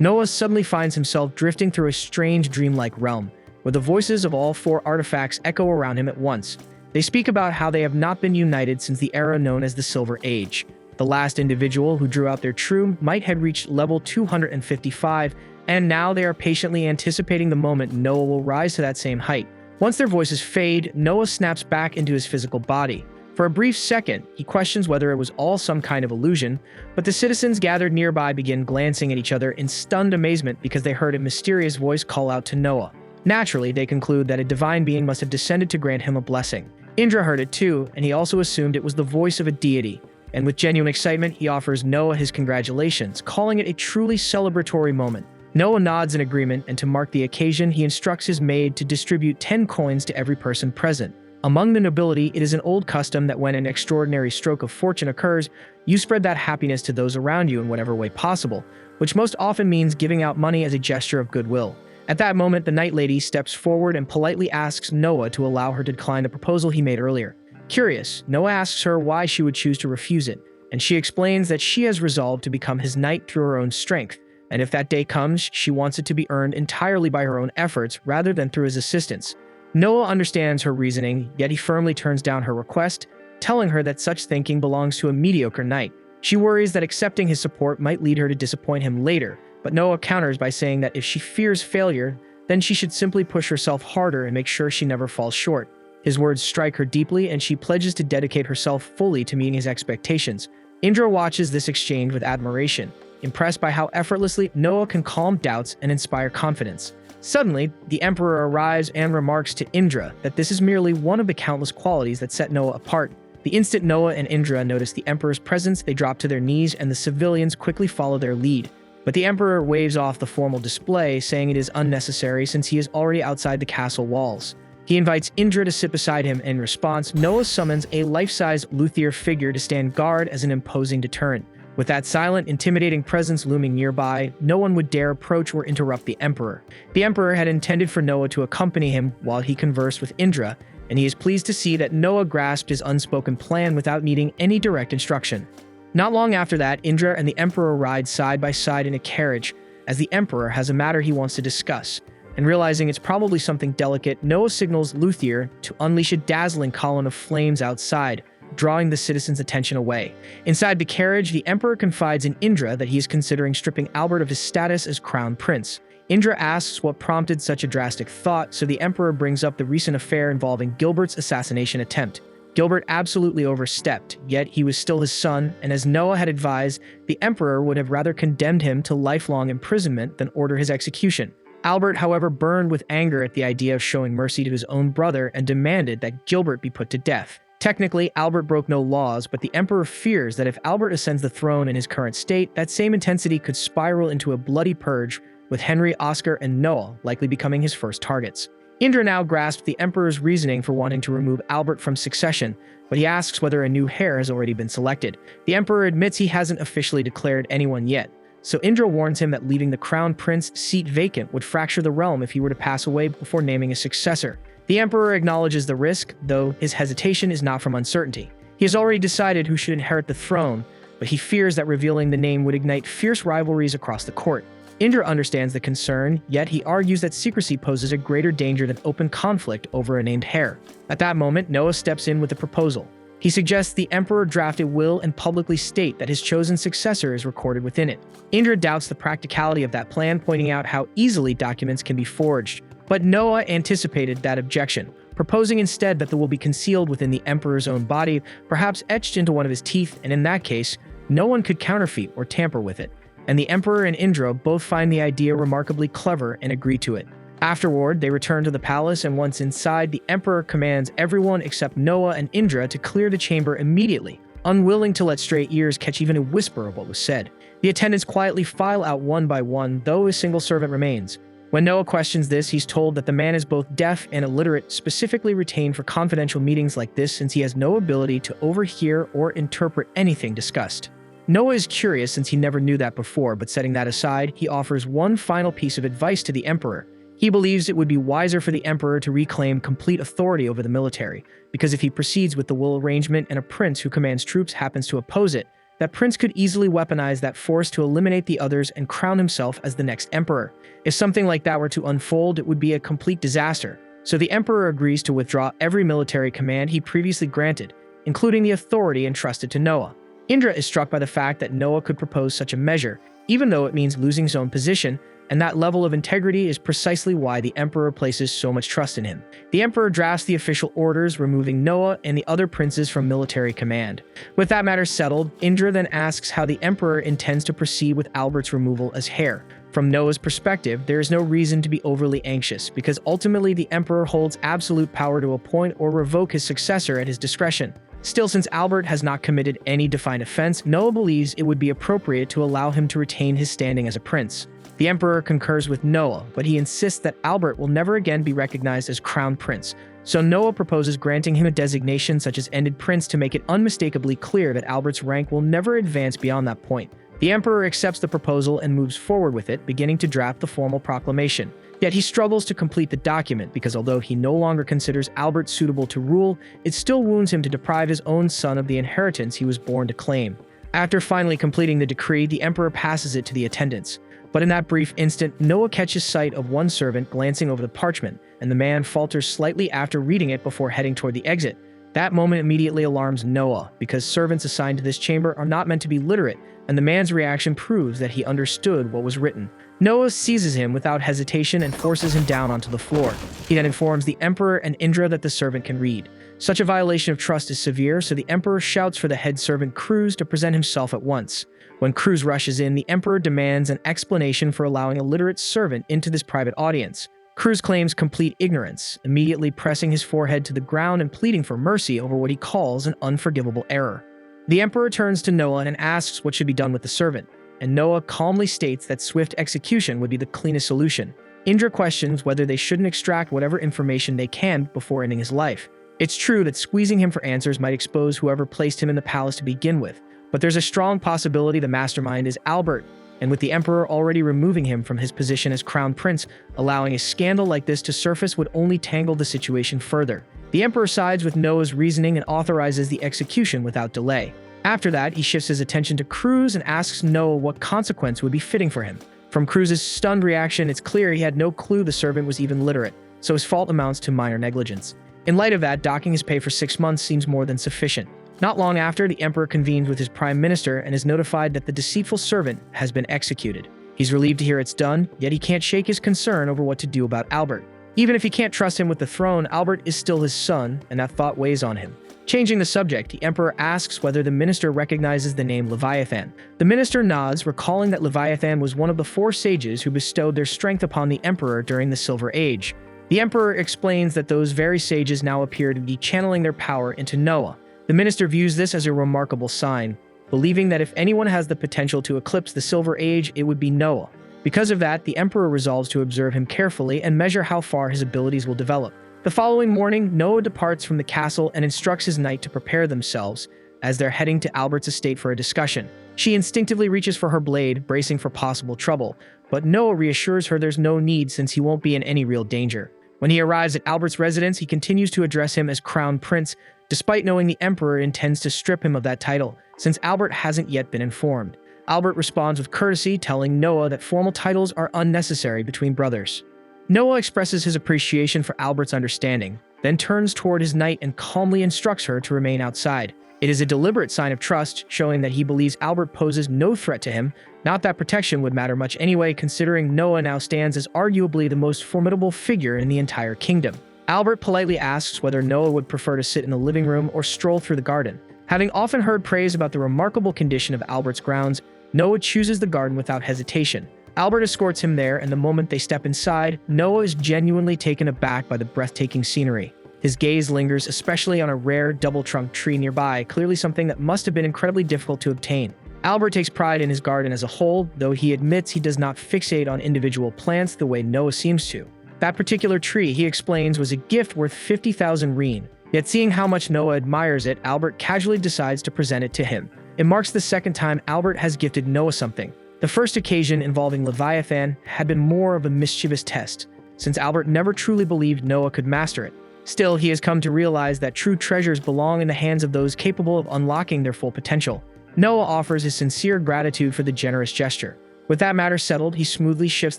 Noah suddenly finds himself drifting through a strange dreamlike realm, where the voices of all four artifacts echo around him at once. They speak about how they have not been united since the era known as the Silver Age. The last individual who drew out their true might had reached level 255, and now they are patiently anticipating the moment Noah will rise to that same height. Once their voices fade, Noah snaps back into his physical body. For a brief second, he questions whether it was all some kind of illusion, but the citizens gathered nearby begin glancing at each other in stunned amazement because they heard a mysterious voice call out to Noah. Naturally, they conclude that a divine being must have descended to grant him a blessing. Indra heard it too, and he also assumed it was the voice of a deity. And with genuine excitement, he offers Noah his congratulations, calling it a truly celebratory moment. Noah nods in agreement, and to mark the occasion, he instructs his maid to distribute 10 coins to every person present. Among the nobility, it is an old custom that when an extraordinary stroke of fortune occurs, you spread that happiness to those around you in whatever way possible, which most often means giving out money as a gesture of goodwill. At that moment, the Night Lady steps forward and politely asks Noah to allow her to decline the proposal he made earlier. Curious, Noah asks her why she would choose to refuse it, and she explains that she has resolved to become his knight through her own strength, and if that day comes, she wants it to be earned entirely by her own efforts rather than through his assistance. Noah understands her reasoning, yet he firmly turns down her request, telling her that such thinking belongs to a mediocre knight. She worries that accepting his support might lead her to disappoint him later, but Noah counters by saying that if she fears failure, then she should simply push herself harder and make sure she never falls short. His words strike her deeply, and she pledges to dedicate herself fully to meeting his expectations. Indra watches this exchange with admiration, impressed by how effortlessly Noah can calm doubts and inspire confidence. Suddenly, the Emperor arrives and remarks to Indra that this is merely one of the countless qualities that set Noah apart. The instant Noah and Indra notice the Emperor's presence, they drop to their knees and the civilians quickly follow their lead. But the Emperor waves off the formal display, saying it is unnecessary since he is already outside the castle walls. He invites Indra to sit beside him. In response, Noah summons a life-size luthier figure to stand guard as an imposing deterrent. With that silent, intimidating presence looming nearby, no one would dare approach or interrupt the Emperor. The Emperor had intended for Noah to accompany him while he conversed with Indra, and he is pleased to see that Noah grasped his unspoken plan without needing any direct instruction. Not long after that, Indra and the Emperor ride side by side in a carriage, as the Emperor has a matter he wants to discuss. And realizing it's probably something delicate, Noah signals Luthier to unleash a dazzling column of flames outside, drawing the citizens' attention away. Inside the carriage, the Emperor confides in Indra that he is considering stripping Albert of his status as crown prince. Indra asks what prompted such a drastic thought, so the Emperor brings up the recent affair involving Gilbert's assassination attempt. Gilbert absolutely overstepped, yet he was still his son, and as Noah had advised, the Emperor would have rather condemned him to lifelong imprisonment than order his execution. Albert, however, burned with anger at the idea of showing mercy to his own brother and demanded that Gilbert be put to death. Technically, Albert broke no laws, but the Emperor fears that if Albert ascends the throne in his current state, that same intensity could spiral into a bloody purge, with Henry, Oscar, and Noah likely becoming his first targets. Indra now grasped the Emperor's reasoning for wanting to remove Albert from succession, but he asks whether a new heir has already been selected. The Emperor admits he hasn't officially declared anyone yet, so Indra warns him that leaving the crown prince seat vacant would fracture the realm if he were to pass away before naming a successor. The Emperor acknowledges the risk, though his hesitation is not from uncertainty. He has already decided who should inherit the throne, but he fears that revealing the name would ignite fierce rivalries across the court. Indra understands the concern, yet he argues that secrecy poses a greater danger than open conflict over a named heir. At that moment, Noah steps in with a proposal. He suggests the Emperor draft a will and publicly state that his chosen successor is recorded within it. Indra doubts the practicality of that plan, pointing out how easily documents can be forged. But Noah anticipated that objection, proposing instead that the will be concealed within the Emperor's own body, perhaps etched into one of his teeth, and in that case, no one could counterfeit or tamper with it. And the Emperor and Indra both find the idea remarkably clever and agree to it. Afterward, they return to the palace, and once inside, the Emperor commands everyone except Noah and Indra to clear the chamber immediately, unwilling to let stray ears catch even a whisper of what was said. The attendants quietly file out one by one, though a single servant remains. When Noah questions this, he's told that the man is both deaf and illiterate, specifically retained for confidential meetings like this since he has no ability to overhear or interpret anything discussed. Noah is curious since he never knew that before, but setting that aside, he offers one final piece of advice to the Emperor. He believes it would be wiser for the Emperor to reclaim complete authority over the military, because if he proceeds with the will arrangement and a prince who commands troops happens to oppose it, that prince could easily weaponize that force to eliminate the others and crown himself as the next emperor. If something like that were to unfold, it would be a complete disaster. So the Emperor agrees to withdraw every military command he previously granted, including the authority entrusted to Noah. Indra is struck by the fact that Noah could propose such a measure, even though it means losing his own position, and that level of integrity is precisely why the Emperor places so much trust in him. The Emperor drafts the official orders, removing Noah and the other princes from military command. With that matter settled, Indra then asks how the Emperor intends to proceed with Albert's removal as heir. From Noah's perspective, there is no reason to be overly anxious, because ultimately the Emperor holds absolute power to appoint or revoke his successor at his discretion. Still, since Albert has not committed any defined offense, Noah believes it would be appropriate to allow him to retain his standing as a prince. The Emperor concurs with Noah, but he insists that Albert will never again be recognized as crown prince, so Noah proposes granting him a designation such as ended prince to make it unmistakably clear that Albert's rank will never advance beyond that point. The Emperor accepts the proposal and moves forward with it, beginning to draft the formal proclamation. Yet he struggles to complete the document because although he no longer considers Albert suitable to rule, it still wounds him to deprive his own son of the inheritance he was born to claim. After finally completing the decree, the Emperor passes it to the attendants. But in that brief instant, Noah catches sight of one servant glancing over the parchment, and the man falters slightly after reading it before heading toward the exit. That moment immediately alarms Noah, because servants assigned to this chamber are not meant to be literate, and the man's reaction proves that he understood what was written. Noah seizes him without hesitation and forces him down onto the floor. He then informs the Emperor and Indra that the servant can read. Such a violation of trust is severe, so the Emperor shouts for the head servant Cruz to present himself at once. When Cruz rushes in, the Emperor demands an explanation for allowing a literate servant into this private audience. Cruz claims complete ignorance, immediately pressing his forehead to the ground and pleading for mercy over what he calls an unforgivable error. The Emperor turns to Noah and asks what should be done with the servant, and Noah calmly states that swift execution would be the cleanest solution. Indra questions whether they shouldn't extract whatever information they can before ending his life. It's true that squeezing him for answers might expose whoever placed him in the palace to begin with, but there's a strong possibility the mastermind is Albert, and with the Emperor already removing him from his position as Crown Prince, allowing a scandal like this to surface would only tangle the situation further. The Emperor sides with Noah's reasoning and authorizes the execution without delay. After that, he shifts his attention to Cruz and asks Noah what consequence would be fitting for him. From Cruz's stunned reaction, it's clear he had no clue the servant was even literate, so his fault amounts to minor negligence. In light of that, docking his pay for 6 months seems more than sufficient. Not long after, the Emperor convenes with his Prime Minister and is notified that the deceitful servant has been executed. He's relieved to hear it's done, yet he can't shake his concern over what to do about Albert. Even if he can't trust him with the throne, Albert is still his son, and that thought weighs on him. Changing the subject, the Emperor asks whether the minister recognizes the name Leviathan. The minister nods, recalling that Leviathan was one of the 4 sages who bestowed their strength upon the Emperor during the Silver Age. The Emperor explains that those very sages now appear to be channeling their power into Noah. The minister views this as a remarkable sign, believing that if anyone has the potential to eclipse the Silver Age, it would be Noah. Because of that, the Emperor resolves to observe him carefully and measure how far his abilities will develop. The following morning, Noah departs from the castle and instructs his knight to prepare themselves as they're heading to Albert's estate for a discussion. She instinctively reaches for her blade, bracing for possible trouble, but Noah reassures her there's no need since he won't be in any real danger. When he arrives at Albert's residence, he continues to address him as Crown Prince, despite knowing the Emperor intends to strip him of that title, since Albert hasn't yet been informed. Albert responds with courtesy, telling Noah that formal titles are unnecessary between brothers. Noah expresses his appreciation for Albert's understanding, then turns toward his knight and calmly instructs her to remain outside. It is a deliberate sign of trust, showing that he believes Albert poses no threat to him, not that protection would matter much anyway, considering Noah now stands as arguably the most formidable figure in the entire kingdom. Albert politely asks whether Noah would prefer to sit in the living room or stroll through the garden. Having often heard praise about the remarkable condition of Albert's grounds, Noah chooses the garden without hesitation. Albert escorts him there, and the moment they step inside, Noah is genuinely taken aback by the breathtaking scenery. His gaze lingers especially on a rare double-trunked tree nearby, clearly something that must have been incredibly difficult to obtain. Albert takes pride in his garden as a whole, though he admits he does not fixate on individual plants the way Noah seems to. That particular tree, he explains, was a gift worth 50,000 rein. Yet seeing how much Noah admires it, Albert casually decides to present it to him. It marks the second time Albert has gifted Noah something. The first occasion involving Leviathan had been more of a mischievous test, since Albert never truly believed Noah could master it. Still, he has come to realize that true treasures belong in the hands of those capable of unlocking their full potential. Noah offers his sincere gratitude for the generous gesture. With that matter settled, he smoothly shifts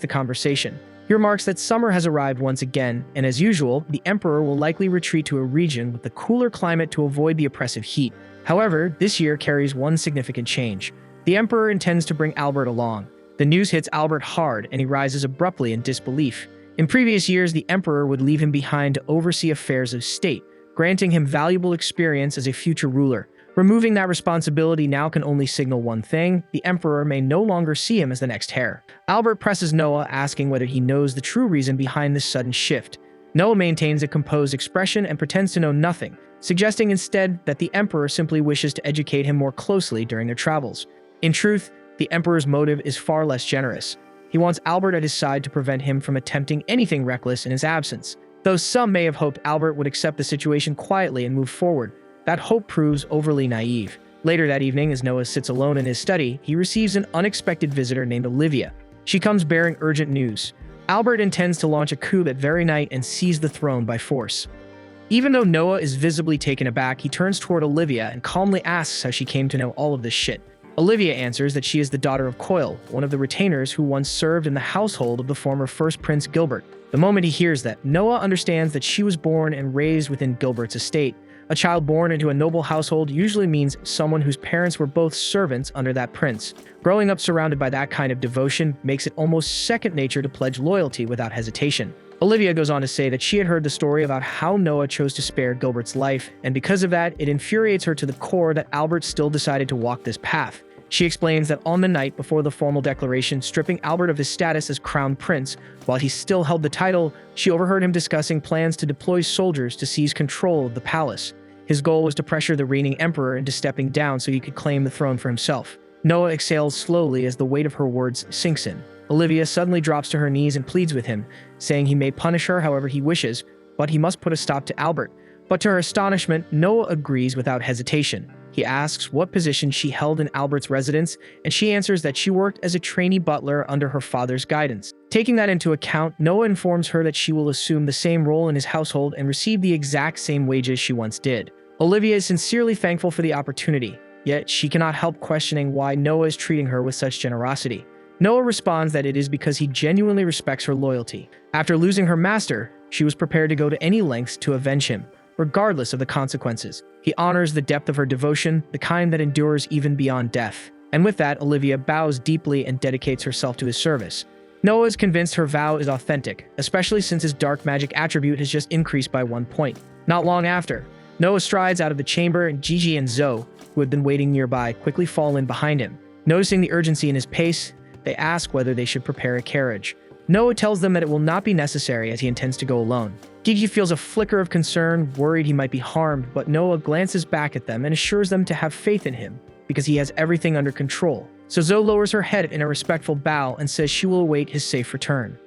the conversation. He remarks that summer has arrived once again, and as usual, the Emperor will likely retreat to a region with a cooler climate to avoid the oppressive heat. However, this year carries one significant change. The Emperor intends to bring Albert along. The news hits Albert hard, and he rises abruptly in disbelief. In previous years, the Emperor would leave him behind to oversee affairs of state, granting him valuable experience as a future ruler. Removing that responsibility now can only signal one thing: the Emperor may no longer see him as the next heir. Albert presses Noah, asking whether he knows the true reason behind this sudden shift. Noah maintains a composed expression and pretends to know nothing, suggesting instead that the Emperor simply wishes to educate him more closely during their travels. In truth, the Emperor's motive is far less generous. He wants Albert at his side to prevent him from attempting anything reckless in his absence. Though some may have hoped Albert would accept the situation quietly and move forward, that hope proves overly naive. Later that evening, as Noah sits alone in his study, he receives an unexpected visitor named Olivia. She comes bearing urgent news. Albert intends to launch a coup that very night and seize the throne by force. Even though Noah is visibly taken aback, he turns toward Olivia and calmly asks how she came to know all of this shit. Olivia answers that she is the daughter of Coil, one of the retainers who once served in the household of the former First Prince Gilbert. The moment he hears that, Noah understands that she was born and raised within Gilbert's estate. A child born into a noble household usually means someone whose parents were both servants under that prince. Growing up surrounded by that kind of devotion makes it almost second nature to pledge loyalty without hesitation. Olivia goes on to say that she had heard the story about how Noah chose to spare Gilbert's life, and because of that, it infuriates her to the core that Albert still decided to walk this path. She explains that on the night before the formal declaration stripping Albert of his status as crown prince, while he still held the title, she overheard him discussing plans to deploy soldiers to seize control of the palace. His goal was to pressure the reigning emperor into stepping down so he could claim the throne for himself. Noah exhales slowly as the weight of her words sinks in. Olivia suddenly drops to her knees and pleads with him, saying he may punish her however he wishes, but he must put a stop to Albert. But to her astonishment, Noah agrees without hesitation. He asks what position she held in Albert's residence, and she answers that she worked as a trainee butler under her father's guidance. Taking that into account, Noah informs her that she will assume the same role in his household and receive the exact same wages she once did. Olivia is sincerely thankful for the opportunity, yet she cannot help questioning why Noah is treating her with such generosity. Noah responds that it is because he genuinely respects her loyalty. After losing her master, she was prepared to go to any lengths to avenge him, regardless of the consequences. He honors the depth of her devotion, the kind that endures even beyond death. And with that, Olivia bows deeply and dedicates herself to his service. Noah is convinced her vow is authentic, especially since his dark magic attribute has just increased by 1 point. Not long after, Noah strides out of the chamber and Gigi and Zoe, who had been waiting nearby, quickly fall in behind him. Noticing the urgency in his pace, they ask whether they should prepare a carriage. Noah tells them that it will not be necessary as he intends to go alone. Gigi feels a flicker of concern, worried he might be harmed, but Noah glances back at them and assures them to have faith in him, because he has everything under control. So Zoe lowers her head in a respectful bow and says she will await his safe return.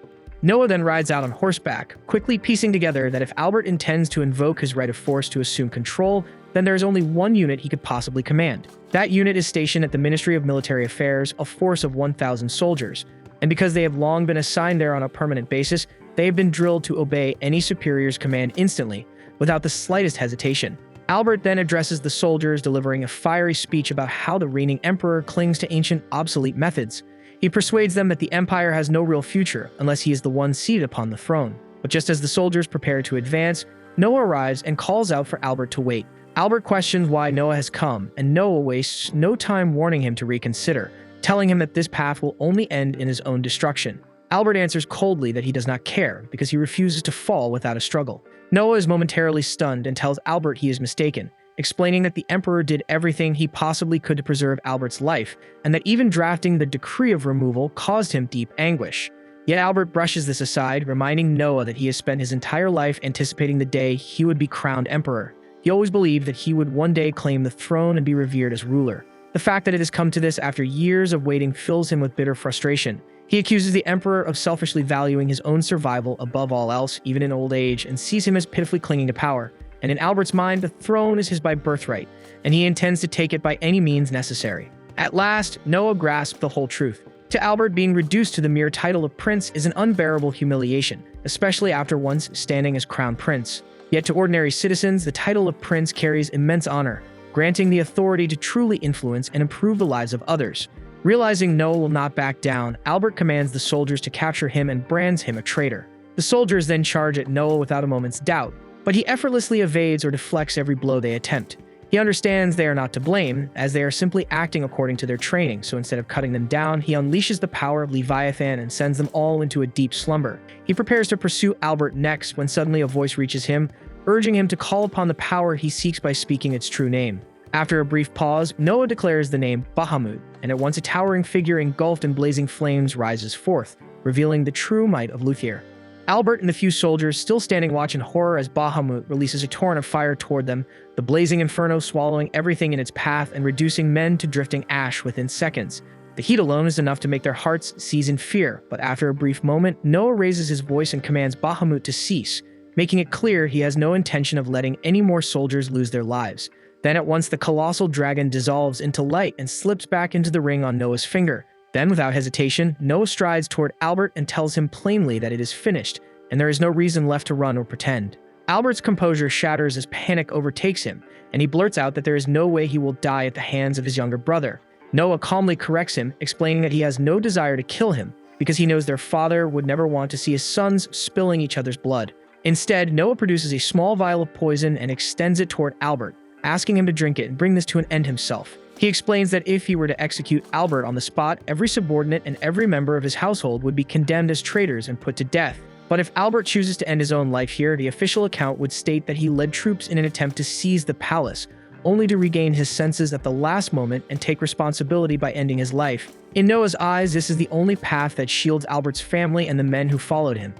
Noah then rides out on horseback, quickly piecing together that if Albert intends to invoke his right of force to assume control, then there is only one unit he could possibly command. That unit is stationed at the Ministry of Military Affairs, a force of 1,000 soldiers. And because they have long been assigned there on a permanent basis, they have been drilled to obey any superior's command instantly, without the slightest hesitation. Albert then addresses the soldiers, delivering a fiery speech about how the reigning emperor clings to ancient, obsolete methods. He persuades them that the empire has no real future unless he is the one seated upon the throne. But just as the soldiers prepare to advance, Noah arrives and calls out for Albert to wait. Albert questions why Noah has come, and Noah wastes no time warning him to reconsider, telling him that this path will only end in his own destruction. Albert answers coldly that he does not care, because he refuses to fall without a struggle. Noah is momentarily stunned and tells Albert he is mistaken, explaining that the Emperor did everything he possibly could to preserve Albert's life, and that even drafting the decree of removal caused him deep anguish. Yet Albert brushes this aside, reminding Noah that he has spent his entire life anticipating the day he would be crowned Emperor. He always believed that he would one day claim the throne and be revered as ruler. The fact that it has come to this after years of waiting fills him with bitter frustration. He accuses the Emperor of selfishly valuing his own survival above all else, even in old age, and sees him as pitifully clinging to power. And in Albert's mind, the throne is his by birthright, and he intends to take it by any means necessary. At last, Noah grasped the whole truth. To Albert, being reduced to the mere title of prince is an unbearable humiliation, especially after once standing as crown prince. Yet to ordinary citizens, the title of prince carries immense honor, granting the authority to truly influence and improve the lives of others. Realizing Noah will not back down, Albert commands the soldiers to capture him and brands him a traitor. The soldiers then charge at Noah without a moment's doubt, but he effortlessly evades or deflects every blow they attempt. He understands they are not to blame, as they are simply acting according to their training, so instead of cutting them down, he unleashes the power of Leviathan and sends them all into a deep slumber. He prepares to pursue Albert next when suddenly a voice reaches him, urging him to call upon the power he seeks by speaking its true name. After a brief pause, Noah declares the name Bahamut, and at once a towering figure engulfed in blazing flames rises forth, revealing the true might of Luthier. Albert and the few soldiers still standing watch in horror as Bahamut releases a torrent of fire toward them, the blazing inferno swallowing everything in its path and reducing men to drifting ash within seconds. The heat alone is enough to make their hearts seize in fear, but after a brief moment, Noah raises his voice and commands Bahamut to cease, making it clear he has no intention of letting any more soldiers lose their lives. Then at once the colossal dragon dissolves into light and slips back into the ring on Noah's finger. Then, without hesitation, Noah strides toward Albert and tells him plainly that it is finished, and there is no reason left to run or pretend. Albert's composure shatters as panic overtakes him, and he blurts out that there is no way he will die at the hands of his younger brother. Noah calmly corrects him, explaining that he has no desire to kill him, because he knows their father would never want to see his sons spilling each other's blood. Instead, Noah produces a small vial of poison and extends it toward Albert, asking him to drink it and bring this to an end himself. He explains that if he were to execute Albert on the spot, every subordinate and every member of his household would be condemned as traitors and put to death. But if Albert chooses to end his own life here, the official account would state that he led troops in an attempt to seize the palace, only to regain his senses at the last moment and take responsibility by ending his life. In Noah's eyes, this is the only path that shields Albert's family and the men who followed him.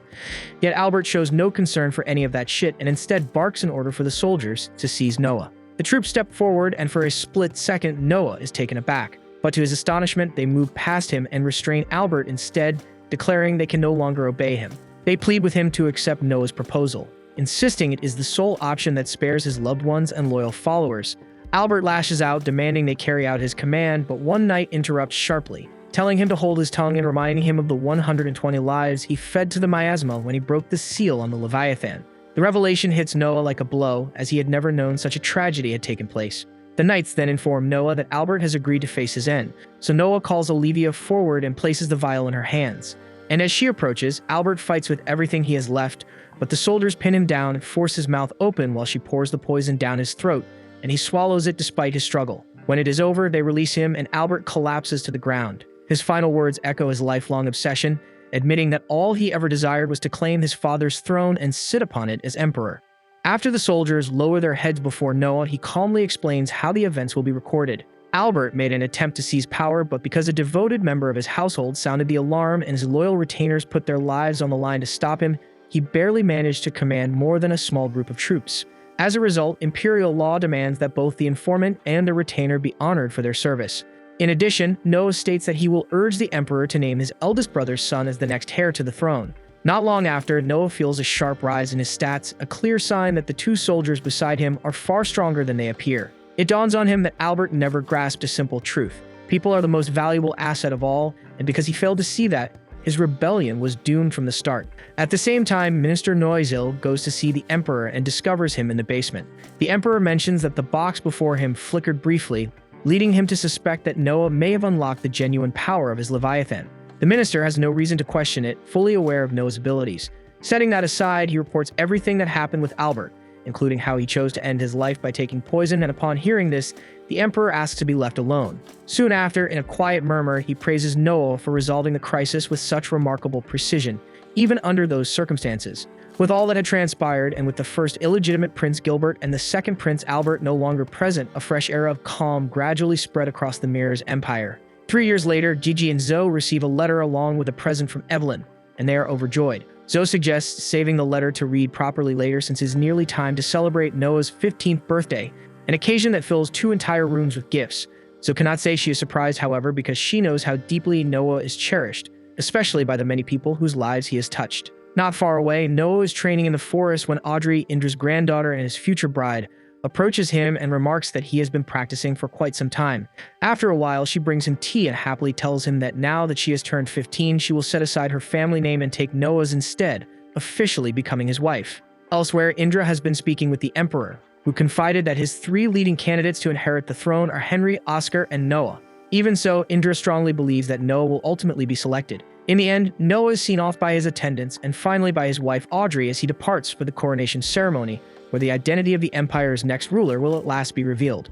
Yet Albert shows no concern for any of that shit and instead barks an order for the soldiers to seize Noah. The troops step forward, and for a split second, Noah is taken aback. But to his astonishment, they move past him and restrain Albert instead, declaring they can no longer obey him. They plead with him to accept Noah's proposal, insisting it is the sole option that spares his loved ones and loyal followers. Albert lashes out, demanding they carry out his command, but one knight interrupts sharply, telling him to hold his tongue and reminding him of the 120 lives he fed to the miasma when he broke the seal on the Leviathan. The revelation hits Noah like a blow, as he had never known such a tragedy had taken place. The knights then inform Noah that Albert has agreed to face his end, so Noah calls Olivia forward and places the vial in her hands. And as she approaches, Albert fights with everything he has left, but the soldiers pin him down and force his mouth open while she pours the poison down his throat, and he swallows it despite his struggle. When it is over, they release him and Albert collapses to the ground. His final words echo his lifelong obsession, admitting that all he ever desired was to claim his father's throne and sit upon it as emperor. After the soldiers lower their heads before Noah, he calmly explains how the events will be recorded. Albert made an attempt to seize power, but because a devoted member of his household sounded the alarm and his loyal retainers put their lives on the line to stop him, he barely managed to command more than a small group of troops. As a result, imperial law demands that both the informant and the retainer be honored for their service. In addition, Noah states that he will urge the emperor to name his eldest brother's son as the next heir to the throne. Not long after, Noah feels a sharp rise in his stats, a clear sign that the two soldiers beside him are far stronger than they appear. It dawns on him that Albert never grasped a simple truth. People are the most valuable asset of all, and because he failed to see that, his rebellion was doomed from the start. At the same time, Minister Noizil goes to see the Emperor and discovers him in the basement. The Emperor mentions that the box before him flickered briefly, leading him to suspect that Noah may have unlocked the genuine power of his Leviathan. The minister has no reason to question it, fully aware of Noah's abilities. Setting that aside, he reports everything that happened with Albert, including how he chose to end his life by taking poison, and upon hearing this, the Emperor asks to be left alone. Soon after, in a quiet murmur, he praises Noah for resolving the crisis with such remarkable precision, even under those circumstances. With all that had transpired, and with the first illegitimate Prince Gilbert and the second Prince Albert no longer present, a fresh era of calm gradually spread across the Mirror's empire. 3 years later, Gigi and Zoe receive a letter along with a present from Evelyn, and they are overjoyed. Zoe suggests saving the letter to read properly later since it is nearly time to celebrate Noah's 15th birthday, an occasion that fills 2 entire rooms with gifts. Zoe cannot say she is surprised, however, because she knows how deeply Noah is cherished, especially by the many people whose lives he has touched. Not far away, Noah is training in the forest when Audrey, Indra's granddaughter and his future bride, approaches him and remarks that he has been practicing for quite some time. After a while, she brings him tea and happily tells him that now that she has turned 15, she will set aside her family name and take Noah's instead, officially becoming his wife. Elsewhere, Indra has been speaking with the Emperor, who confided that his 3 leading candidates to inherit the throne are Henry, Oscar, and Noah. Even so, Indra strongly believes that Noah will ultimately be selected. In the end, Noah is seen off by his attendants and finally by his wife Audrey as he departs for the coronation ceremony, where the identity of the Empire's next ruler will at last be revealed.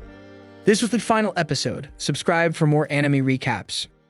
This was the final episode. Subscribe for more anime recaps.